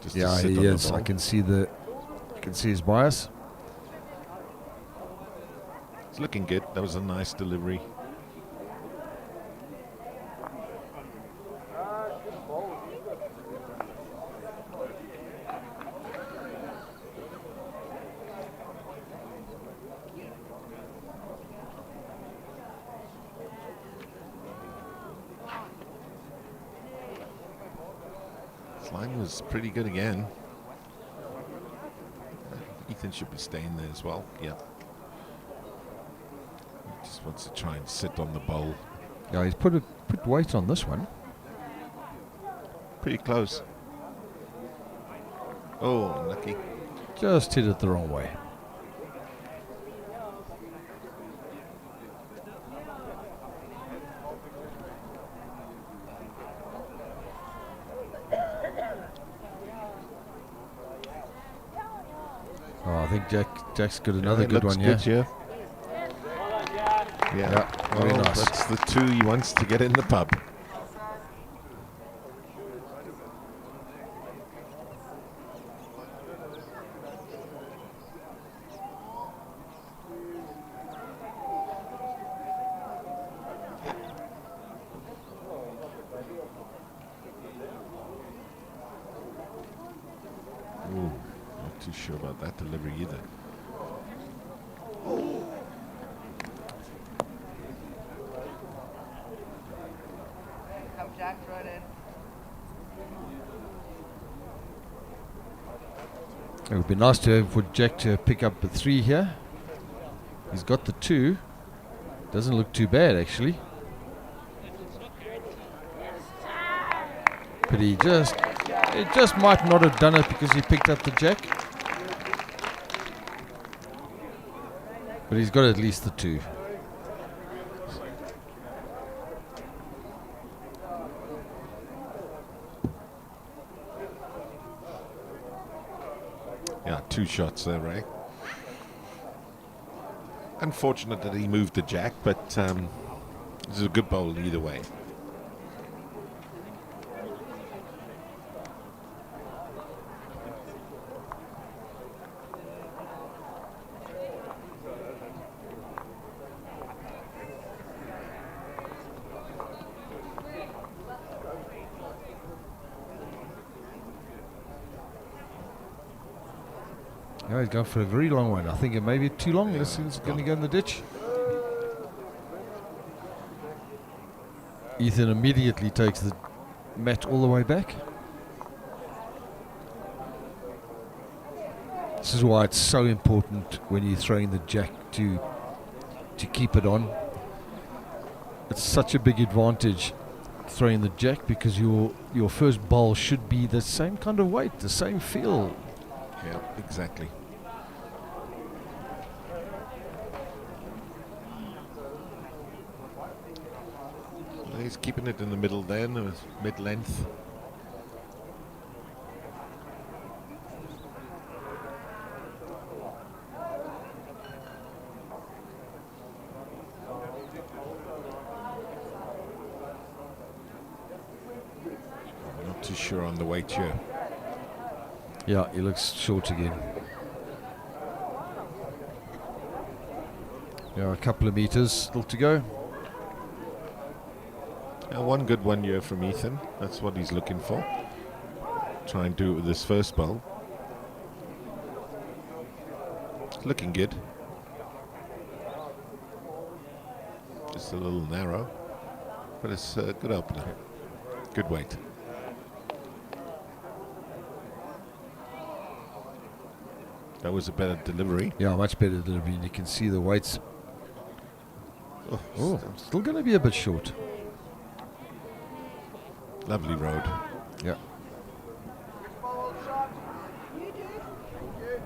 Just to Yeah, sit he on the is. I ball. can see his bias. It's looking good. That was a nice delivery. Line was pretty good again. Ethan should be staying there as well. Yep. He just wants to try and sit on the bowl. Yeah, he's put weight on this one. Pretty close. Oh, unlucky. Just hit it the wrong way. Oh, I think Jack's got another good looks one here. good, yeah. Yeah, very Oh, nice. that's the two he wants to get in the pub. Ooh, not too sure about that delivery either. Come Jack, throw it in. It would be nice for Jack to pick up the 3 here. He's got the 2. Doesn't look too bad, actually. But he just might not have done it because he picked up the Jack. But he's got at least the 2. Yeah, 2 shots there, Ray. Unfortunate that he moved the Jack, but this is a good bowl either way. Yeah, he's going for a very long one. I think it may be too long. Yeah, This is it's going to gone. go in the ditch. Ethan immediately takes the mat all the way back. This is why it's so important when you're throwing the Jack to keep it on. It's such a big advantage throwing the Jack because your first bowl should be the same kind of weight, the same feel. Yeah, exactly. He's keeping it in the middle then, mid-length. Not too sure on the weight here. Yeah, he looks short again. Yeah, a couple of meters still to go. Now, one good 1 year from Ethan. That's what he's looking for. Try and do it with his first bowl. It's looking good. Just a little narrow, but it's a good opener. Good weight. That was a better delivery. Yeah, much better delivery. You can see the weights. Oh, still going to be a bit short. Lovely road. Yeah. Which ball shot? You do. Thank you.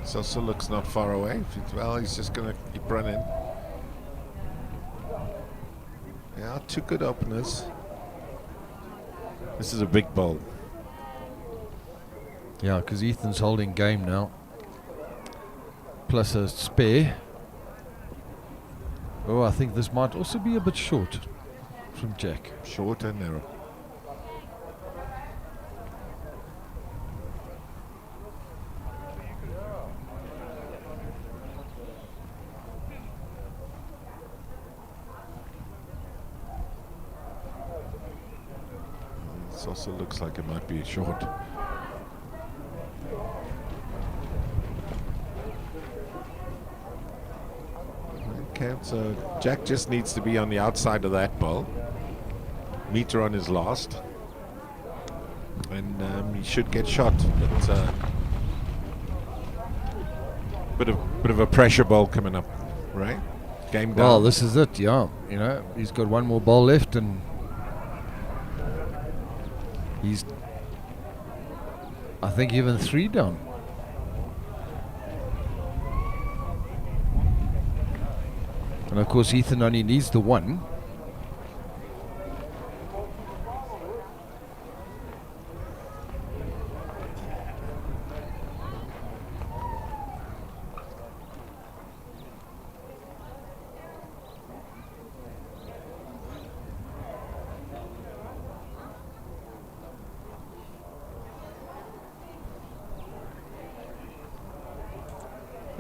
Sosa looks not far away. Well, he's just going to keep running. Yeah, two good openers. This is a big bowl. Yeah, because Ethan's holding game now. Plus a spare. Oh, I think this might also be a bit short from Jack. Short and narrow. This also looks like it might be short. Okay, so Jack just needs to be on the outside of that ball. Meter on his last. And he should get shot. But bit of a pressure ball coming up, right? Game down. Well, this is it, yeah. You know, he's got one more ball left and he's, I think, even 3 down. And of course, Ethan only needs the 1.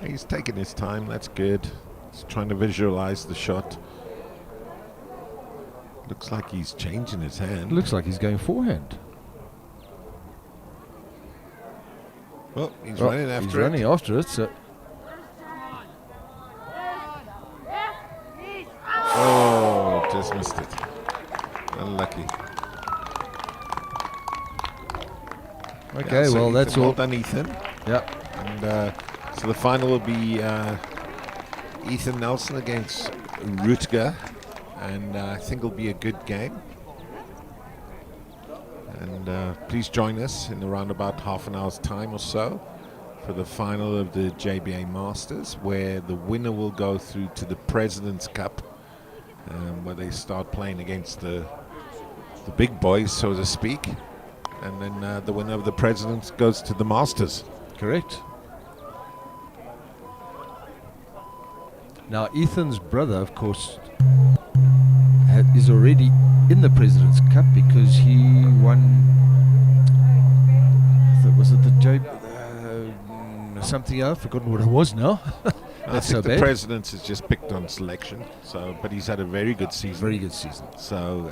He's taking his time, that's good. He's trying to visualize the shot. Looks like he's changing his hand. Looks like he's going forehand. Well, he's running after he's it. running after it, so Oh, just missed it. Unlucky. okay, Yeah, so well, that's Ethan, all. well done, Ethan. Yeah. And so the final will be Ethan Nelson against Rutger, and I think it'll be a good game. And please join us in around about half an hour's time or so for the final of the JBA Masters, where the winner will go through to the President's Cup, where they start playing against the big boys, so to speak. And then the winner of the President's goes to the Masters. Correct. Now, Ethan's brother, of course, is already in the President's Cup because he won. Was it the something? I've forgotten what it was now. I That's think so the bad. President's is just picked on selection. So, but he's had a very good season. Very good season. So,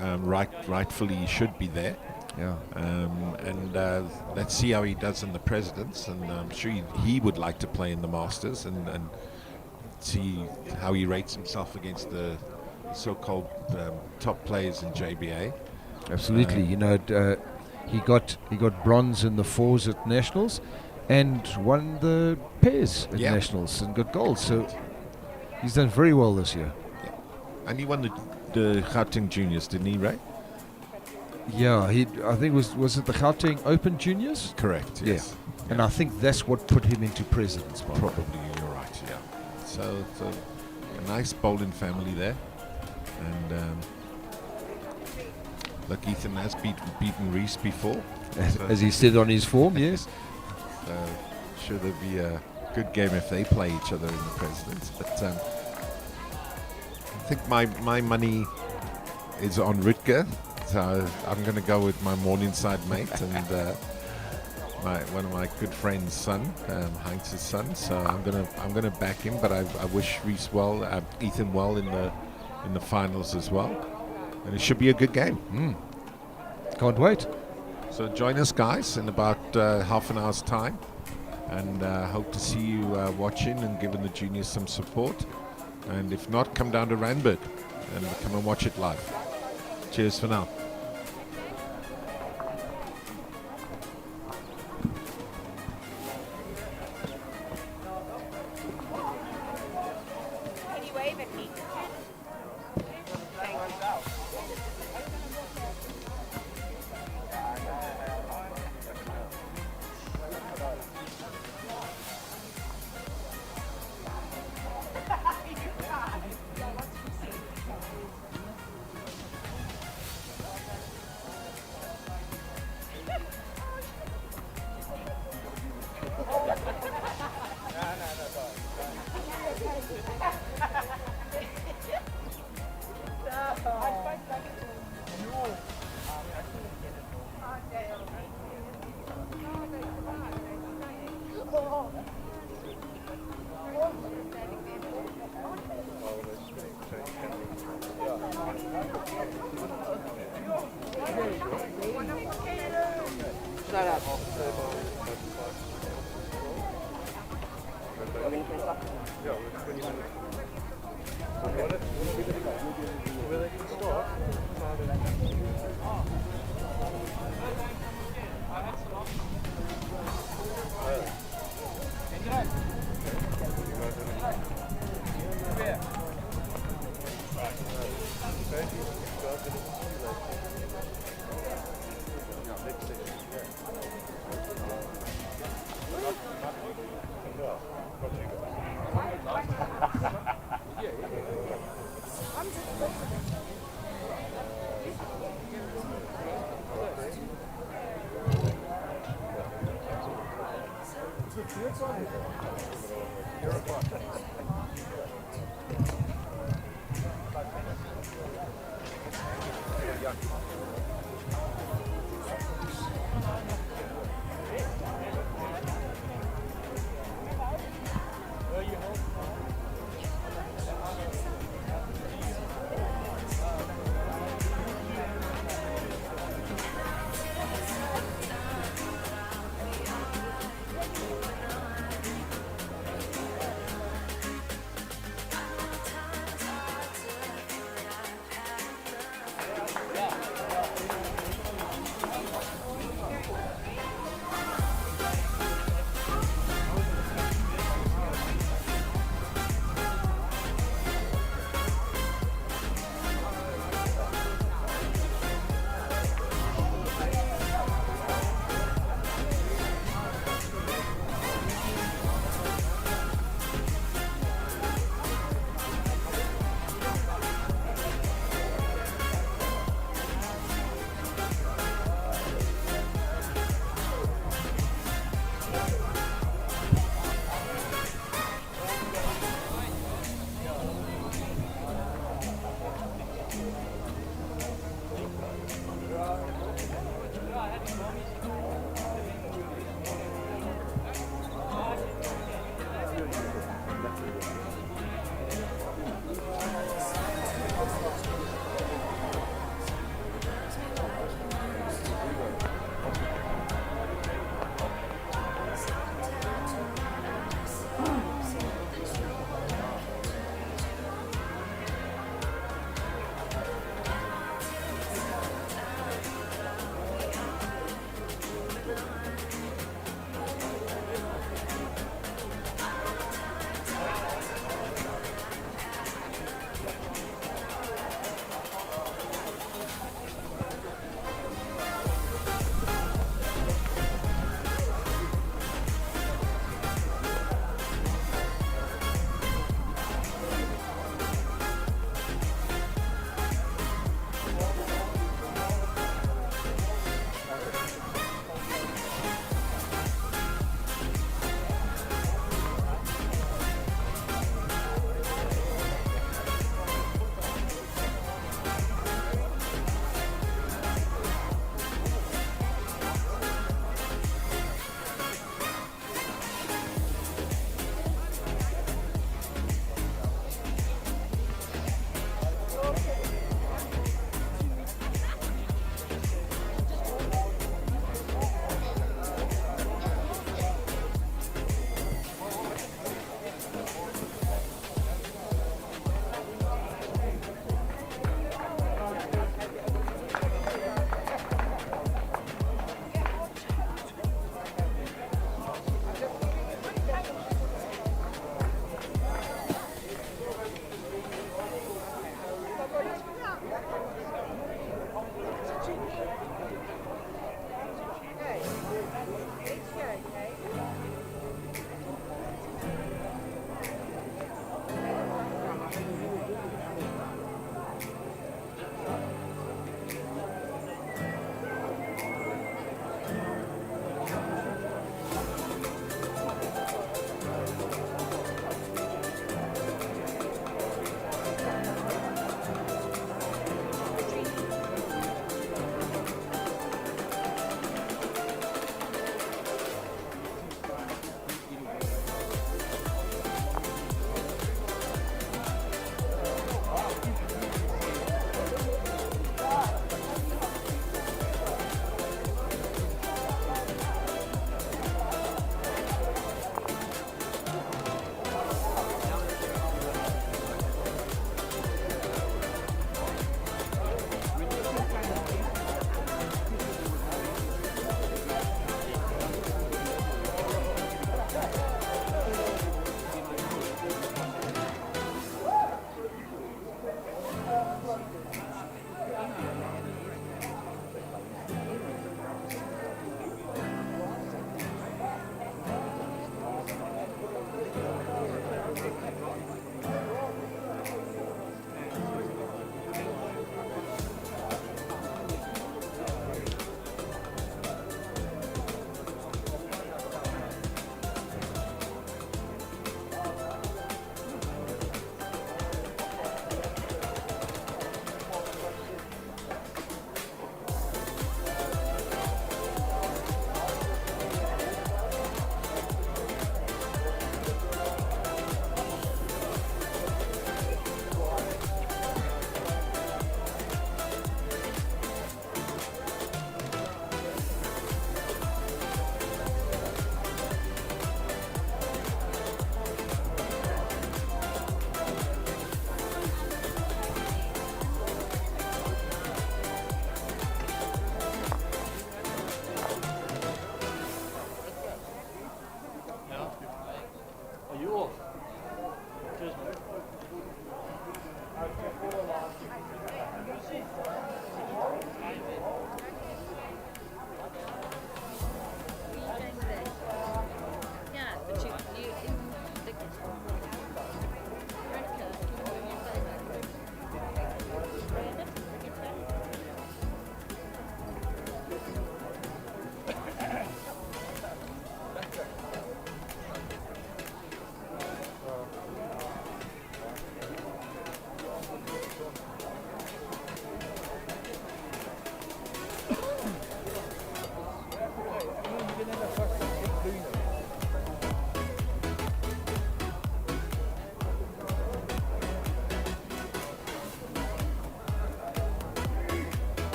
rightfully, he should be there. Yeah. And let's see how he does in the Presidents. And I'm sure he would like to play in the Masters and see how he rates himself against the so-called top players in JBA. Absolutely. You know, he got bronze in the 4s at Nationals and won the pairs at Nationals and got gold. So he's done very well this year. Yeah. And he won the Gauteng Juniors, didn't he, Ray? Yeah, I think was it the Gauteng Open Juniors? Correct, yes. Yeah. And I think that's what put him into Presidents. Probably, you're right, yeah. So a nice bowling family there. And look, Ethan has beaten Reese before. As he said on his form, yes. Sure there'll be a good game if they play each other in the Presidents. But I think my money is on Rutger. So I'm going to go with my Morningside mate and one of my good friends' son, Heinz's son. So I'm gonna back him. But I wish Reese well, Ethan well in the finals as well, and it should be a good game. Can't wait. So join us, guys, in about half an hour's time, and hope to see you watching and giving the juniors some support. And if not, come down to Randburg and come and watch it live. Cheers for now. Can you wave at me? Shut up.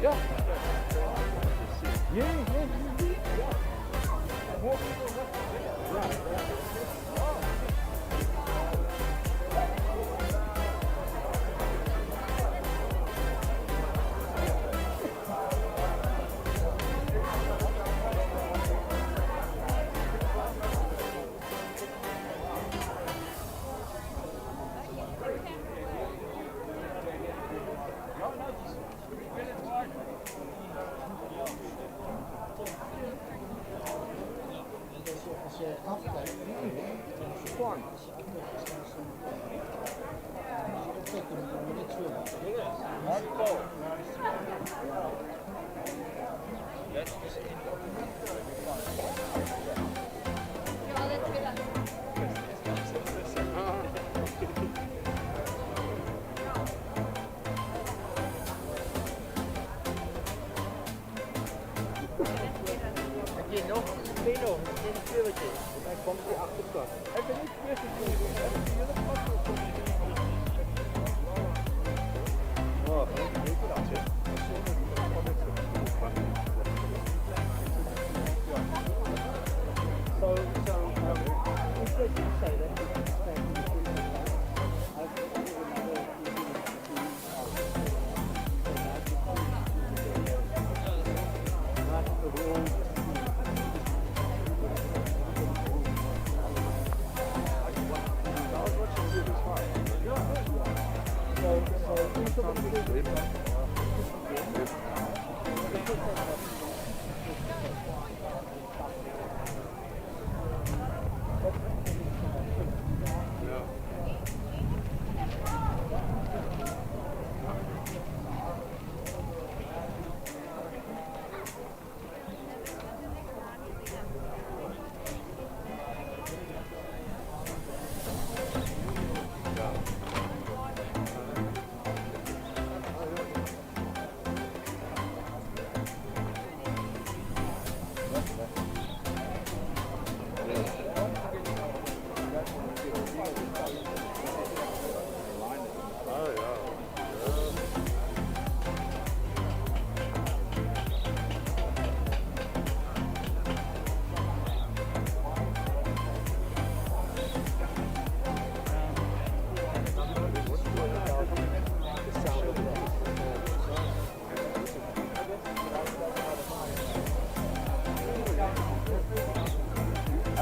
Yeah. Yeah, yeah. More people,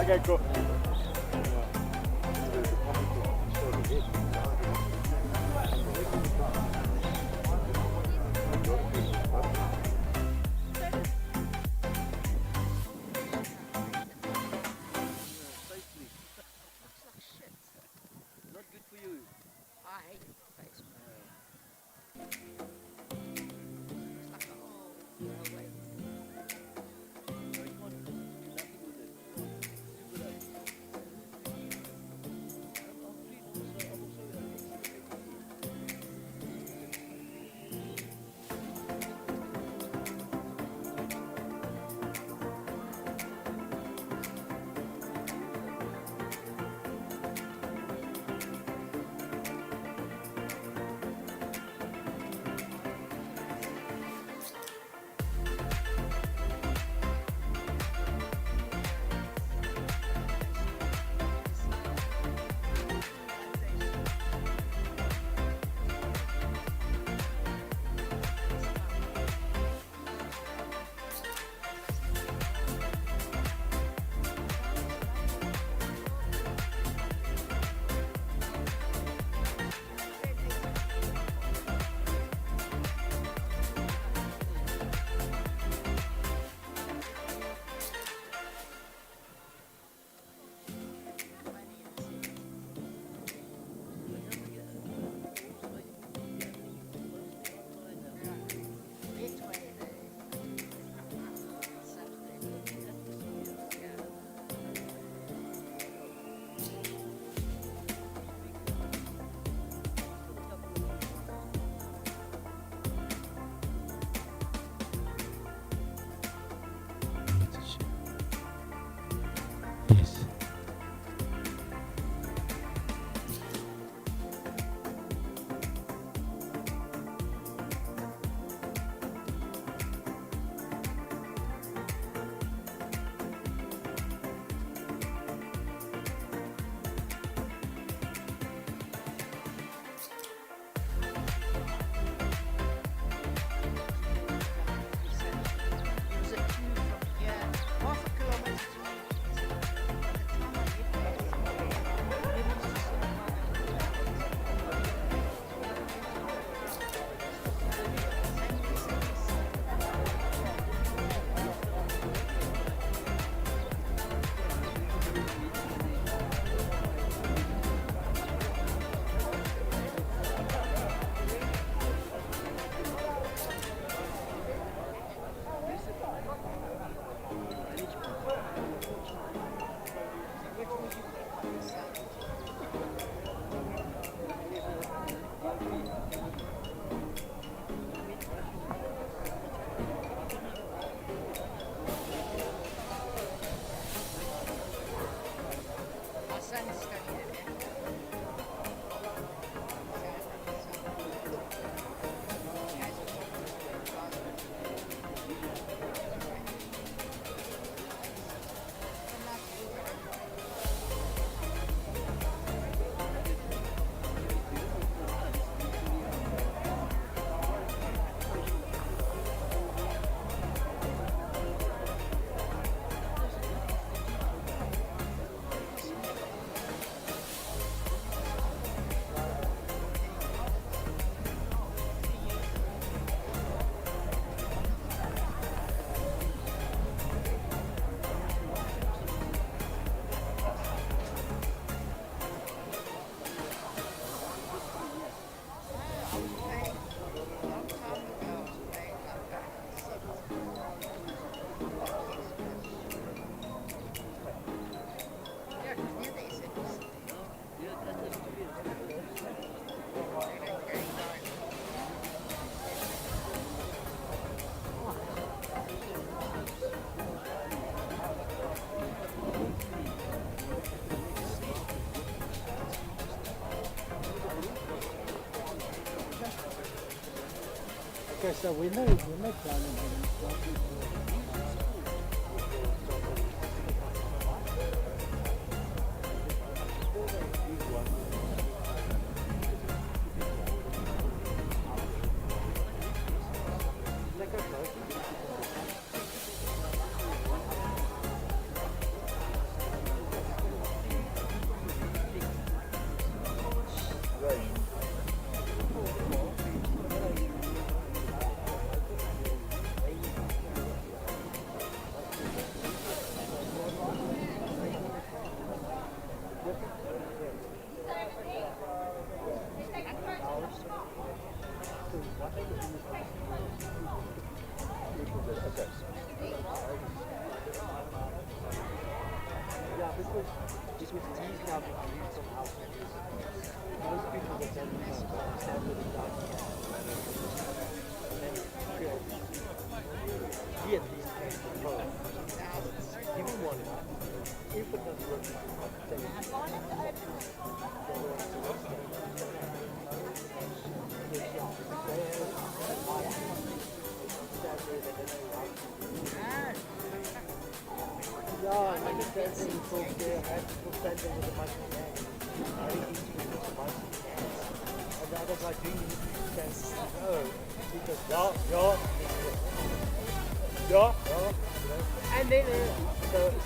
Okay, cool. Not good for you. I hate face. It's like a whole way. No, you can't do nothing with it. Super Okay, so when they planning and then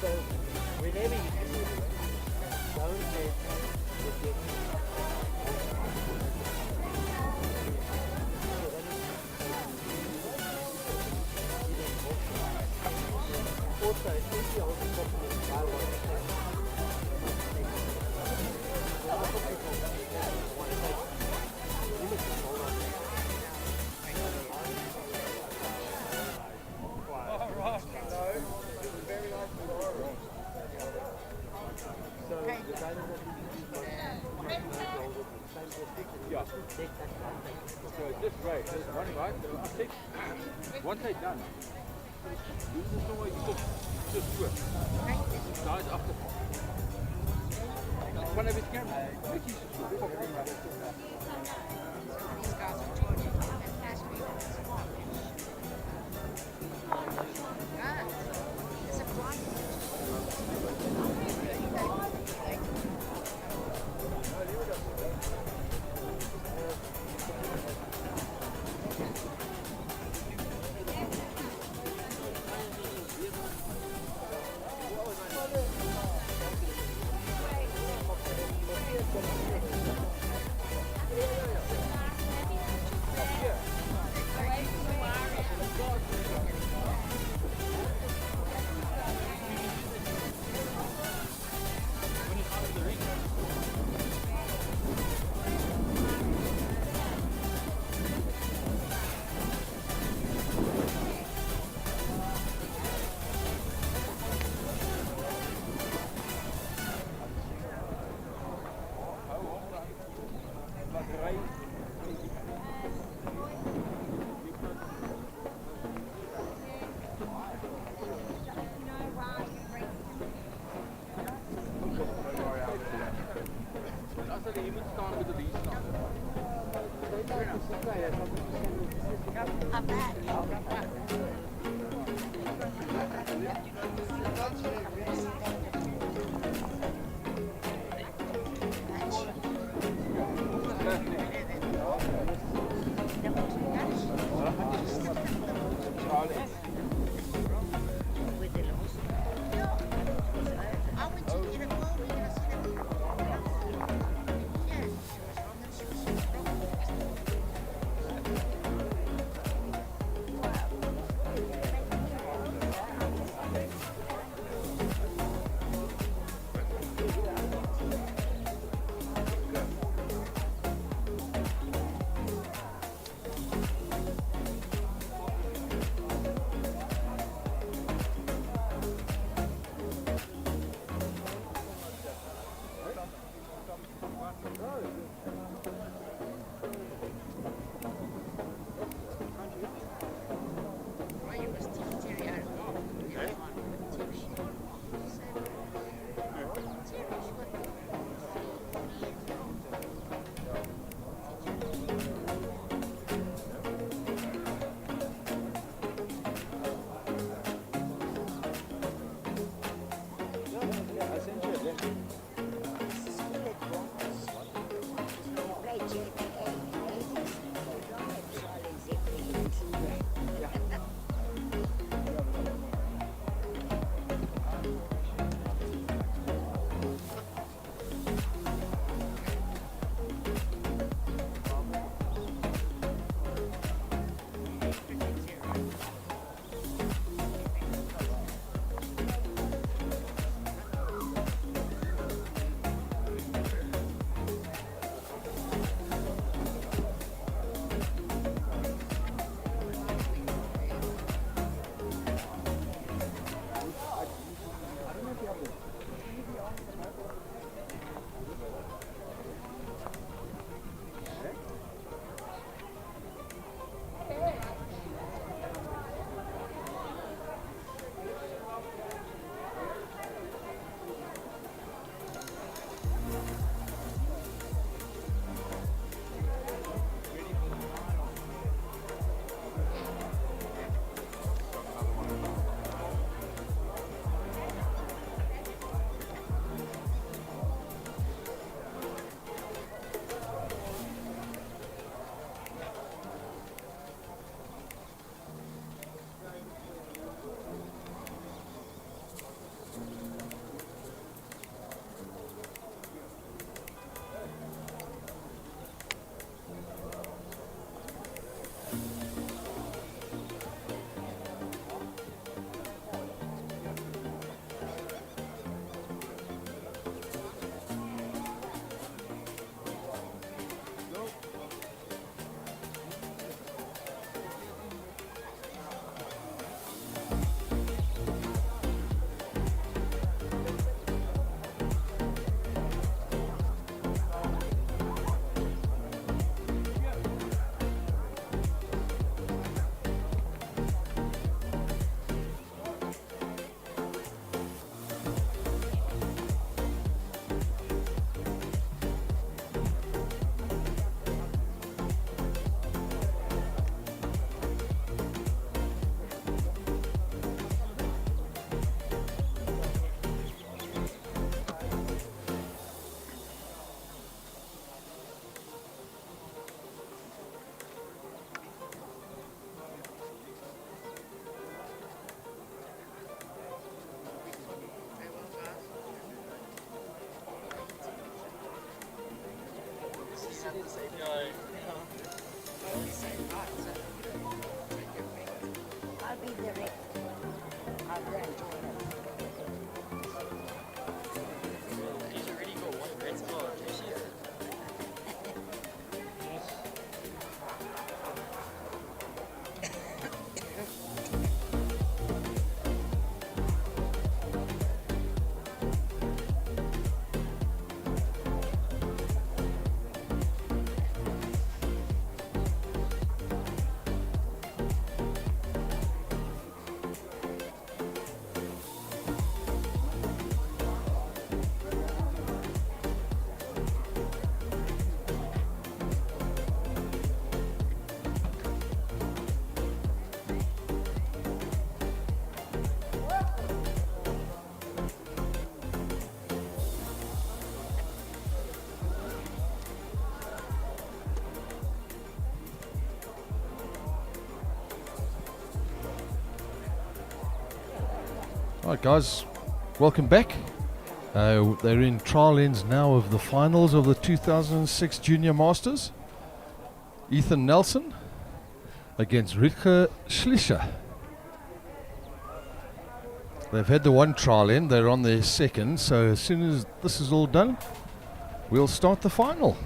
so whenever you do it, don't also, especially on the top of the I want to say, So just right, there's one right, I'll take once they're done. This is no way you just do it. Guys after. One of his cameras. These guys are joining and asking me it's a blind. I'm back. have the same. I'll be the rep. I'll go and join us. He's already got one red card. You see that? Alright guys, welcome back. They're in trial ends now of the finals of the 2006 Junior Masters. Ethan Nelson against Rutger Schlischer. They've had the one trial end, they're on their second, so as soon as this is all done, we'll start the final.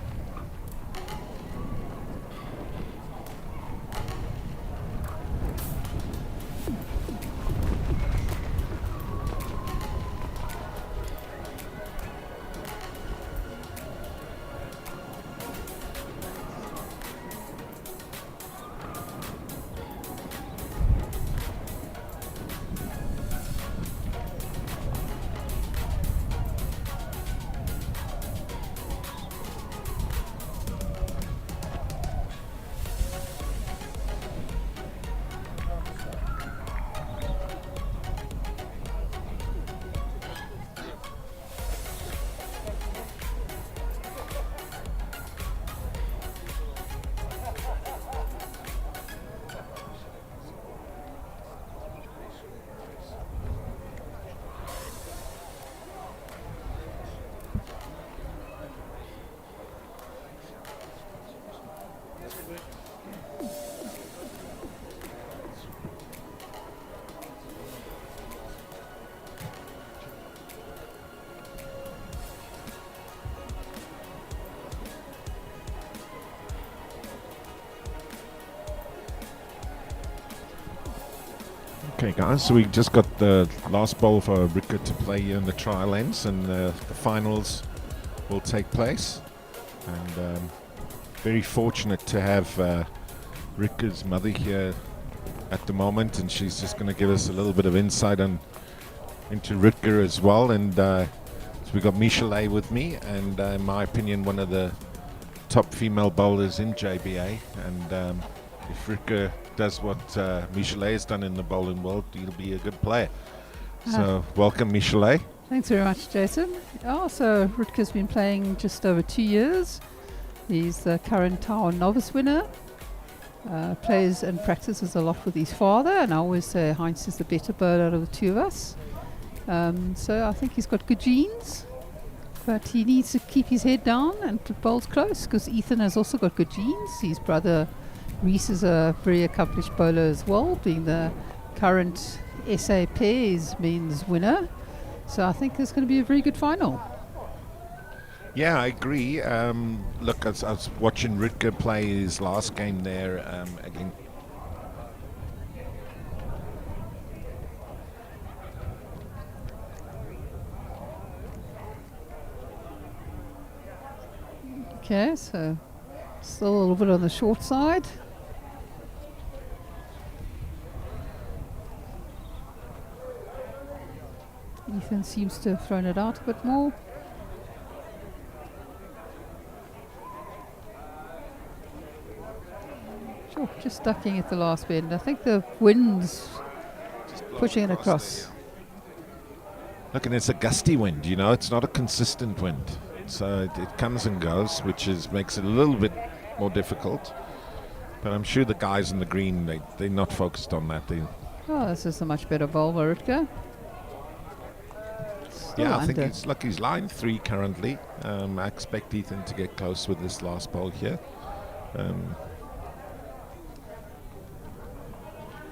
Okay, guys, so we just got the last bowl for Rutger to play here in the trial ends, and the finals will take place. And very fortunate to have Rutger's mother here at the moment, and she's just going to give us a little bit of insight into Rutger as well. And so we got Michelet with me, and in my opinion, one of the top female bowlers in JBA. And if Rutger does what Michelet has done in the bowling world, he'll be a good player. So welcome, Michelet. Thanks very much, Jason. So Rutger's been playing just over 2 years. He's the current Tower novice winner. Plays and practices a lot with his father, and I always say Heinz is the better bowler out of the two of us. So I think he's got good genes, but he needs to keep his head down and bowls close, because Ethan has also got good genes. His brother Reese is a very accomplished bowler as well, being the current SA Pairs men's winner. So I think it's going to be a very good final. Yeah, I agree. Look, I was watching Rutger play his last game there again. Okay, so still a little bit on the short side. Ethan seems to have thrown it out a bit more. Sure, just ducking at the last bend. I think the wind's pushing it across. Look, and it's a gusty wind, you know, it's not a consistent wind. So it comes and goes, which makes it a little bit more difficult. But I'm sure the guys in the green, they're not focused on that. Oh, this is a much better bowl by Rutger. Still Yeah, I think under. it's lucky he's line 3 currently. I expect Ethan to get close with this last bowl here.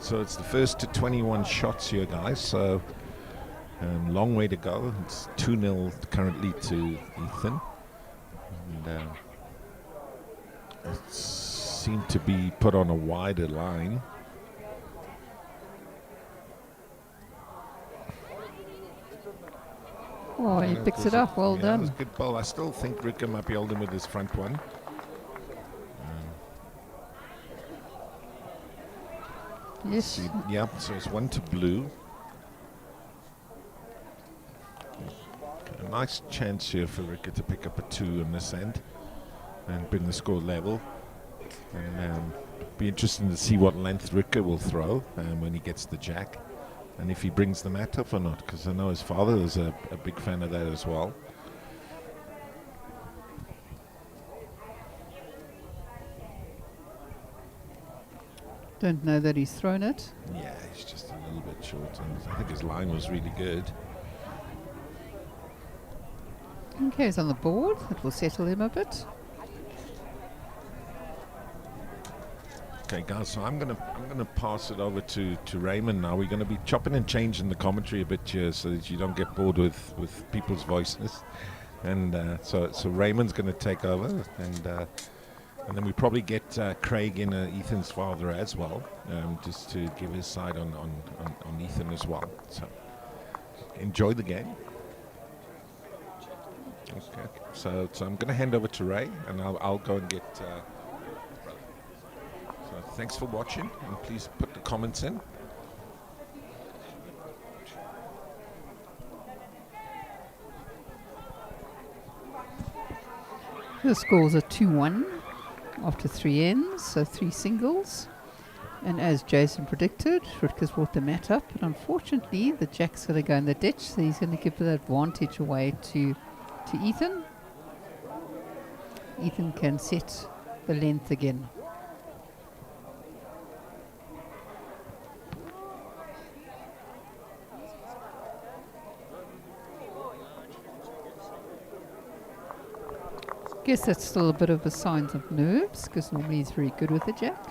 So it's the first to 21 shots here, guys. So long way to go. It's 2-0 currently to Ethan. And it seemed to be put on a wider line. Oh, he Yeah, picks was it up. Well yeah, done. It was a good ball. I still think Ricker might be holding with his front one. Yes. See, yeah, so it's 1 to blue. A nice chance here for Ricker to pick up a 2 in this end and bring the score level. And be interesting to see what length Ricker will throw when he gets the jack, and if he brings the mat up or not, because I know his father is a big fan of that as well. Don't know that he's thrown it. Yeah, he's just a little bit short, and I think his line was really good. Okay, he's on the board. It will settle him a bit. Okay, guys, so I'm gonna pass it over to Raymond now. We're gonna be chopping and changing the commentary a bit here, so that you don't get bored with people's voices. And so Raymond's gonna take over, and then we probably get Craig in, Ethan's father as well, just to give his side on Ethan as well. So enjoy the game. Okay, so I'm gonna hand over to Ray, and I'll go and get. So thanks for watching, and please put the comments in. The scores are 2-1 after 3 ends, so 3 singles. And as Jason predicted, Rutgers brought the mat up, but unfortunately the jack's going to go in the ditch, so he's going to give the advantage away to Ethan. Ethan can set the length again. Guess that's still a bit of a sign of nerves, because normally he's very good with the jack.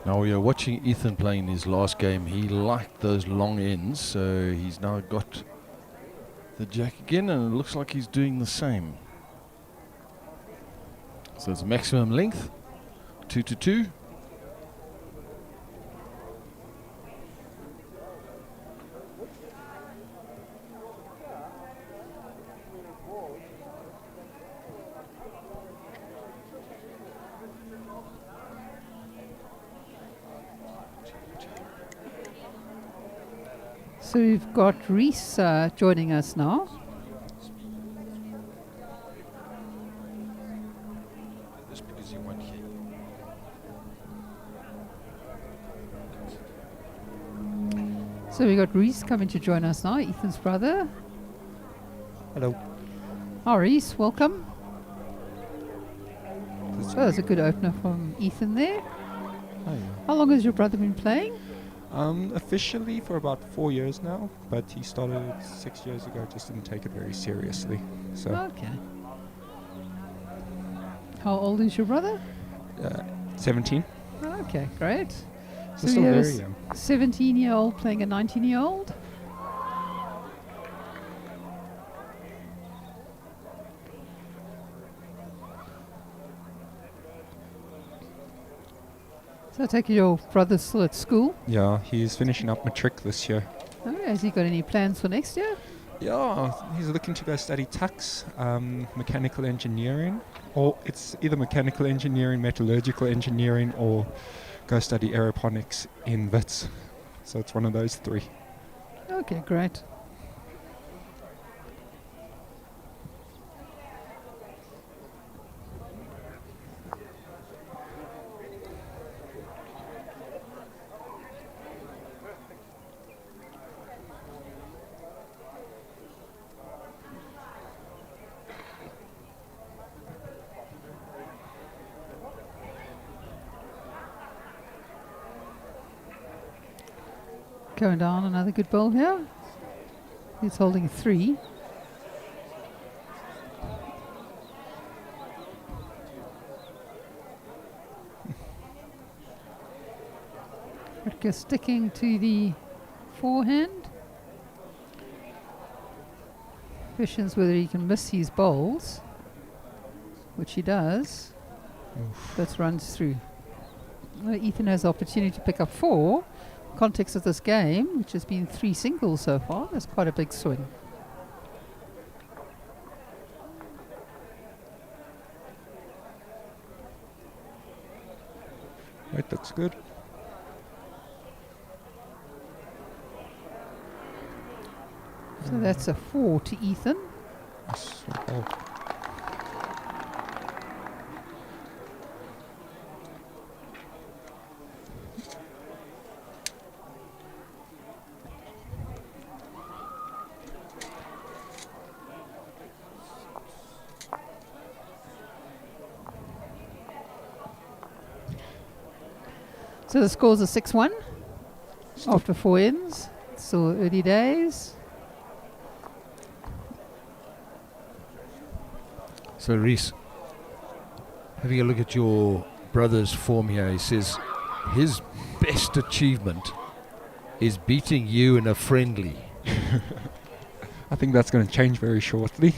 Now we are watching Ethan playing his last game. He liked those long ends, so he's now got the jack again, and it looks like he's doing the same. So it's maximum length, 2-2. So we've got Reese joining us now. So we got Reese coming to join us now, Ethan's brother. Hello. Hi Reese, welcome. So that was a good opener from Ethan there. Hi. How long has your brother been playing? Officially for about 4 years now, but he started 6 years ago, just didn't take it very seriously. So Okay. How old is your brother? 17. Okay, great. So still we have very young. 17-year-old playing a 19-year-old. So I take it your brother's still at school. Yeah, he's finishing up matric this year. Oh, has he got any plans for next year? Yeah, he's looking to go study tax, mechanical engineering, or it's either mechanical engineering, metallurgical engineering, or go study aeroponics in Wits. So it's one of those 3. Okay, great. Going down, another good ball here. He's holding 3. Rutger sticking to the forehand. Questions whether he can miss his bowls, which he does. That runs through. Ethan has the opportunity to pick up 4. Context of this game, which has been 3 singles so far. That's quite a big swing. That looks good. So that's a 4 to Ethan. Yes, well, So the scores are 6-1 after 4 ends. Still early days. So Reese, having a look at your brother's form here, he says his best achievement is beating you in a friendly. I think that's going to change very shortly.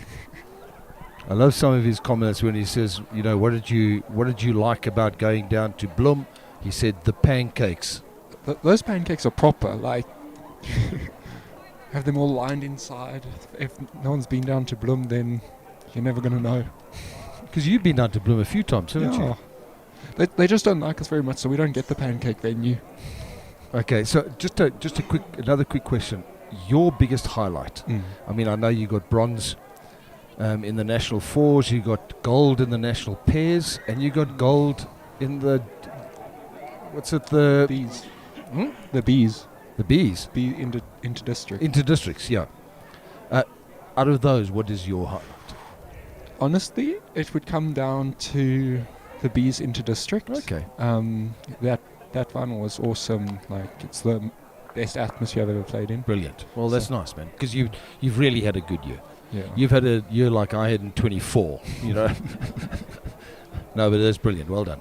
I love some of his comments when he says, you know, what did you like about going down to Bloem? He said the pancakes. Those pancakes are proper, like have them all lined inside. If no one's been down to Bloem, then you're never going to know. Because you've been down to Bloem a few times, haven't you? They just don't like us very much, so we don't get the pancake venue. Okay, so just another quick question. Your biggest highlight? I mean, I know you got bronze in the national fours, you got gold in the national pairs, and you got gold in the the bees. The bees. The bees. Inter-district. Inter-districts, yeah. Out of those, what is your highlight? Honestly, it would come down to the bees inter-district. Okay. That final was awesome. Like, it's the best atmosphere I've ever played in. Brilliant. Well, that's nice, man. Because you've really had a good year. Yeah. You've had a year like I had in 24. You know. No, but that's brilliant. Well done.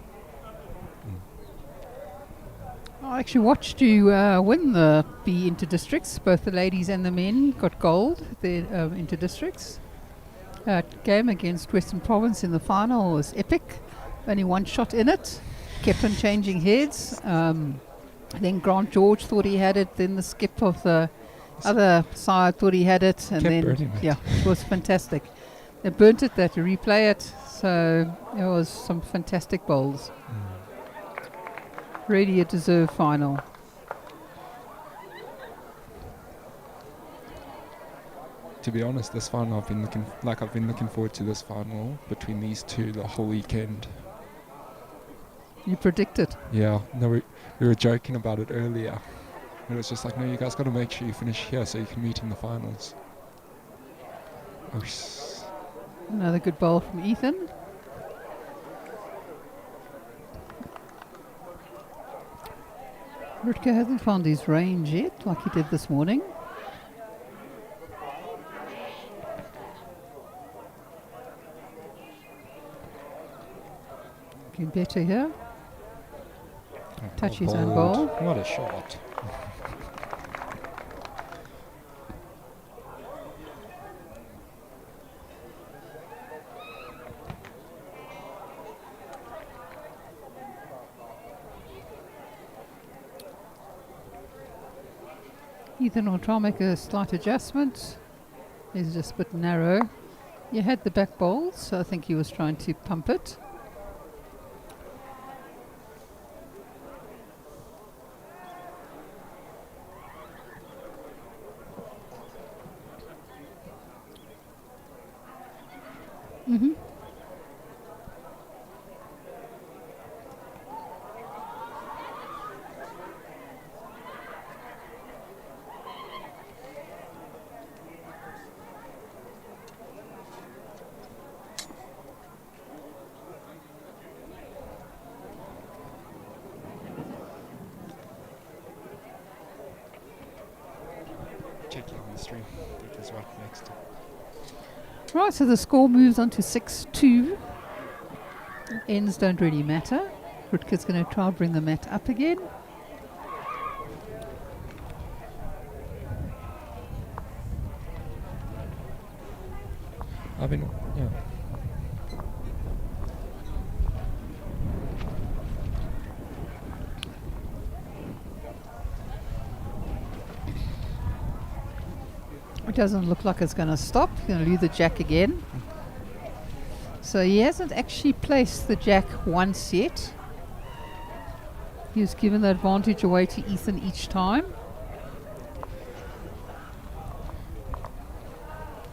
I actually watched you win the B inter-districts. Both the ladies and the men got gold. The inter-districts. Game against Western Province in the final was epic. Only 1 shot in it. Kept on changing heads. Then Grant George thought he had it. Then the skip of the other side thought he had it. And Kept then, burning it. yeah, it was fantastic. They burnt it. They had to replay it. So it was some fantastic bowls. Really a deserved final. To be honest, this final I've been looking forward to this final between these two the whole weekend. You predicted. Yeah, no, we were joking about it earlier. It was just like, no, you guys got to make sure you finish here so you can meet in the finals. Another good bowl from Ethan. Rutger hasn't found his range yet, like he did this morning. Looking better here. Touch his own bowl. What a shot. Ethan will try and make a slight adjustment. He's just a bit narrow. You had the back bowls, so I think he was trying to pump it. Mm-hmm. checking on the stream. It was right next to. Right, so the score moves on to 6-2. Ends don't really matter. Rutger's going to try and bring the mat up again. Yeah. It doesn't look like it's going to stop. He's going to lose the jack again. So he hasn't actually placed the jack once yet. He's given the advantage away to Ethan each time.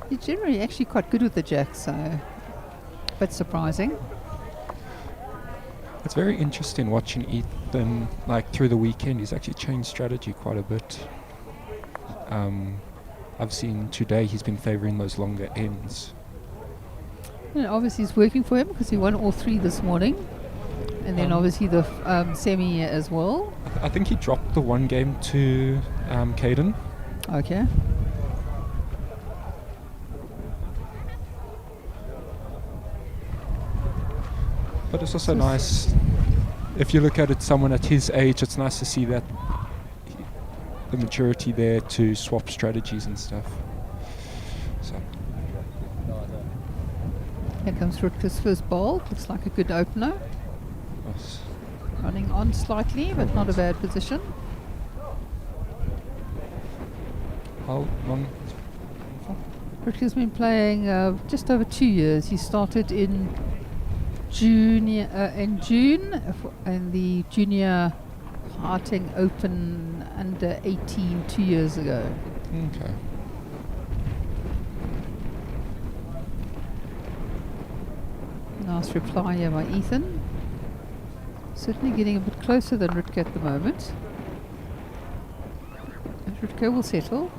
He's generally actually quite good with the jack, so a bit surprising. It's very interesting watching Ethan, like through the weekend. He's actually changed strategy quite a bit. I've seen today he's been favouring those longer ends. And obviously it's working for him because he won all three this morning. And then obviously the semi as well. I think he dropped the one game to Caden. Okay. But it's also nice, if you look at it, someone at his age, it's nice to see that the maturity there to swap strategies and stuff. So. Here comes Rutger's first bowl. Looks like a good opener. Nice. Running on slightly, but not a bad position. How long? Rutger's been playing just over 2 years. He started in June in the Junior Harting Open under 18 2 years ago. Okay. Nice reply here by Ethan. Certainly getting a bit closer than Rutger at the moment. And Rutger will settle.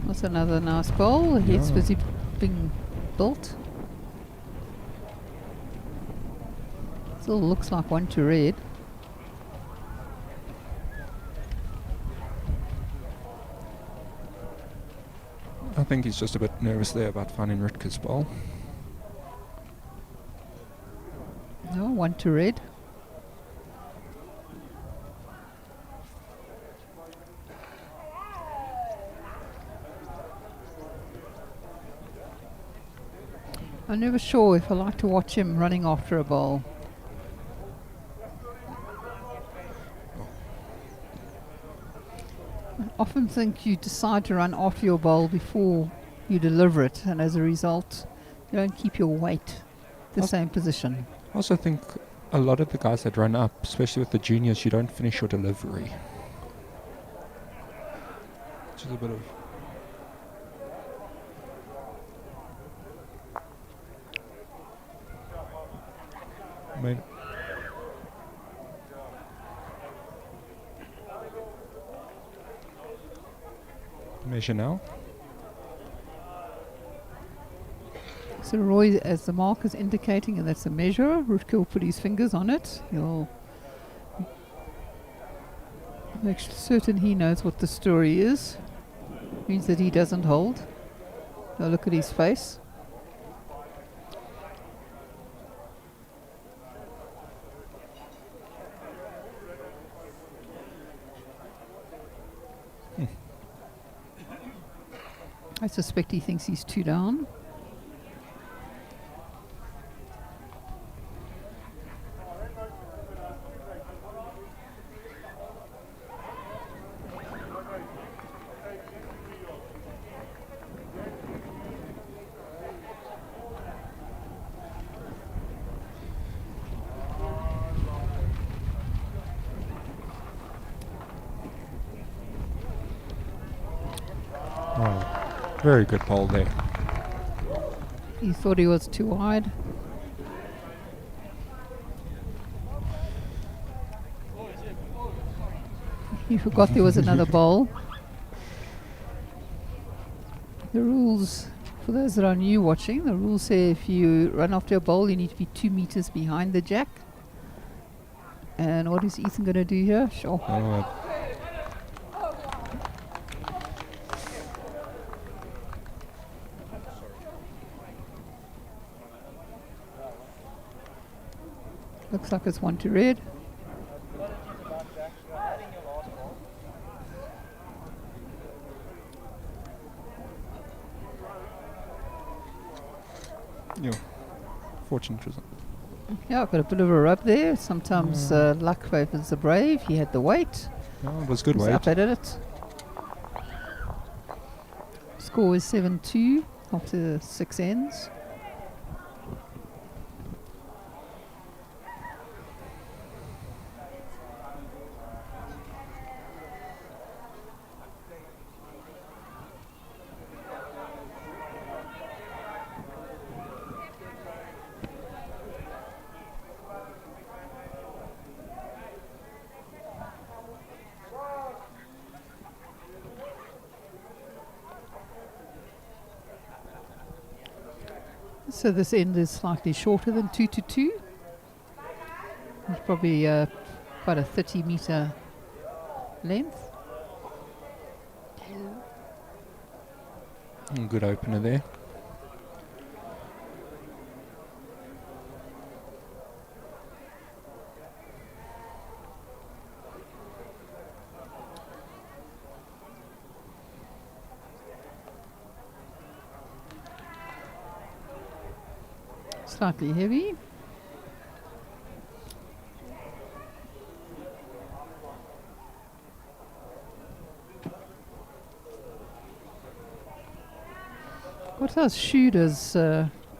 That's another nice bowl. The head's busy being built. Still looks like 1 to red. I think he's just a bit nervous there about finding Rutger's ball. No, 1 to red. I'm never sure if I like to watch him running after a ball. I often think you decide to run after your ball before you deliver it, and as a result, you don't keep your weight the same position. I also think a lot of the guys that run up, especially with the juniors, you don't finish your delivery. Which is a bit of... Measure now. So Roy, as the mark is indicating, and that's a measure, Rutger will put his fingers on it. He'll make certain he knows what the story is. Means that he doesn't hold. Now look at his face. I suspect he thinks he's 2 down. Very good ball there. He thought he was too wide. He forgot there was another ball. The rules, for those that are new watching, the rules say if you run after a bowl, you need to be 2 meters behind the jack. And what is Ethan going to do here? Sure. Looks like it's 1 to red. Yeah, fortunate result. Yeah, I've got a bit of a rub there. Sometimes luck favours the brave. He had the weight. Oh, it was good He's weight. up at it. Score is 7-2 after 6 ends. So this end is slightly shorter than 2 to 2. It's probably about a 30-meter length. Good opener there. Slightly heavy. What else shoe does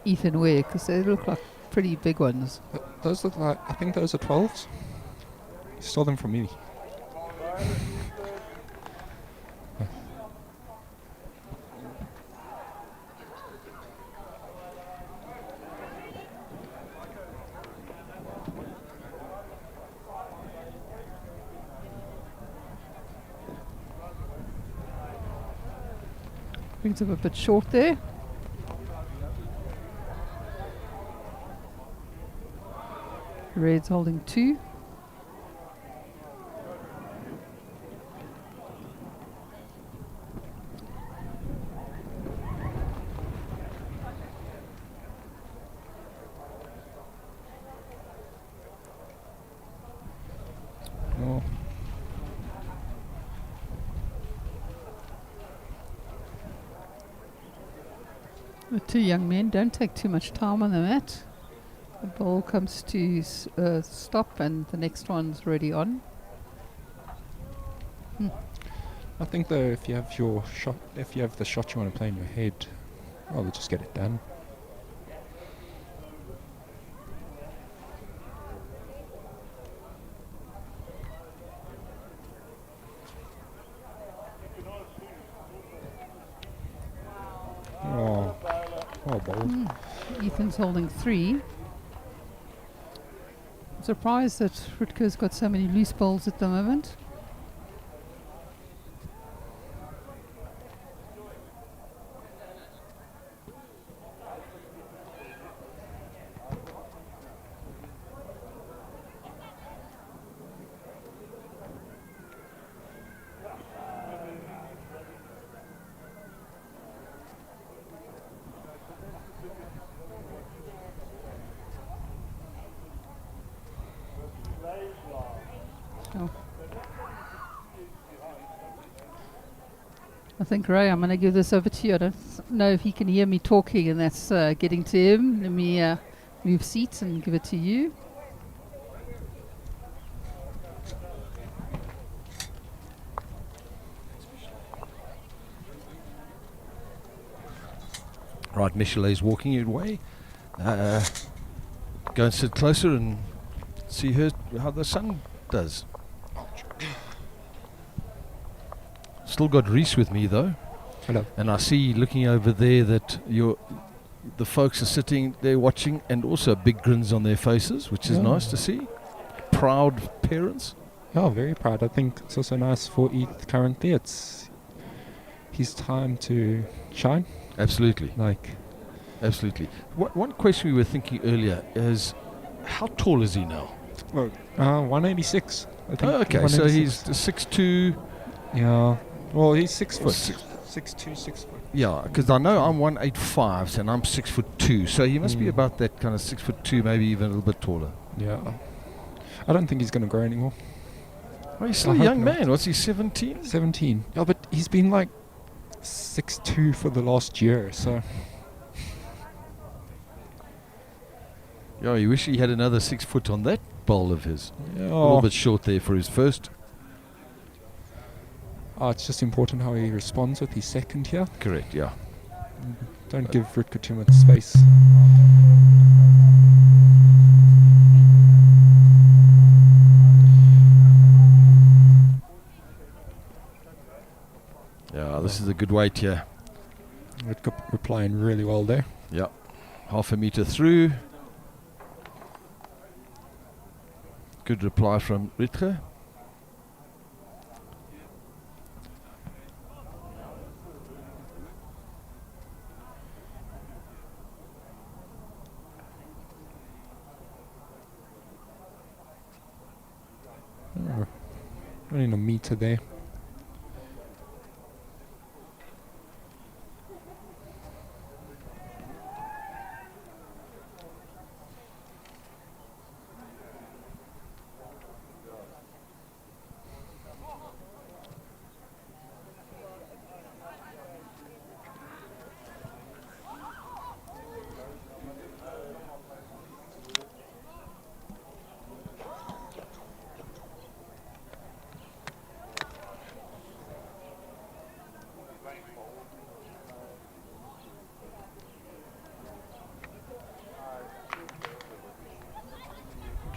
Ethan wear? Because they look like pretty big ones. Those look like, I think those are 12s. He stole them from me. Brings up a bit short there. Red's holding 2. Oh. The 2 young men, don't take too much time on the mat. The ball comes to stop and the next one's already on. I think though, if you have your shot, if you have the shot you want to play in your head, well, we'll just get it done. Oh, bold. Ethan's holding 3. I'm surprised that Rutger's got so many loose balls at the moment. Oh. I think, Ray, I'm going to give this over to you. I don't know if he can hear me talking, and that's getting to him. Let me move seats and give it to you. Right, Michelet's walking your way. Go and sit closer and see how the sun does. Still got Reese with me though. Hello. And I see looking over there that the folks are sitting there watching, and also big grins on their faces, which is nice to see. Proud parents. Oh, very proud. I think it's also nice for Eth currently. his time to shine. Absolutely. Like, Absolutely. One question we were thinking earlier is, how tall is he now? well, 186. I think. Oh, okay, so he's 186. 6'2". Yeah. Well, he's 6 foot. Six- 6'2", 6 foot. Yeah, because I know I'm 185 and I'm 6'2", so he must be Mm. about that kind of 6'2", maybe even a little bit taller. Yeah. I don't think he's going to grow anymore. Oh, he's still a hope young not. man. What's he, 17? 17. Yeah, but he's been like 6'2" for the last year, so. Yeah, you wish he had another 6 foot on that bowl of his. A Yeah. little bit short there for his first. It's just important how he responds with his second here. Correct, yeah. Don't give Rutger too much space. Yeah, this is a good weight here. Rutger replying really well there. Yeah, half a meter through. Good reply from Rutger. Running a meter there.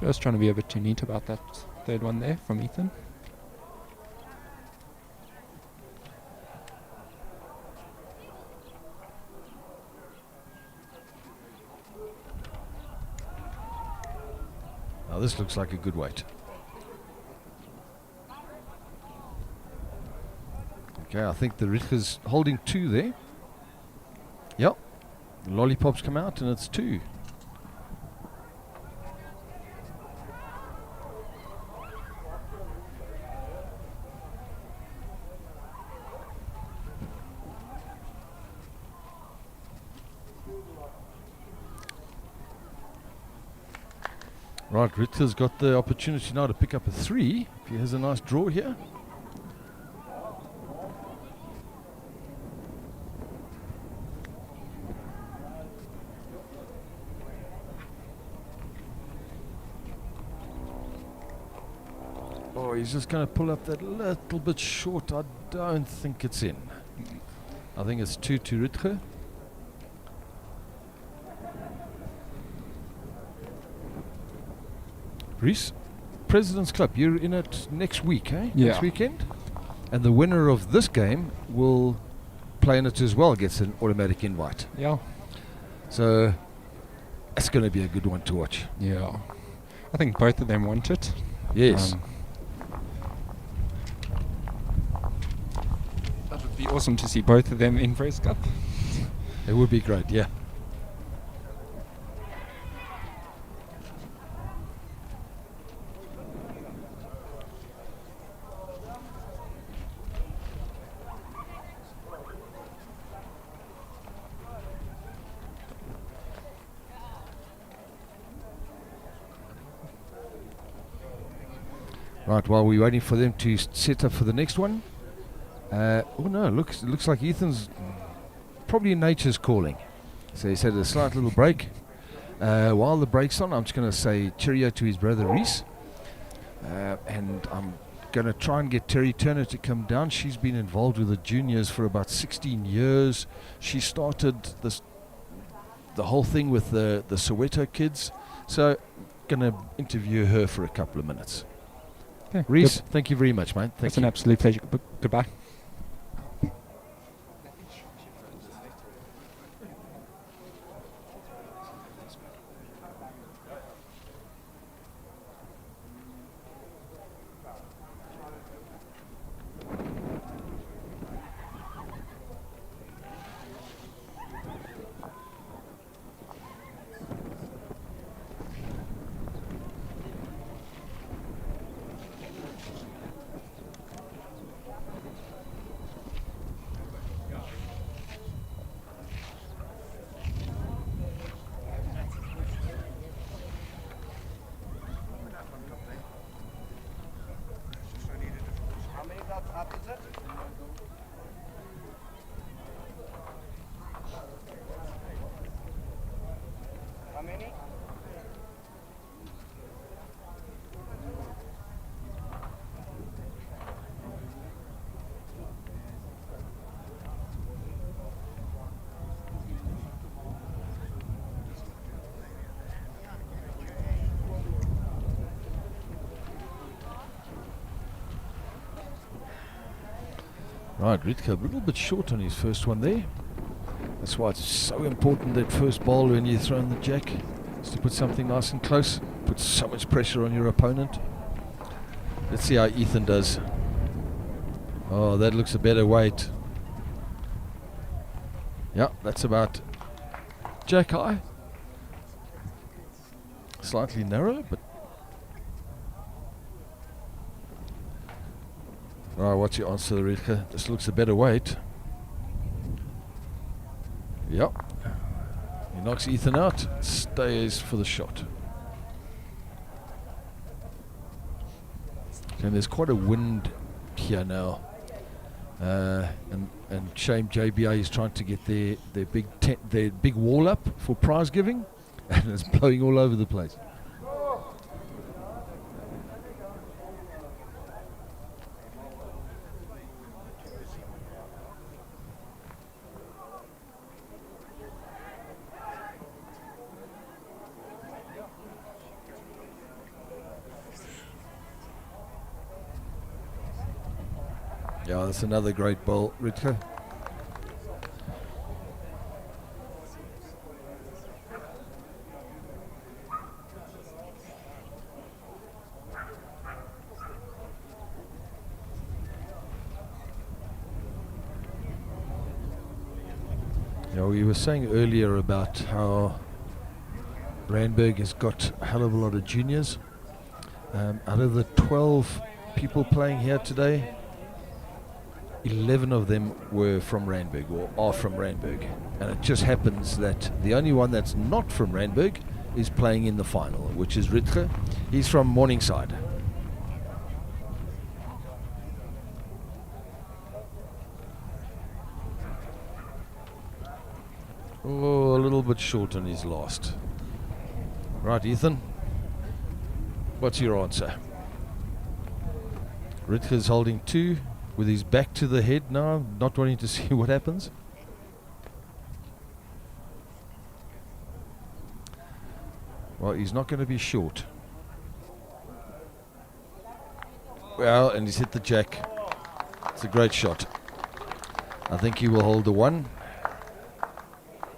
Just trying to be a bit too neat about that third one there from Ethan. Now this looks like a good weight. Okay, I think the Rutger's holding 2 there. Yep. The lollipops come out and it's 2. Right, Rutger's got the opportunity now to pick up a 3 if he has a nice draw here. Oh, he's just going to pull up that little bit short. I don't think it's in. I think it's 2 to Rutger. Reese, President's Club, you're in it next week, eh? Yeah. Next weekend? And the winner of this game will play in it as well, gets an automatic invite. Yeah. So it's going to be a good one to watch. Yeah. I think both of them want it. Yes. That would be awesome to see both of them in Press Cup. It would be great, yeah. Right, while we're waiting for them to set up for the next one. Oh no, looks like Ethan's probably nature's calling. So he's had a slight little break. While the break's on, I'm just going to say cheerio to his brother Reese. And I'm going to try and get Terry Turner to come down. She's been involved with the juniors for about 16 years. She started the whole thing with the Soweto kids. So going to interview her for a couple of minutes. Okay. Reese, thank you very much, mate. It's an absolute pleasure. Goodbye. How many? Right, Ritke a little bit short on his first one there. That's why it's so important that first bowl when you throw in the jack is to put something nice and close. Put so much pressure on your opponent. Let's see how Ethan does. Oh, that looks a better weight. Yeah, that's about jack high. Slightly narrow, but right, what's your answer, Ritke? This looks a better weight. Yep. He knocks Ethan out, stays for the shot. And there's quite a wind here now. And shame JBA is trying to get their big wall up for prize giving, and it's blowing all over the place. Yeah, that's another great bowl, Ritke. Yeah, we were saying earlier about how Randburg has got a hell of a lot of juniors. Out of the 12 people playing here today, 11 of them were from Randburg or are from Randburg, and it just happens that the only one that's not from Randburg is playing in the final, which is Ritke. He's from Morningside. Oh, a little bit short on his last. Right, Ethan, what's your answer? Ritke's holding 2 with his back to the head now, not wanting to see what happens. Well, he's not going to be short. Well, and he's hit the jack. It's a great shot. I think he will hold the 1.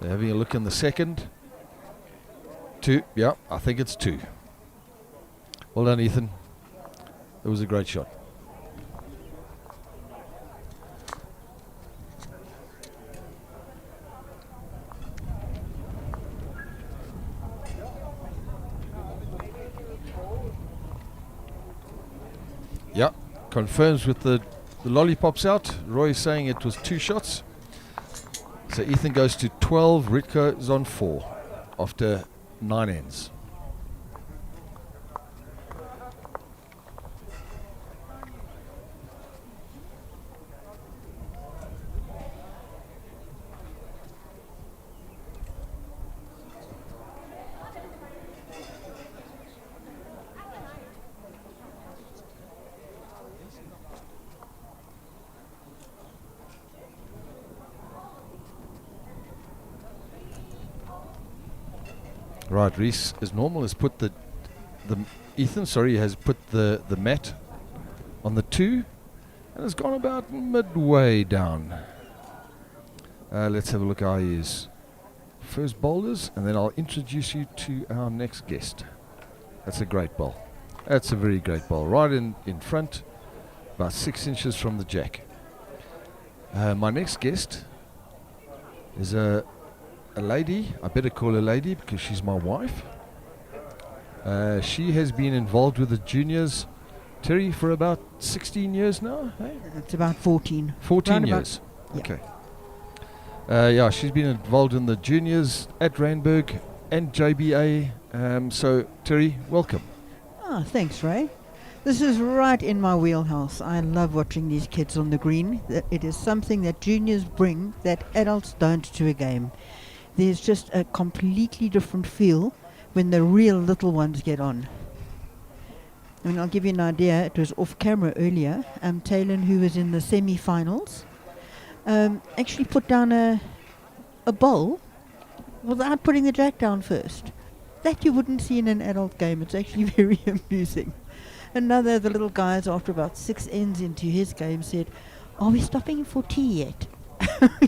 They're having a look in the second. 2, yeah, I think it's 2. Well done, Ethan. It was a great shot. Yeah, confirms with the lollipops out. Roy is saying it was 2 shots. So Ethan goes to 12, Ritke is on 4 after 9 ends. Right, Reese, as normal, has put Ethan has put the mat on the 2 and has gone about midway down. Let's have a look how he is. First bowlers, and then I'll introduce you to our next guest. That's a great bowl. That's a very great bowl. Right in front, about 6 inches from the jack. My next guest is a lady. I better call her lady because she's my wife. She has been involved with the juniors, Terry, for about 16 years now. Hey? It's about 14. 14 Round years. yeah. Okay. Yeah, she's been involved in the juniors at Randburg and JBA. So, Terry, welcome. Ah, thanks, Ray. This is right in my wheelhouse. I love watching these kids on the green. It is something that juniors bring that adults don't to a game. There's just a completely different feel when the real little ones get on. I mean, I'll give you an idea. It was off camera earlier. Talon, who was in the semi-finals, actually put down a bowl without putting the jack down first. That you wouldn't see in an adult game. It's actually very amusing. Another of the little guys, after about 6 ends into his game, said, "Are we stopping for tea yet?"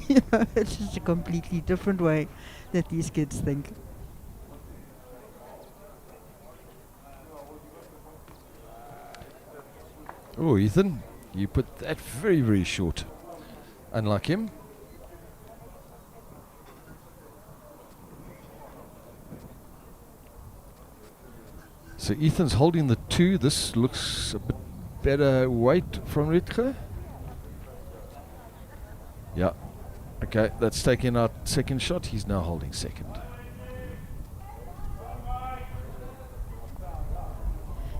You know, it's just a completely different way that these kids think. Oh, Ethan, you put that very, very short. Unlike him. So Ethan's holding the 2. This looks a bit better weight from Rutger. Yeah. Okay, that's taking out second shot. He's now holding second.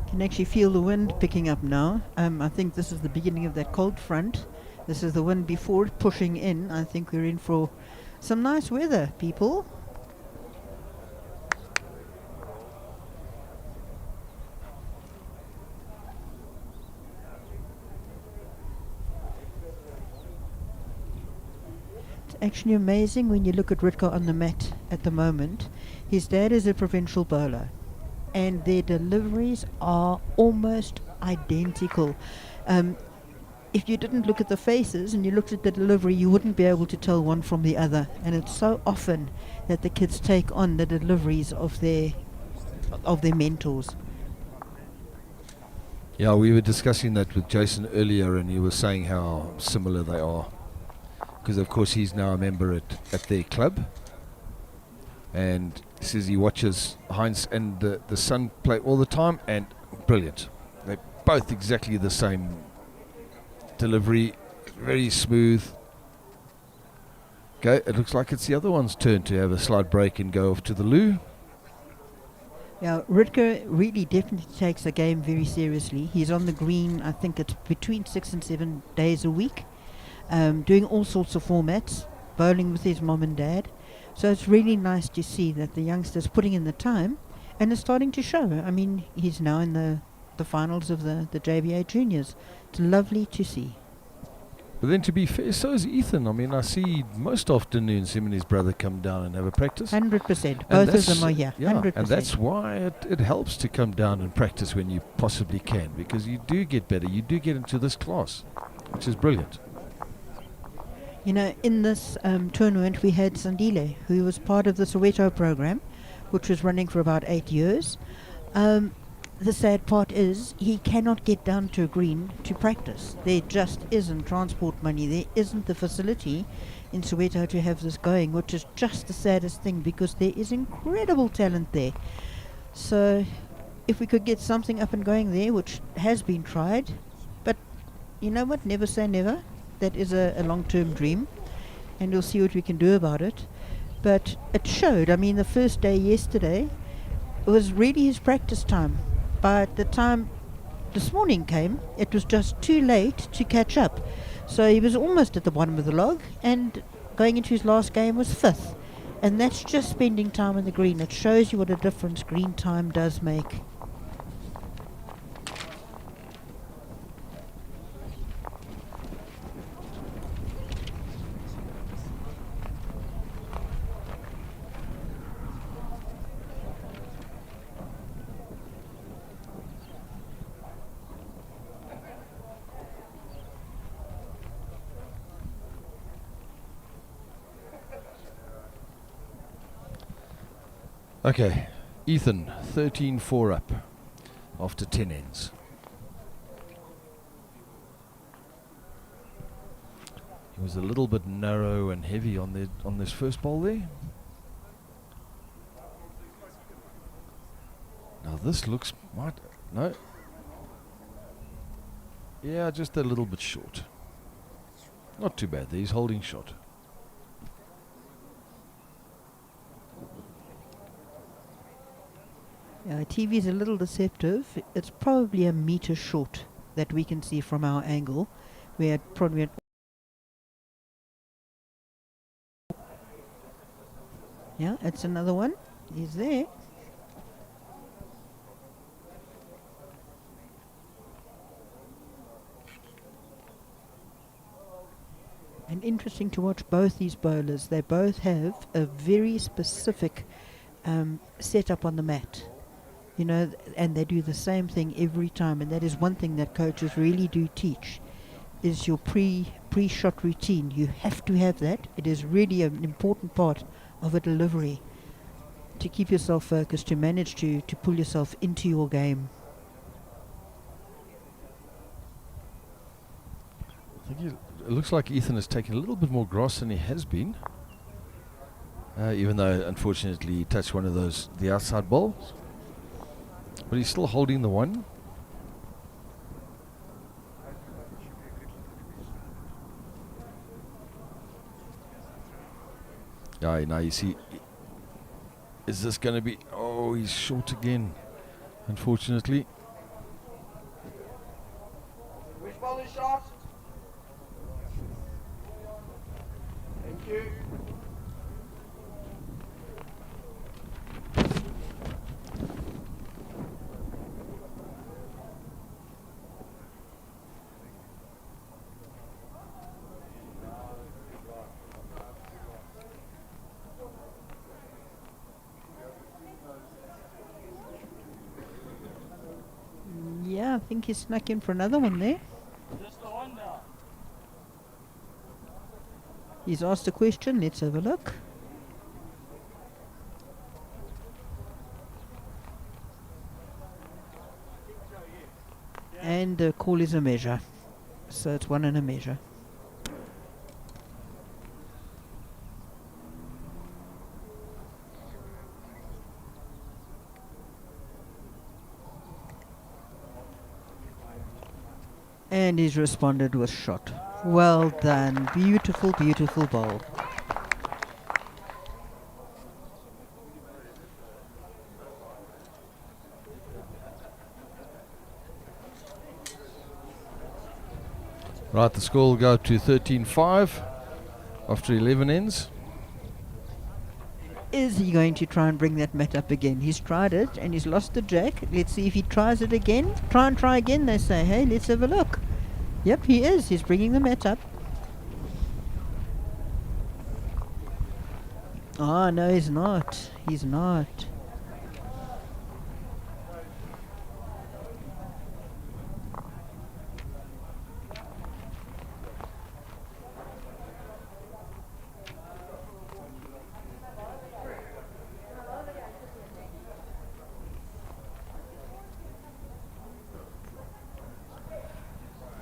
Can actually feel the wind picking up now. I think this is the beginning of that cold front. This is the wind before it pushing in. I think we're in for some nice weather, people. It's actually amazing when you look at Rutger on the mat at the moment. His dad is a provincial bowler, and their deliveries are almost identical. If you didn't look at the faces and you looked at the delivery, you wouldn't be able to tell one from the other. And it's so often that the kids take on the deliveries of their mentors. Yeah, we were discussing that with Jason earlier, and he was saying how similar they are. Because, of course, he's now a member at their club. And he says he watches Heinz and the son play all the time, and brilliant. They're both exactly the same delivery, very smooth. Okay, it looks like it's the other one's turn to have a slight break and go off to the loo. Yeah, Rutger really definitely takes the game very seriously. He's on the green, I think it's between 6 and 7 days a week, doing all sorts of formats, bowling with his mom and dad. So it's really nice to see that the youngster's putting in the time and it's starting to show. I mean, he's now in the finals of the JBA Juniors. It's lovely to see. But then to be fair, so is Ethan. I mean, I see most afternoons him and his brother come down and have a practice. 100%. Both of them are here. Yeah, 100%. and that's why it helps to come down and practice when you possibly can, because you do get better. You do get into this class, which is brilliant. You know, in this tournament we had Sandile, who was part of the Soweto program, which was running for about 8 years. The sad part is he cannot get down to a green to practice. There just isn't transport money. There isn't the facility in Soweto to have this going, which is just the saddest thing, because there is incredible talent there. So if we could get something up and going there, which has been tried, but you know what, never say never. That is a long-term dream, and we'll see what we can do about it. But it showed. I mean, the first day yesterday was really his practice time. By the time this morning came, it was just too late to catch up. So he was almost at the bottom of the log, and going into his last game was 5th. And that's just spending time on the green. It shows you what a difference green time does make. Okay, Ethan, 13-4 up after 10 ends. He was a little bit narrow and heavy on this first ball there. Now this looks no. Yeah, just a little bit short. Not too bad. He's holding shot. Yeah, TV is a little deceptive. It's probably a meter short that we can see from our angle. We're probably at yeah, it's another one. He's there. And interesting to watch both these bowlers. They both have a very specific setup on the mat. You know, and they do the same thing every time. And that is one thing that coaches really do teach, is your pre-shot routine. You have to have that. It is really an important part of a delivery to keep yourself focused, to manage to pull yourself into your game. I think it looks like Ethan has taken a little bit more grass than he has been. Even though, unfortunately, he touched one of the outside balls. But he's still holding the one. Yeah, now you see, is this going to be... Oh, he's short again, unfortunately. Which ball is short? Thank you. Yeah, I think he snuck in for another one there. Just the one now. He's asked a question. Let's have a look. And the call is a measure. So it's one and a measure. And he's responded with shot. Well done. Beautiful, beautiful bowl. Right, the score will go to 13-5 after 11 ends. Is he going to try and bring that mat up again? He's tried it and he's lost the jack. Let's see if he tries it again. Try again, they say. Hey, let's have a look. Yep, he is. He's bringing the mat up. Oh, no, he's not. He's not.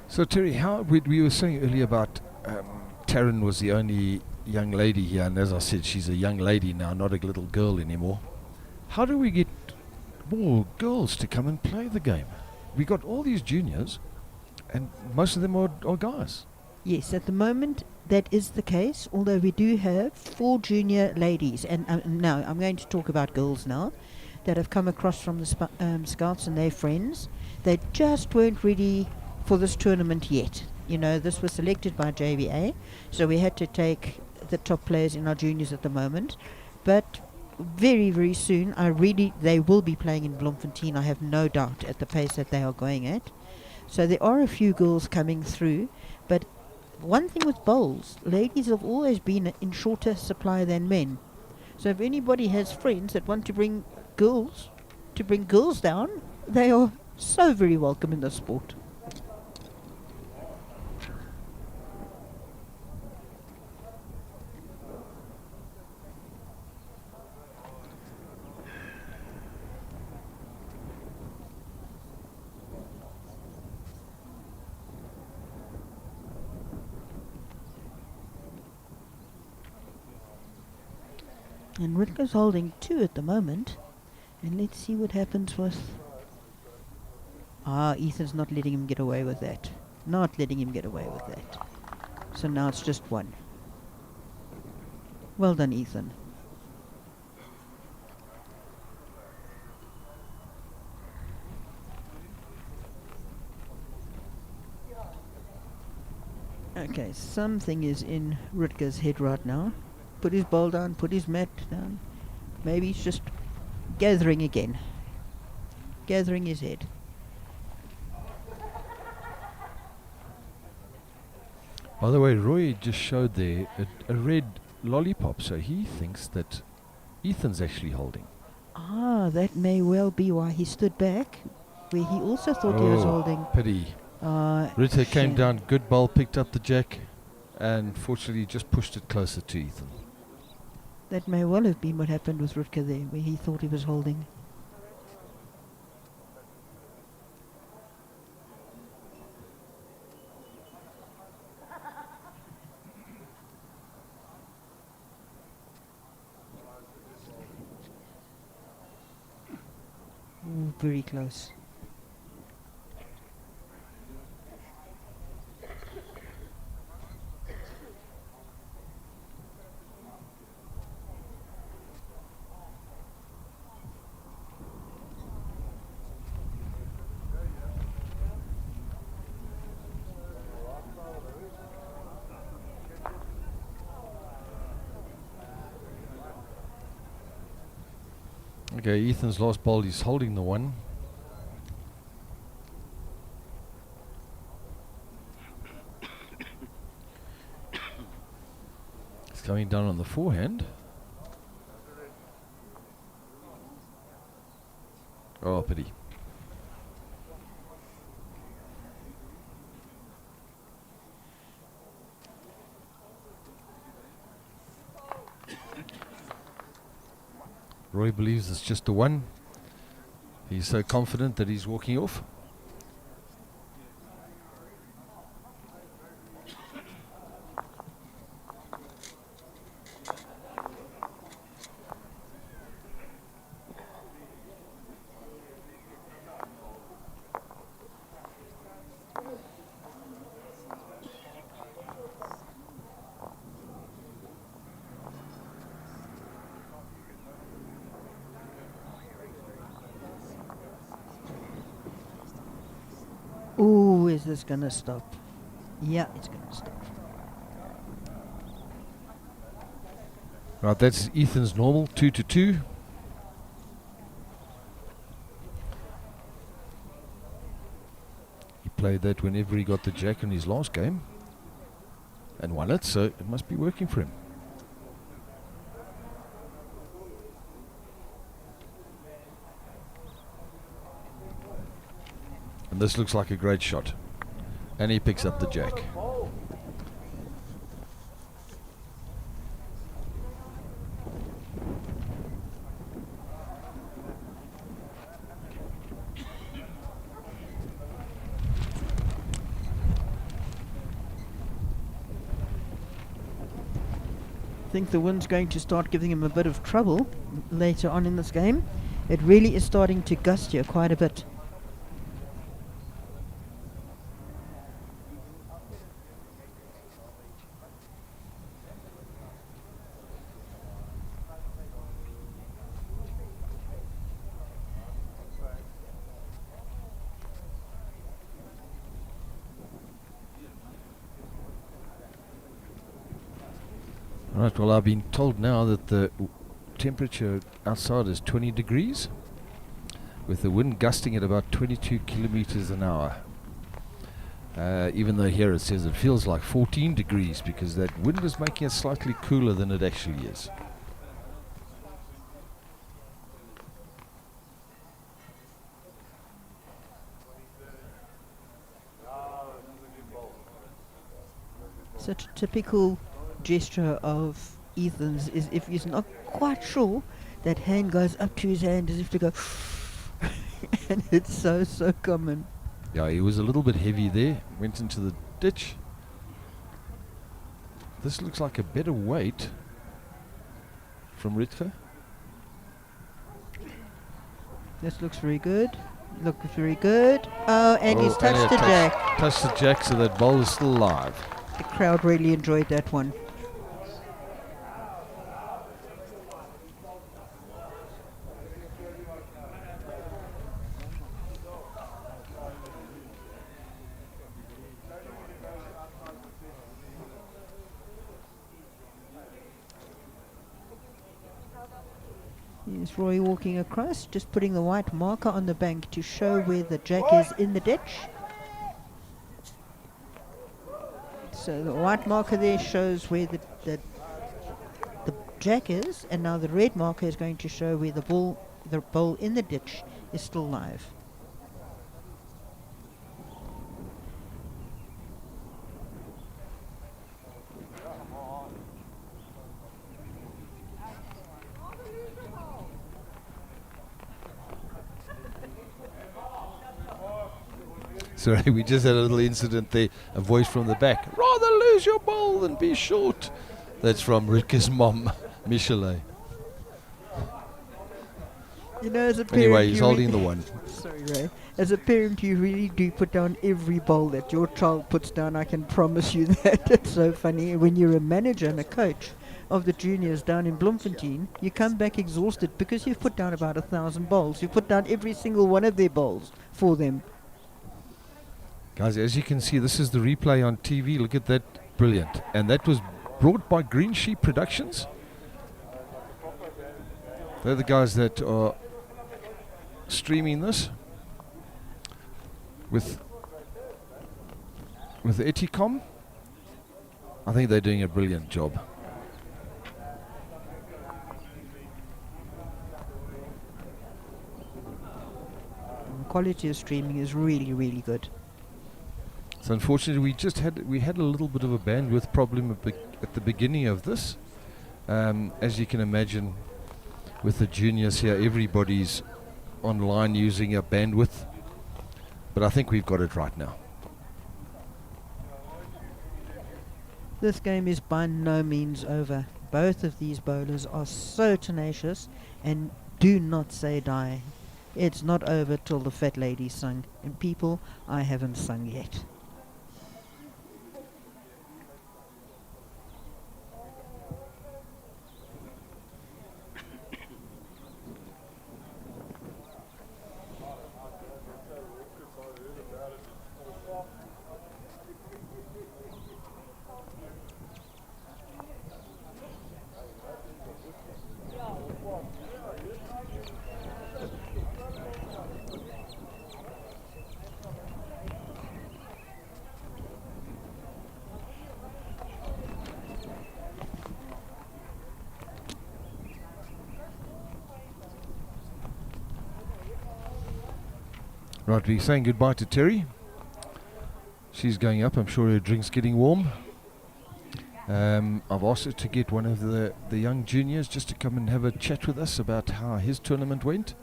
So Terry, how we were saying earlier about Taryn was the only young lady here, and as I said, she's a young lady now, not a little girl anymore. How do we get more girls to come and play the game? We got all these juniors, and most of them are guys. Yes, at the moment that is the case, although we do have 4 junior ladies, and now I'm going to talk about girls now, that have come across from the Scouts and their friends. They just weren't ready for this tournament yet. You know, this was selected by JBA, so we had to take the top players in our juniors at the moment. But very, very soon, they will be playing in Bloemfontein, I have no doubt, at the pace that they are going at. So there are a few girls coming through, but one thing with bowls, ladies have always been in shorter supply than men. So if anybody has friends that want to bring girls down, they are so very welcome in the sport. And Ritker's holding 2 at the moment. And let's see what happens with... Ethan's not letting him get away with that. Not letting him get away with that. So now it's just 1. Well done, Ethan. Okay, something is in Rutger's head right now. Put his ball down, put his mat down. Maybe he's just gathering again. Gathering his head. By the way, Roy just showed there a red lollipop, so he thinks that Ethan's actually holding. Ah, that may well be why he stood back, where he also thought he was holding. Pity. Rita came shame. down, good ball, picked up the jack, and fortunately just pushed it closer to Ethan. That may well have been what happened with Rutger there, where he thought he was holding. Ooh, very close. Okay, Ethan's last ball, he's holding the one. It's coming down on the forehand. Oh, pity. Roy believes it's just a one. He's so confident that he's walking off. Ooh, is this gonna stop? Yeah, it's gonna stop. Right, that's Ethan's normal, 2-2. He played that whenever he got the jack in his last game and won it, so it must be working for him. And this looks like a great shot. And he picks up the jack. I think the wind's going to start giving him a bit of trouble later on in this game. It really is starting to gust here quite a bit. Right, well, I've been told now that the temperature outside is 20 degrees, with the wind gusting at about 22 kilometers an hour. Even though here it says it feels like 14 degrees, because that wind is making it slightly cooler than it actually is. Such a typical gesture of Ethan's is if he's not quite sure, that hand goes up to his hand as if to go and it's so common. Yeah, he was a little bit heavy there, went into the ditch. This looks like a better weight from Rutger. This looks very good. Looks very good. Oh, and he's touched the jack. Touched the jack, so that ball is still alive. The crowd really enjoyed that one. Here's Roy walking across, just putting the white marker on the bank to show where the jack is in the ditch. So the white marker there shows where the jack is, and now the red marker is going to show where the ball in the ditch is still live. Sorry, we just had a little incident there. A voice from the back. Rather lose your ball than be short. That's from Rutger's mom, Michelet. You know, as a parent, Anyway, he's you holding the really- one. Sorry, Ray. As a parent, you really do put down every ball that your child puts down. I can promise you that. It's so funny. When you're a manager and a coach of the juniors down in Bloemfontein, you come back exhausted because you've put down about 1,000 bowls. You put down every single one of their bowls for them. Guys, as you can see, this is the replay on TV. Look at that. Brilliant. And that was brought by Green Sheep Productions. They're the guys that are streaming this with Eticom. I think they're doing a brilliant job. The quality of streaming is really, really good. So unfortunately, we had a little bit of a bandwidth problem at the beginning of this. As you can imagine, with the juniors here, everybody's online using a bandwidth. But I think we've got it right now. This game is by no means over. Both of these bowlers are so tenacious and do not say die. It's not over till the fat lady sung. And people, I haven't sung yet. Right, we're saying goodbye to Terry. She's going up. I'm sure her drink's getting warm. I've asked her to get one of the young juniors just to come and have a chat with us about how his tournament went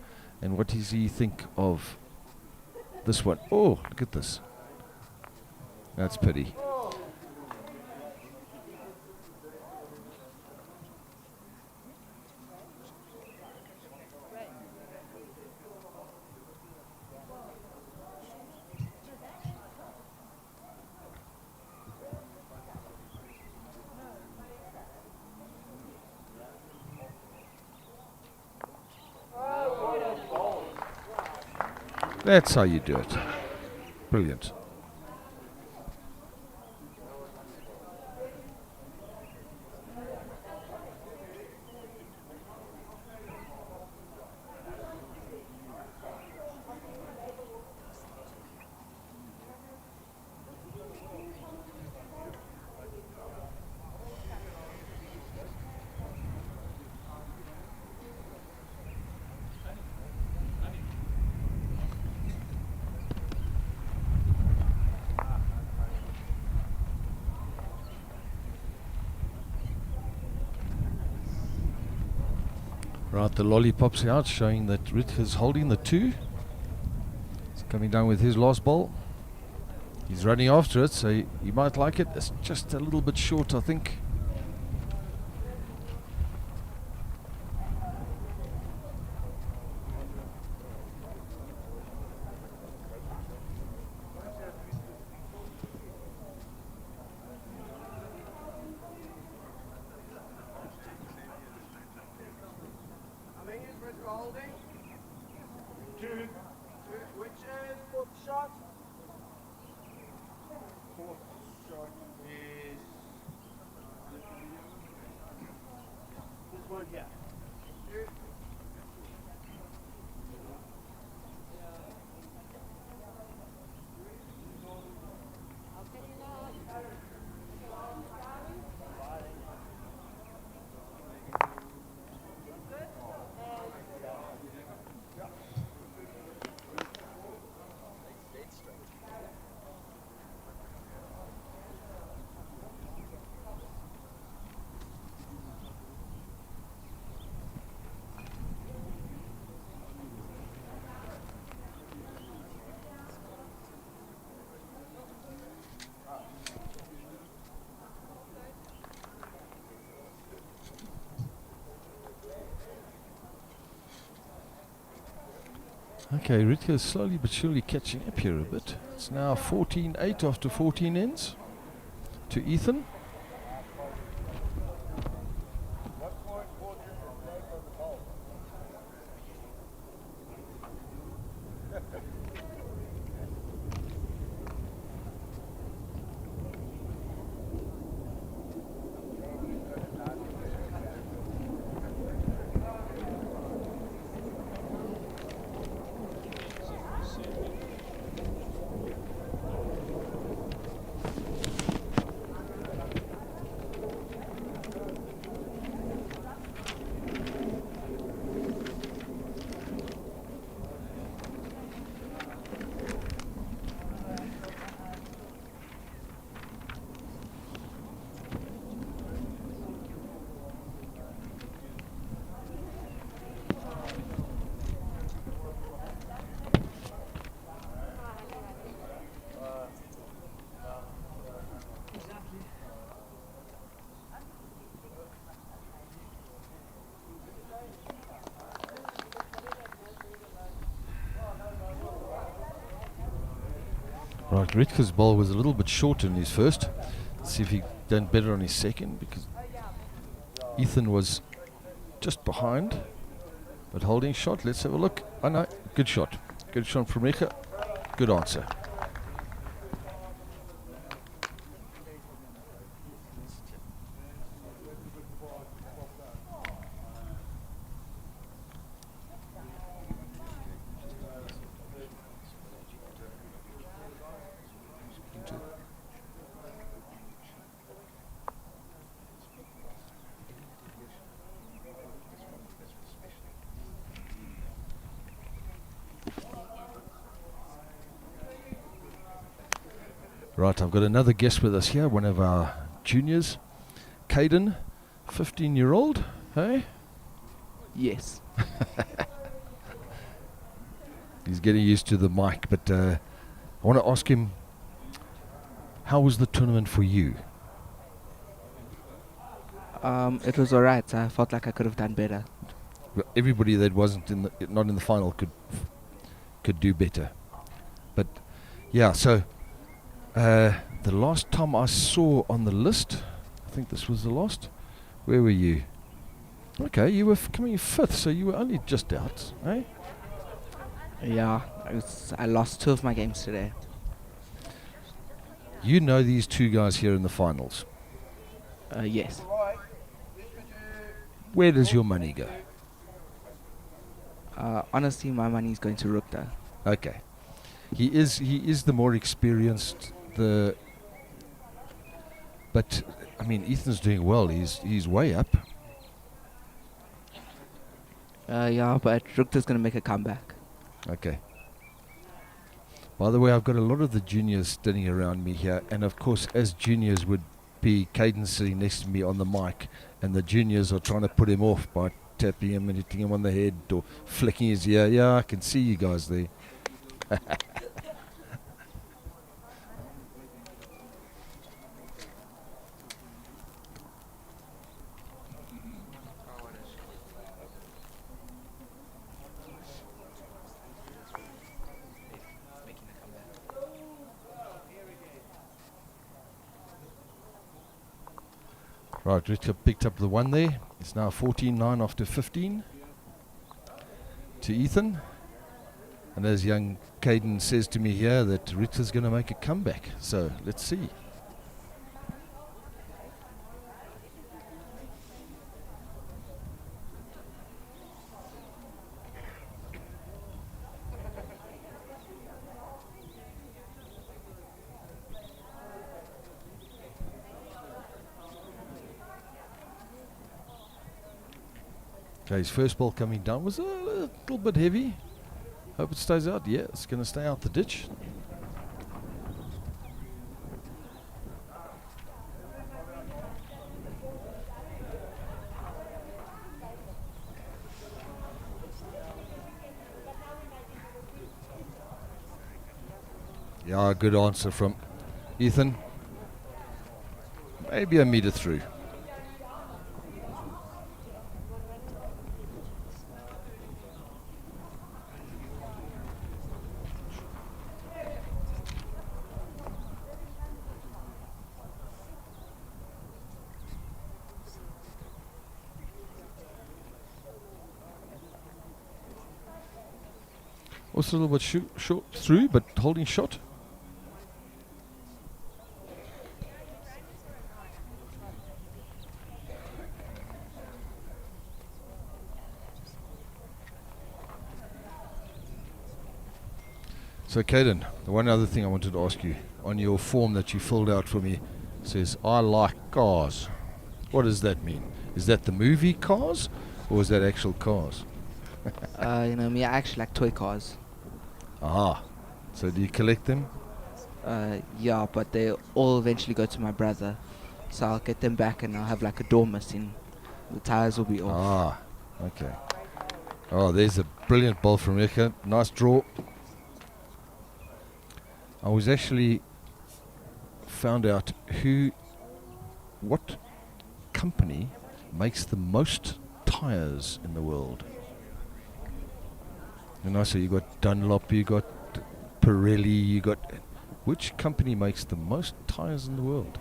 and what does he think of this one. Oh, look at this. That's pity. That's how you do it. Brilliant. Right, the lollipop's out, showing that Ritger's holding the 2. He's coming down with his last ball. He's running after it, so he might like it. It's just a little bit short, I think. How many is Ritger holding? 2. Which is fourth shot? Fourth shot is this one here. 2. Okay, Ritka is slowly but surely catching up here a bit. It's now 14-8 after 14 ends to Ethan. Right, Ritka's ball was a little bit short in his first. Let's see if he done better on his second, because Ethan was just behind, but holding shot. Let's have a look. Oh no, good shot. Good shot from Ritka. Good answer. Right, I've got another guest with us here, one of our juniors, Caden, 15-year-old, hey? Yes. He's getting used to the mic, but I want to ask him, how was the tournament for you? It was alright. I felt like I could have done better. Well, everybody that wasn't not in the final could do better. But yeah, so the last time I saw on the list, I think this was the last. Where were you? Okay, you were coming fifth, so you were only just out, eh? Yeah, I lost 2 of my games today. You know these 2 guys here in the finals. Yes. Where does your money go? Honestly, my money is going to Rukta. Okay. He is the more experienced, but I mean, Ethan's doing well. He's way up. Yeah, but Rukta's going to make a comeback. Okay. By the way, I've got a lot of the juniors standing around me here, and of course, as juniors would be, Caden sitting next to me on the mic, and the juniors are trying to put him off by tapping him and hitting him on the head or flicking his ear. Yeah, I can see you guys there. Right, Ritka picked up the 1 there. It's now 14-9 after 15 to Ethan. And as young Caden says to me here, that Ritka's going to make a comeback. So let's see. Okay, his first ball coming down was a little bit heavy. Hope it stays out. Yeah, it's going to stay out the ditch. Yeah, good answer from Ethan. Maybe a meter through. Also a little bit short through, but holding shot. So, Caden, the one other thing I wanted to ask you, on your form that you filled out for me, says, I like cars. What does that mean? Is that the movie Cars, or is that actual cars? Me, I actually like toy cars. Ah, so do you collect them? Yeah, but they all eventually go to my brother. So I'll get them back and I'll have like a door missing. The tires will be off. Ah, okay. Oh, there's a brilliant ball from Eka. Nice draw. I was actually found out what company makes the most tires in the world. And I say you got Dunlop, you got Pirelli, you got... Which company makes the most tires in the world?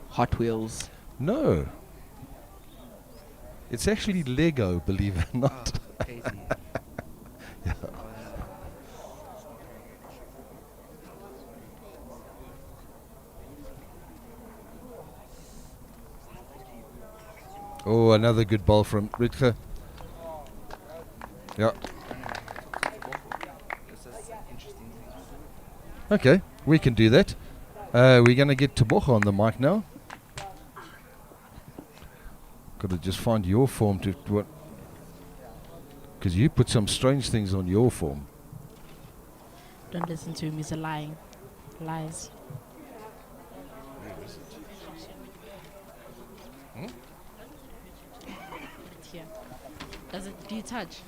Hot Wheels. No. It's actually Lego, believe it or not. Oh, crazy. Yeah. Oh, another good ball from Ritke. Yeah. Okay, we can do that. We're going to get Tebogo on the mic now. Got to just find your form to what, because you put some strange things on your form. Don't listen to him, he's a lying. Lies. Here. Do you touch?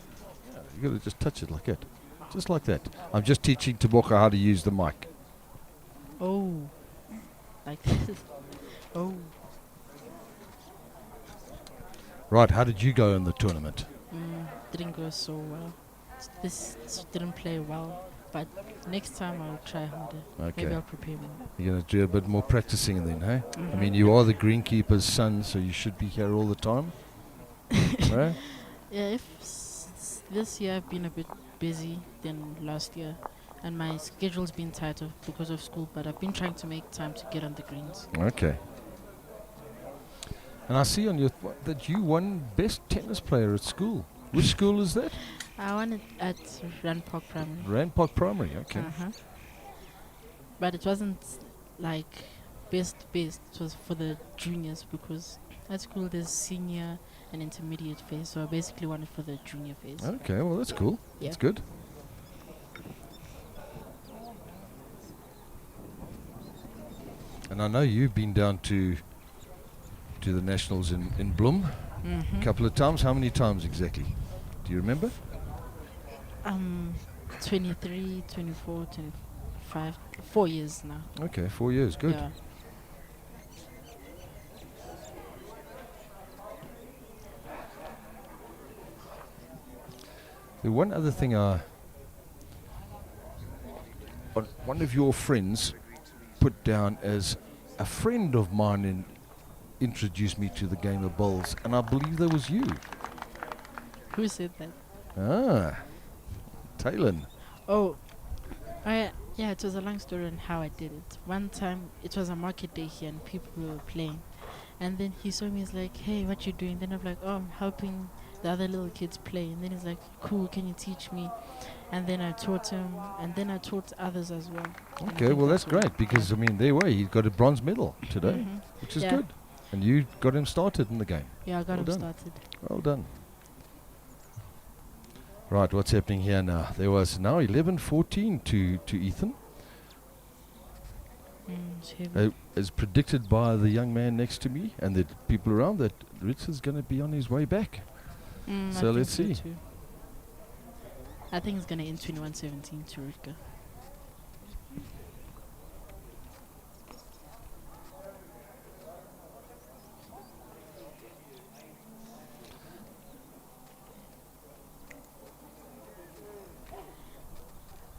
You got to just touch it like that. Just like that. I'm just teaching Tebogo how to use the mic. Oh. Like this. Oh. Right, how did you go in the tournament? Didn't go so well. This didn't play well, but next time I'll try harder. Okay. Maybe I'll prepare more. You're going to do a bit more practicing then, hey? I mean, you are the greenkeeper's son, so you should be here all the time. Right? Yeah, this year I've been a bit busy than last year, and my schedule's been tighter because of school, but I've been trying to make time to get on the greens. Okay. And I see on your that you won best tennis player at school. Which school is that? I won it at Randpark Primary. Randpark Primary, okay. But it wasn't like best. It was for the juniors because at school there's senior and intermediate phase, so I basically won it for the junior phase. Okay, well that's cool. Yeah. That's good. And I know you've been down to the nationals in Bloem a couple of times. How many times exactly? Do you remember? 23, 24, 25, 4 years now. Okay, 4 years, good. Yeah. The one other thing one of your friends put down as a friend of mine introduced me to the game of bowls, and I believe that was you. Who said that? Talon. Oh, yeah, it was a long story on how I did it. One time, it was a market day here and people were playing. And then he saw me, he's like, hey, what you doing? Then I'm like, oh, I'm helping the other little kids play. And then he's like, cool, can you teach me? And then I taught him, and then I taught others as well. Okay, well that's great, because I mean, he got a bronze medal today, which is good. And you got him started in the game. Yeah, I got him started. Well done. Right, what's happening here now? There was now 11-14 to Ethan. As predicted by the young man next to me and the people around, that Ritz is going to be on his way back. So let's see. I think it's going to end 21-17 to Rutger.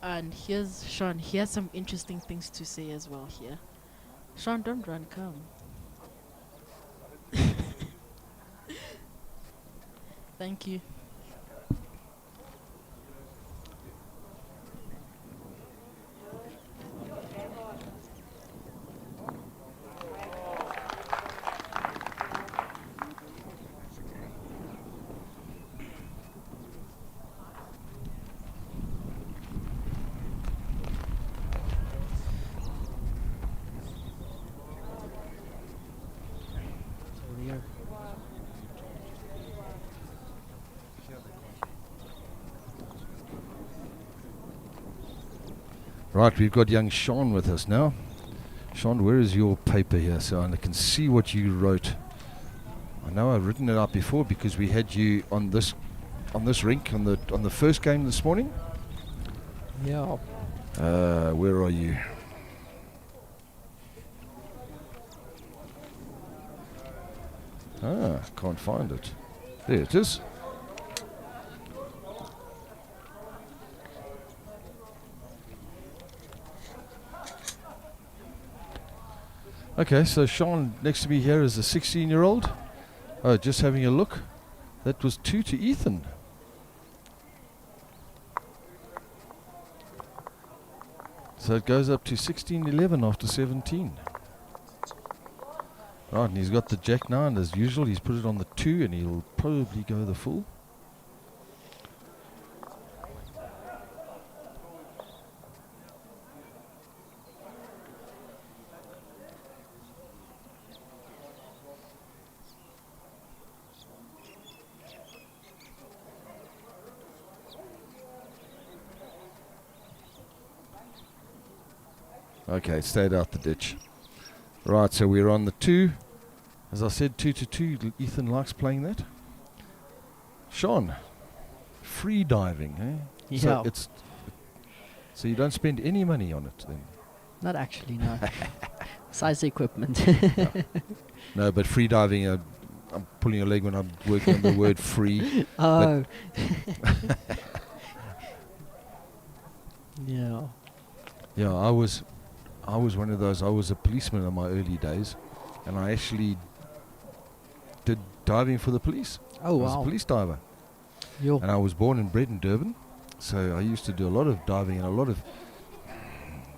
And here's Sean. He has some interesting things to say as well here. Sean, don't run, come. Thank you. Right, we've got young Sean with us now. Sean, where is your paper here so I can see what you wrote? I know I've written it out before because we had you on this rink on the first game this morning. Yeah. Where are you? Can't find it. There it is. Okay, so Sean next to me here is a 16-year-old. Oh, just having a look. That was 2 to Ethan. So it goes up to 16-11 after 17. Right, and he's got the jack now, and as usual, he's put it on the 2, and he'll probably go the full. Okay, stayed out the ditch. Right, so we're on the 2. As I said, 2 to 2. Ethan likes playing that. Sean, free diving, eh? Yeah. So you don't spend any money on it then? Not actually, no. Size equipment. No, but free diving, I'm pulling a leg when I'm working on the word free. Oh. Yeah. Yeah, I was one of those. I was a policeman in my early days, and I actually did diving for the police. Oh, I was a wow. police diver. Yo. And I was born and bred in Durban, so I used to do a lot of diving and a lot of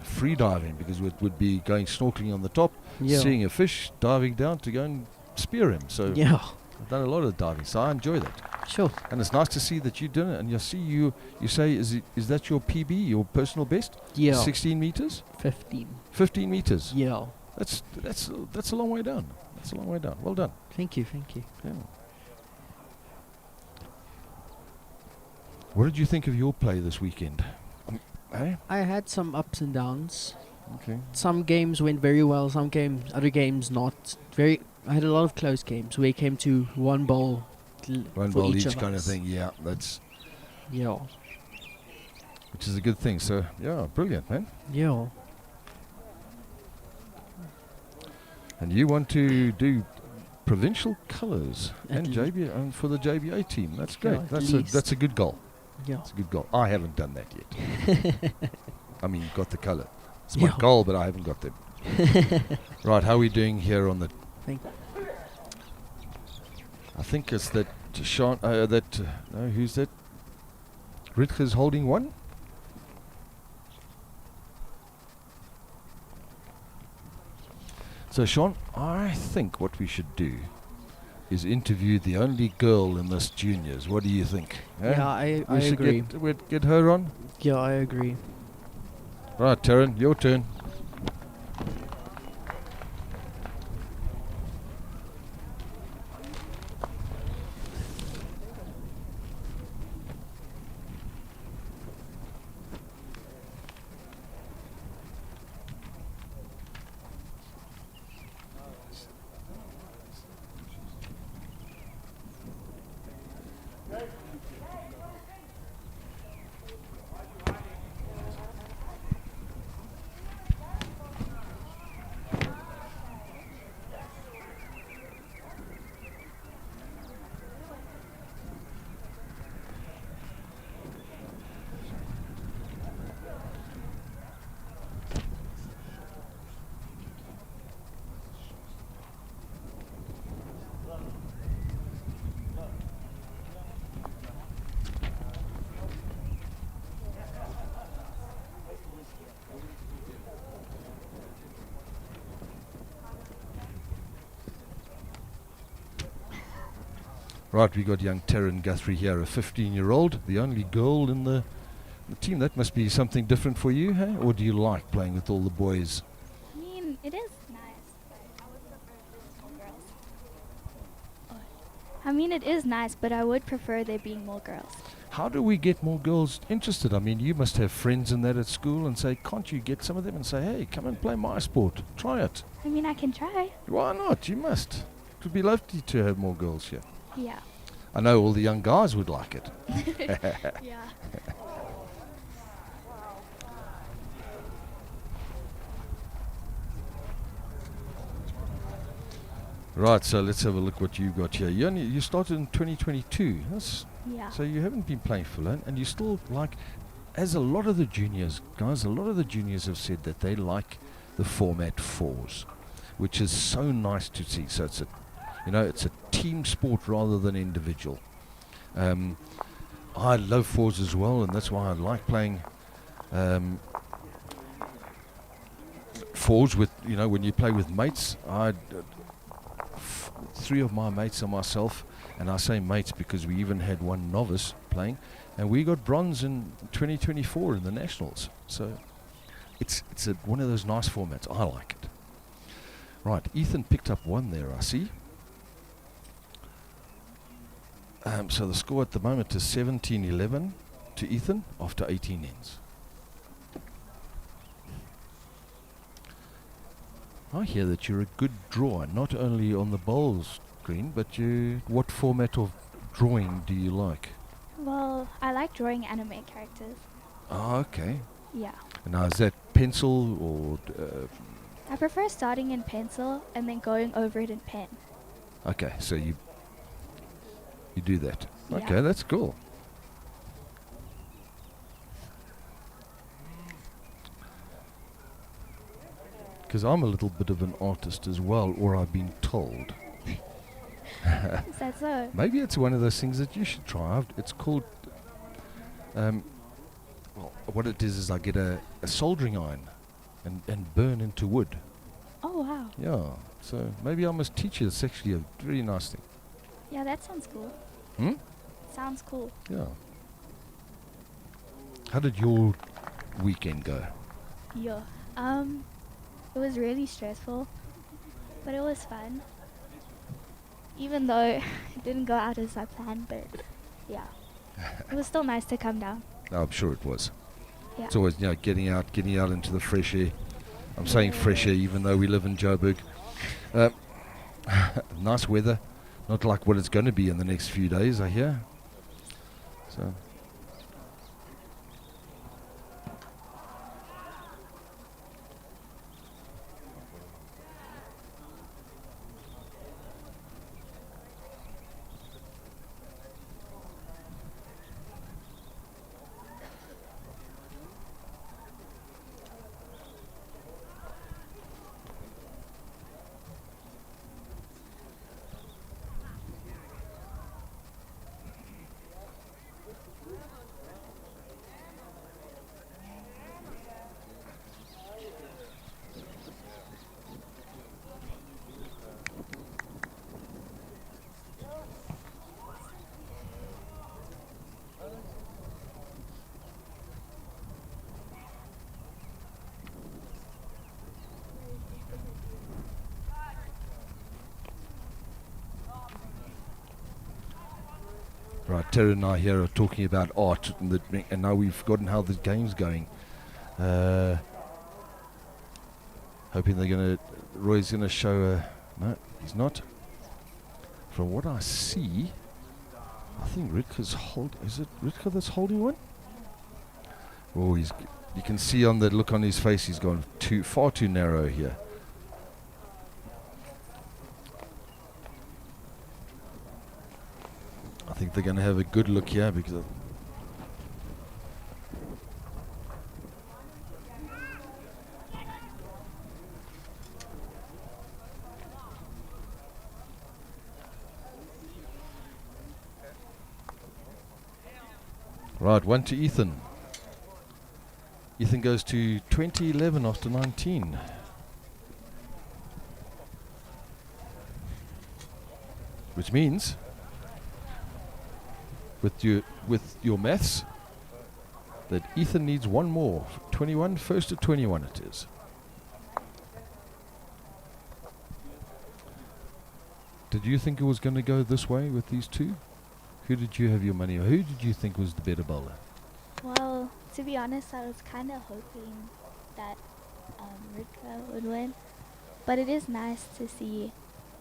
free diving because it would be going snorkeling on the top, Yeah. seeing a fish, diving down to go and spear him. So Yeah. I've done a lot of diving, so I enjoy that. Sure. And it's nice to see that you did it. And you say, is that your PB, your personal best? Yeah. 16 meters? 15. 15 meters? Yeah. That's a long way down. That's a long way down. Well done. Thank you, thank you. Yeah. What did you think of your play this weekend? Eh? I had some ups and downs. Okay. Some games went very well, other games not. I had a lot of close games where it came to one bowl. One for ball each each of kind of us. thing. Yeah, that's Yeah. which is a good thing. So yeah, brilliant, man. Yeah. And you want to do provincial colours At and JBA and for the JBA team. That's Yeah, great. at That's least. a good goal. Yeah. That's a good goal. I haven't done that yet. I mean, got the colour. It's my Yeah. goal, but I haven't got them. Right, how are we doing here on the? I think it's that Sean. No, who's that? Ritger's holding one. So Sean, I think what we should do is interview the only girl in this juniors. What do you think? Yeah, I We should agree. We'd get her on. Yeah, I agree. Right, Taryn, your turn. Right, we got young Taryn Guthrie here, a 15-year-old, the only girl in the team. That must be something different for you, hey? Or do you like playing with all the boys? I mean, it is nice, but I would prefer if there's more girls. I mean, it is nice, but I would prefer there being more girls. How do we get more girls interested? I mean, you must have friends in that at school and say, can't you get some of them and say, hey, come and play my sport, try it. I mean, I can try. Why not? You must. It would be lovely to have more girls here. Yeah. I know all the young guys would like it. Yeah. Right, so let's have a look what you've got here. You started in 2022. Yeah. So you haven't been playing full on, and you still like, as a lot of the juniors, guys, a lot of the juniors have said that they like the format fours, which is so nice to see. So it's a team sport rather than individual. I love fours as well, and that's why I like playing fours with, when you play with mates. Three of my mates and myself, and I say mates because we even had one novice playing, and we got bronze in 2024 in the nationals. So it's one of those nice formats. I like it. Right, Ethan picked up one there, I see. So the score at the moment is 17-11 to Ethan after 18 ends. I hear that you're a good drawer, not only on the bowls green, but what format of drawing do you like? Well, I like drawing anime characters. Oh, okay. Yeah. Now, is that pencil or... I prefer starting in pencil and then going over it in pen. Okay, so you do that. Yeah. Okay, that's cool. Because I'm a little bit of an artist as well, or I've been told. Is that so? Maybe it's one of those things that you should try. It's called... well, what it is I get a soldering iron and burn into wood. Oh, wow. Yeah, so maybe I must teach you. It's actually a very nice thing. Yeah, that sounds cool. Sounds cool. Yeah. How did your weekend go? Yeah. It was really stressful, but it was fun. Even though it didn't go out as I planned, but yeah. It was still nice to come down. I'm sure it was. Yeah. It's always, getting out into the fresh air. I'm saying fresh air even though we live in Joburg. Nice weather. Not like what it's going to be in the next few days, I hear. So... Right, Terry and I here are talking about art, and now we've forgotten how the game's going. Hoping Roy's going to show no, he's not. From what I see, I think Ritka's is it Ritka that's holding one? Oh, you can see on the look on his face, he's gone far too narrow here. I think they're going to have a good look here because right, one to Ethan. Ethan goes to 20-11 after 19. Which means with your maths that Ethan needs one more. 21, first to 21 it is. Did you think it was going to go this way with these two? Who did you have your money on? Who did you think was the better bowler? Well, to be honest, I was kind of hoping that Rika would win. But it is nice to see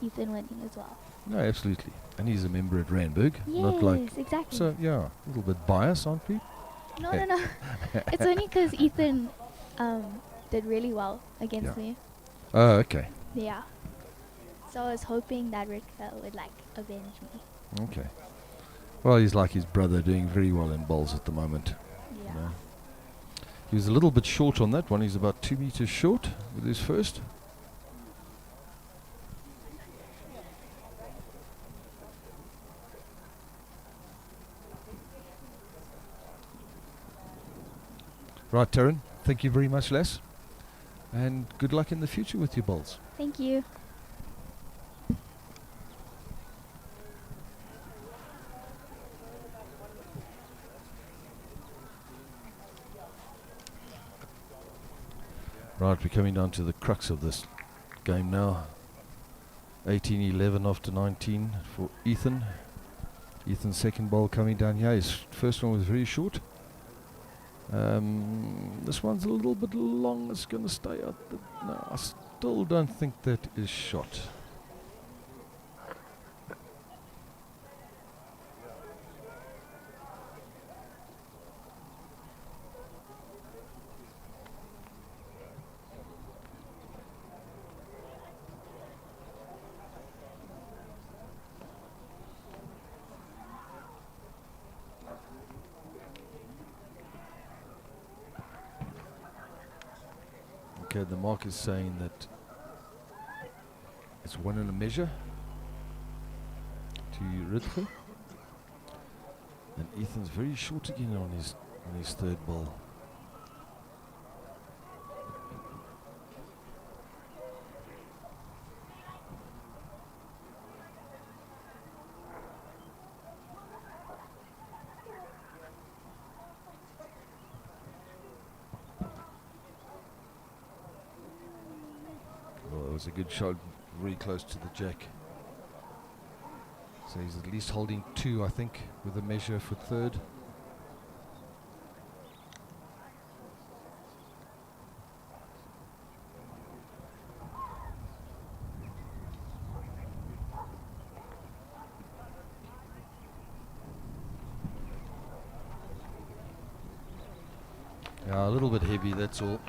Ethan winning as well. No, absolutely. And he's a member at Randburg. Not Yes, like exactly. So, yeah, a little bit biased, aren't we? No. It's only because Ethan did really well against me. Oh, okay. Yeah. So I was hoping that Rika would like avenge me. Okay. Well, he's like his brother, doing very well in bowls at the moment. Yeah. You know. He was a little bit short on that one. He's about 2 meters short with his first. Right, Taryn. Thank you very much, Les. And good luck in the future with your bowls. Thank you. Right, we're coming down to the crux of this game now. 18-11 after 19 for Ethan. Ethan's second bowl coming down here. His first one was very short. This one's a little bit long. It's going to stay out. No, I still don't think that is shot. Okay, the mark is saying that it's one and a measure to Ritge. And Ethan's very short again on his third ball. Well, it was a good shot, very close to the jack. So he's at least holding 2, I think, with a measure for third. Yeah, a little bit heavy, that's all.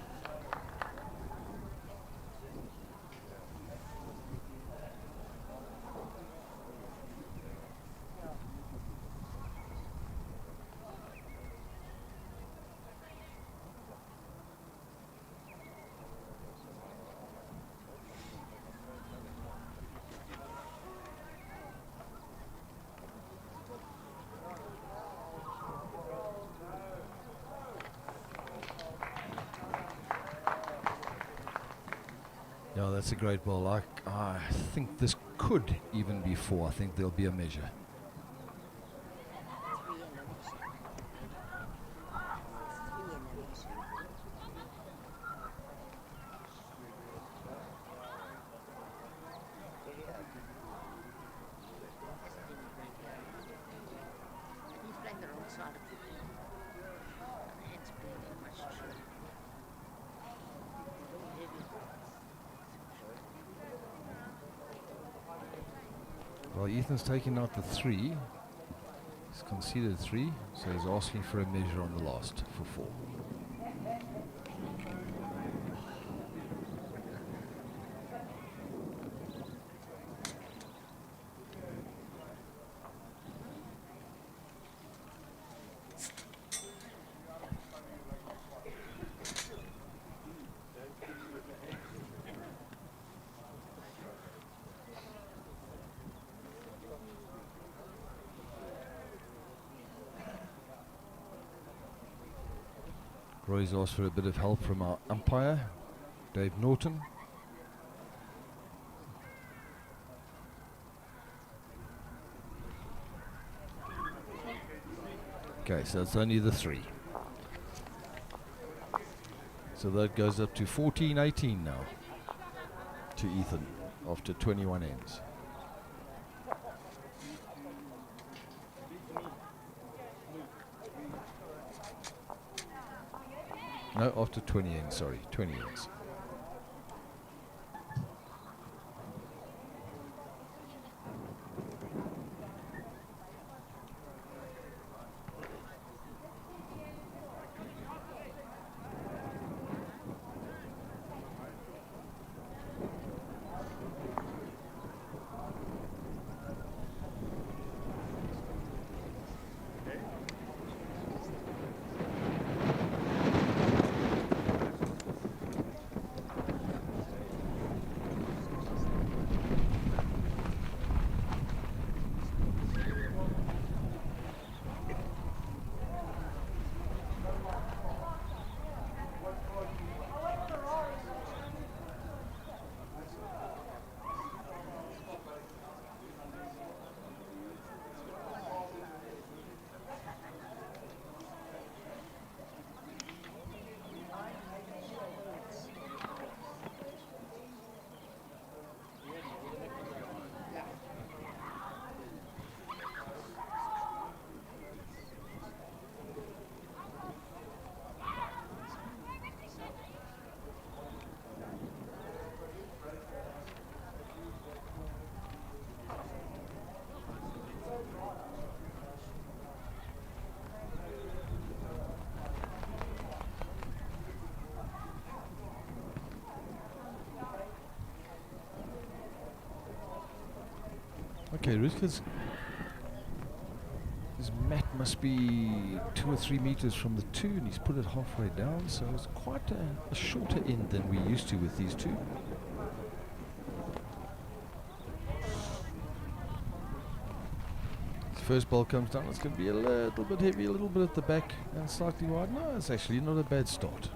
Yeah, that's a great ball. I think this could even be 4. I think there'll be a measure. Well, Ethan's taken out the 3. He's conceded 3, so he's asking for a measure on the last for 4. Roy's asked for a bit of help from our umpire, Dave Norton. Okay, so it's only the 3. So that goes up to 14-18 now to Ethan after 21 ends. No, after 20 ends, sorry, 20 ends. Okay, Rutger's his mat must be 2 or 3 meters from the 2, and he's put it halfway down, so it's quite a shorter end than we're used to with these 2. His first ball comes down, it's going to be a little bit heavy, a little bit at the back, and slightly wide. No, it's actually not a bad start.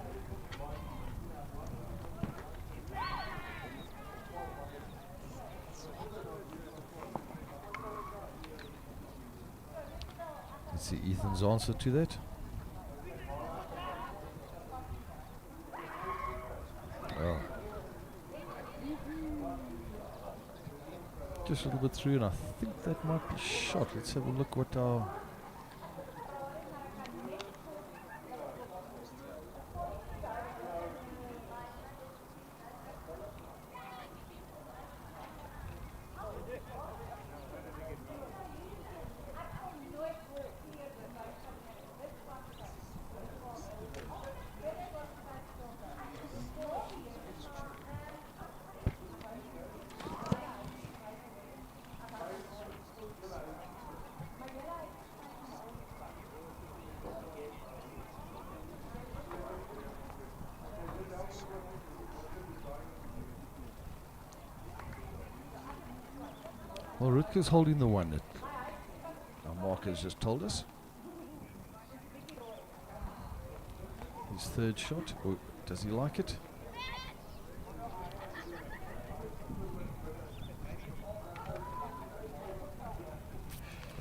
Let's see Ethan's answer to that. Oh. Just a little bit through, and I think that might be shot. Let's have a look what our... Well, Rutger's holding the 1 that our markers just told us. His third shot. Oh, does he like it?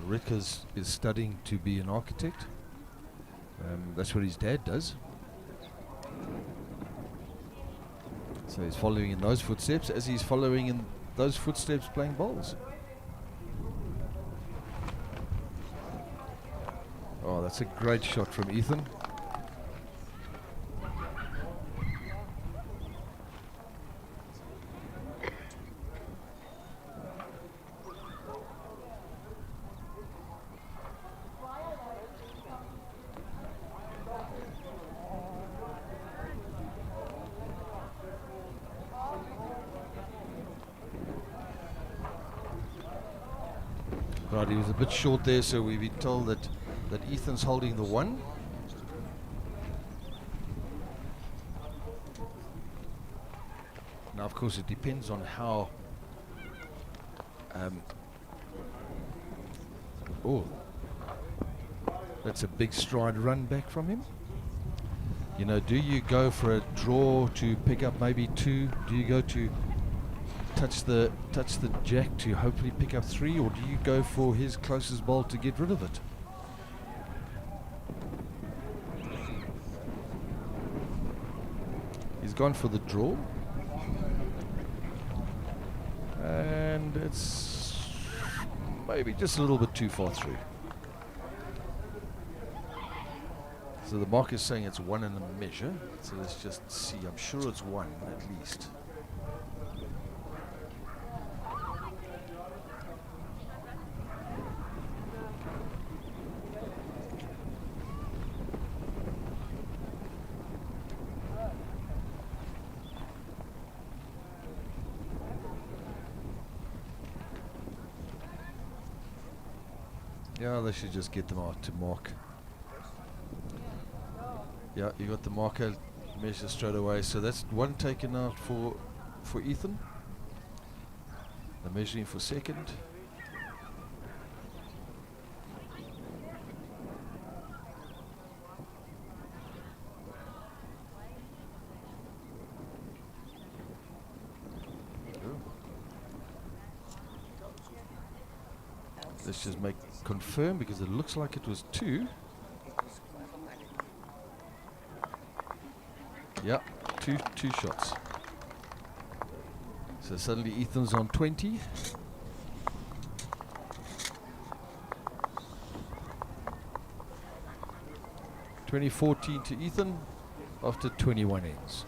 Rutger is studying to be an architect. That's what his dad does. So he's following in those footsteps as he's following in those footsteps playing bowls. Oh, that's a great shot from Ethan. Right, he was a bit short there, so we've been told that Ethan's holding the 1. Now, of course, it depends on how... oh, that's a big stride run back from him. You know, do you go for a draw to pick up maybe 2? Do you go to touch the jack to hopefully pick up 3, or do you go for his closest ball to get rid of it? gone for the draw. And it's maybe just a little bit too far through. So the mark is saying it's 1 and a measure. So let's just see. I'm sure it's 1 at least. Yeah, they should just get them out to mark. Yeah, you got the marker measure straight away. So that's 1 taken out for Ethan. The measuring for second. Let's just confirm, because it looks like it was 2. Yeah, two shots. So suddenly Ethan's on 20. (2014) to Ethan after 21 ends.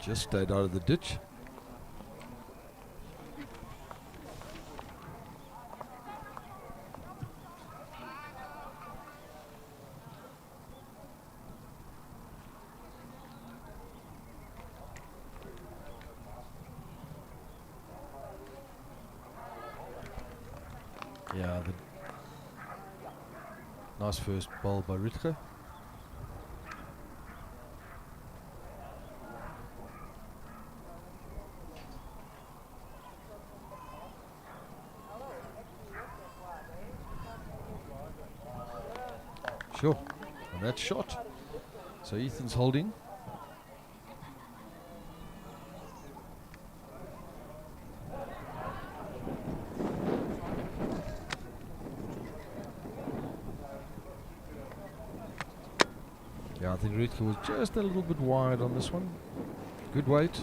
Just stayed out of the ditch. Yeah, nice first ball by Rutger. Sure, and that's shot. So Ethan's holding. Yeah, I think Rutger was just a little bit wide on this one. Good weight.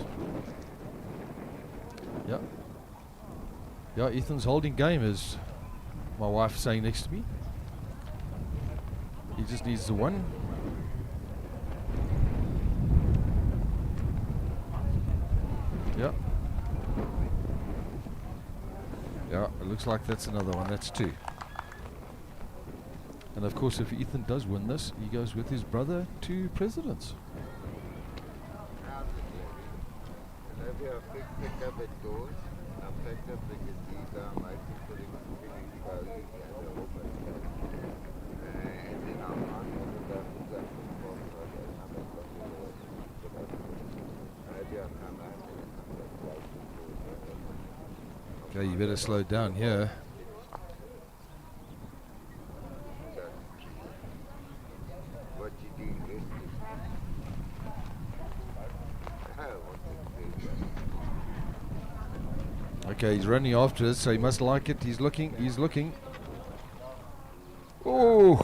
Yeah. Yeah, Ethan's holding game, is my wife saying next to me. He just needs the 1. Yeah. Yeah, it looks like that's another one. That's 2. And of course, if Ethan does win this, he goes with his brother to presidents. Okay, you better slow down here. Okay, he's running after it, so he must like it. He's looking, he's looking. Oh!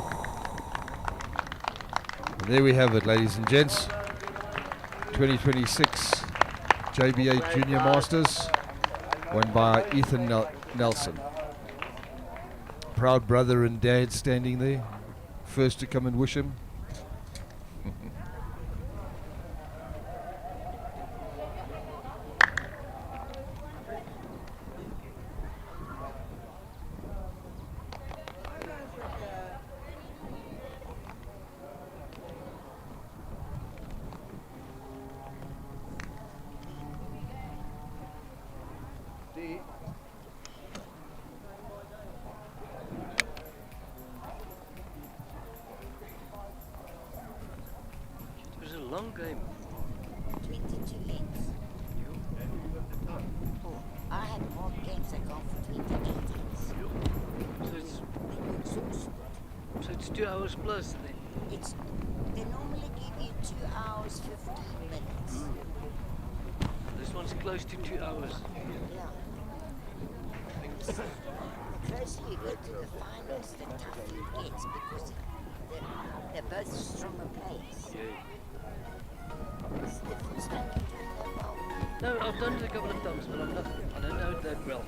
And there we have it, ladies and gents. 2026 JBA Junior Masters, won by Ethan Nelson. Proud brother and dad standing there, first to come and wish him. long game. 22 legs. Oh, I had more games that go for 28 legs. So it's 2 hours plus then? They normally give you 2 hours, 15 minutes. This one's close to 2 hours. Yeah. The closer you get to the finals, the tougher it gets because they're both stronger players. Yeah. It's different stuff you do in that bowl. No, I've done it a couple of times, but I don't know it that well.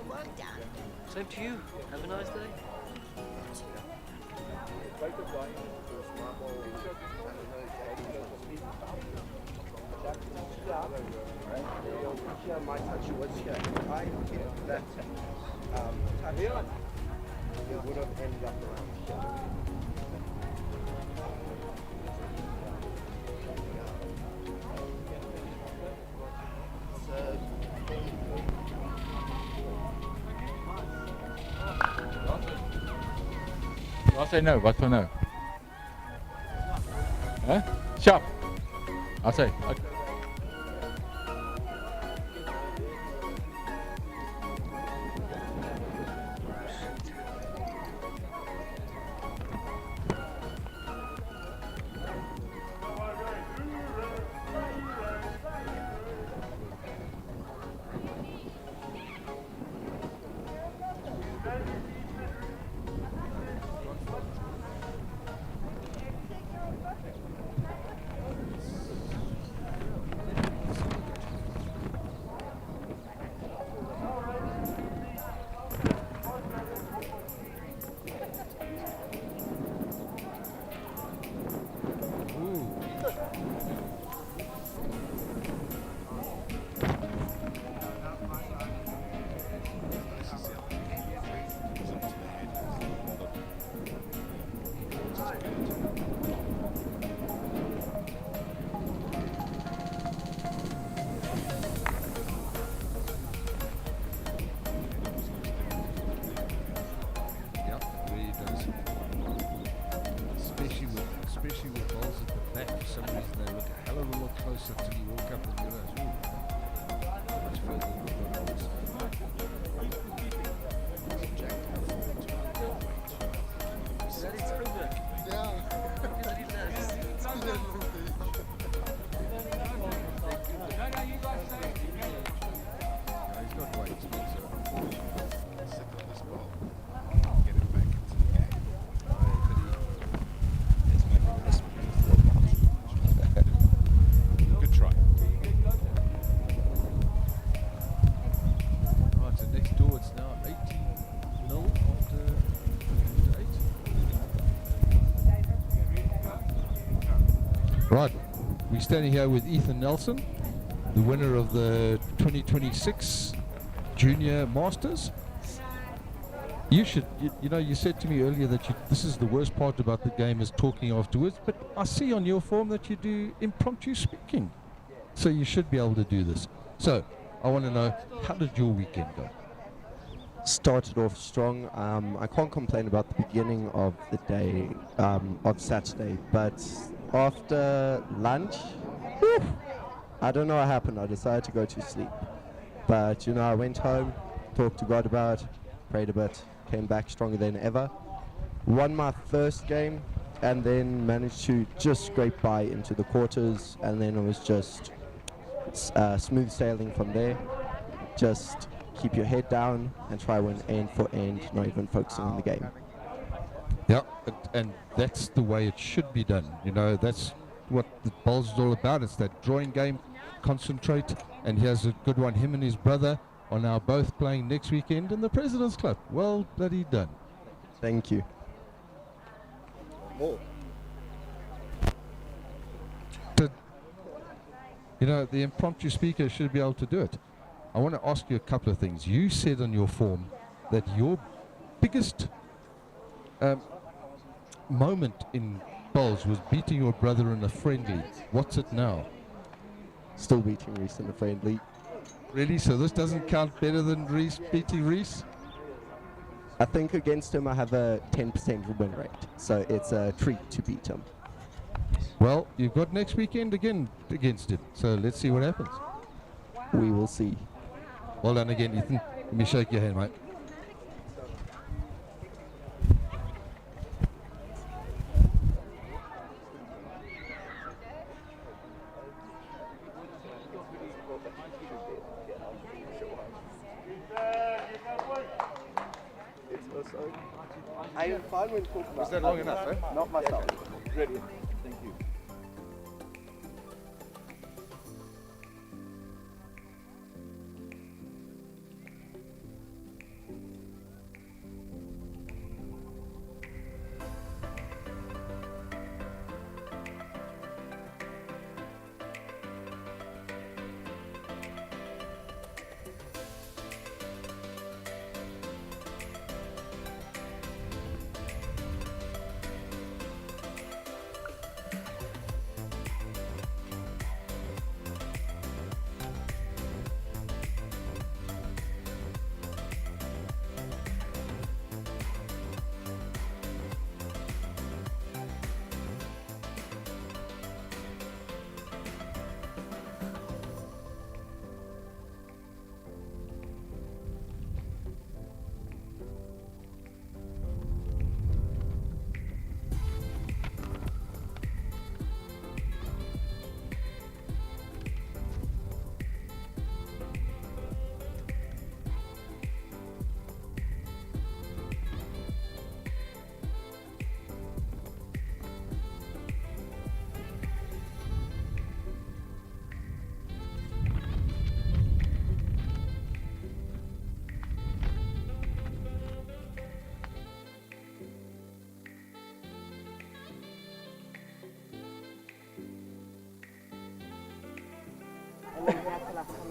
Well done. Same to you. Have a nice day. Here, my touch was here. If I hit that touch, it would have ended up around here. I'll say no. What for no? Huh? Sharp. I'll say. Okay. Especially with balls at the back, for some reason they look a hell of a lot closer to the World Cup and Euros. Ooh, much further than the balls. He's got weight, Sit on this ball. Get him back into the game. Good try. Right, so next door it's now 18-0 after 8. Right, we're standing here with Ethan Nelson, the winner of the 2026 Junior Masters. You should, you know, you said to me earlier that this is the worst part about the game is talking afterwards, but I see on your form that you do impromptu speaking. So you should be able to do this. So, I want to know, how did your weekend go? Started off strong. I can't complain about the beginning of the day, of Saturday, but after lunch, I don't know what happened. I decided to go to sleep. But, you know, I went home, talked to God about it, prayed a bit, came back stronger than ever. Won my first game, and then managed to just scrape by into the quarters, and then it was just smooth sailing from there. Just keep your head down and try win end for end, not even focusing on the game. Yeah, and that's the way it should be done. You know, that's what the bowls is all about. It's that drawing game, concentrate, and here's a good one. Him and his brother are now both playing next weekend in the President's Club. Well bloody done. Thank you. More. You know, the impromptu speaker should be able to do it. I want to ask you a couple of things. You said on your form that your biggest moment in bowls was beating your brother in a friendly. What's it now? Still beating Reese in a friendly. Really? So this doesn't count better than Reese beating Reese? I think against him I have a 10% win rate, so it's a treat to beat him. Well, you've got next weekend again against him, so let's see what happens. We will see. Well done again, Ethan. Let me shake your hand, mate. I am fine when talking about. Was that long enough, eh? Not myself. Ready. Thank you.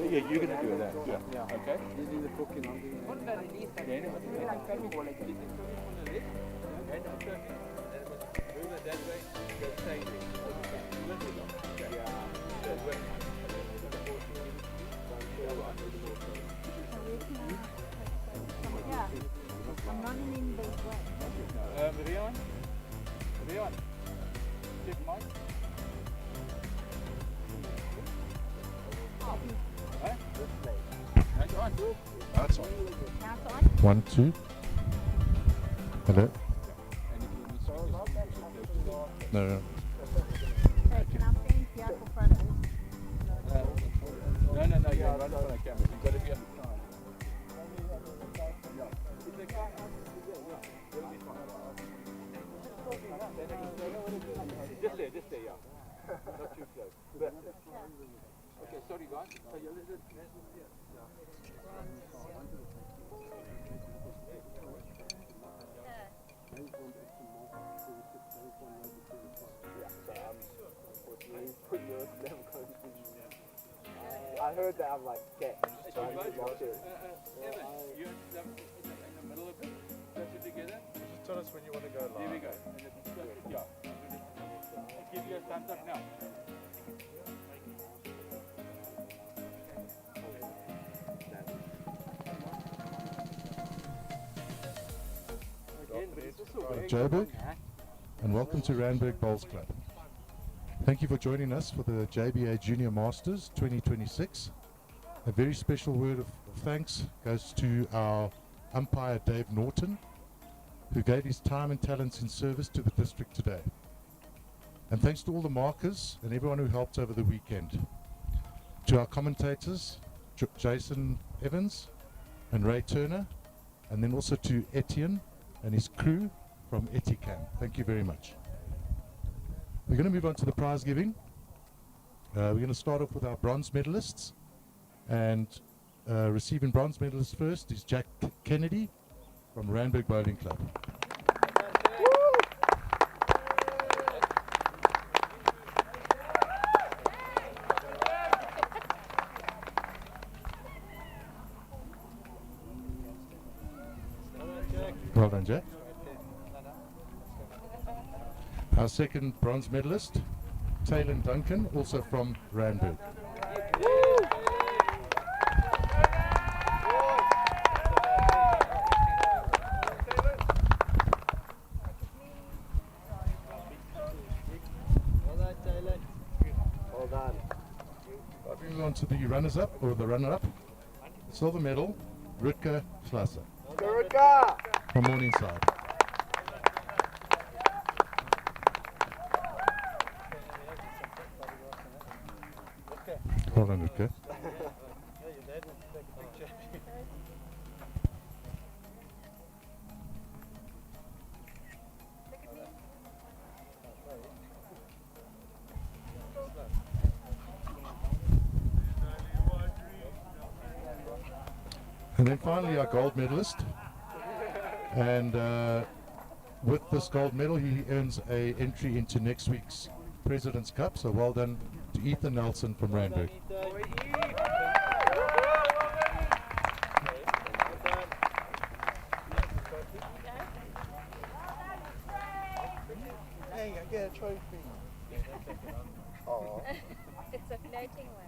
Yeah, you're going to do that. Yeah. Okay. Using the talking on I'm running in the way. Rion? Rion? Check mic. That's on. 1, 2. Hello? No, no. No, you're right in front of the camera. You've got to be on the side. Just there, yeah. Not too close. Okay, sorry guys. So you'll listen. I heard that. I'm like, okay. Evan, you're in the middle of it. Press it together. Just tell us when you want to go live. There we go. And yeah. I'll give you a thumbs up now. Joburg, and welcome to Randburg Bowls Club. Thank you for joining us for the JBA Junior Masters 2026. A very special word of thanks goes to our umpire Dave Norton, who gave his time and talents in service to the district today. And thanks to all the markers and everyone who helped over the weekend. To our commentators, Jason Evans and Ray Turner, and then also to Etienne and his crew from Eticam. Thank you very much. We're going to move on to the prize giving. We're going to start off with our bronze medalists. And receiving bronze medalist first is Jack Kennedy from Randburg Bowling Club. Well done, Jack. Our second bronze medalist, Taylor Duncan, also from Randburg. to the runners-up, or the runner-up. Silver medal, Rutger Schlasser from Morningside. Hold on, Rutger. And then finally our gold medalist. And with this gold medal he earns a entry into next week's President's Cup. So well done to Ethan Nelson from Randburg. Hey, I get a trophy. Oh. It's a floating one.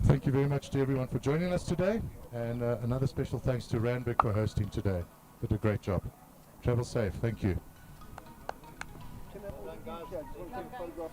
Thank you very much to everyone for joining us today, and another special thanks to Randburg for hosting today. Did a great job. Travel safe. Thank you. Can I photograph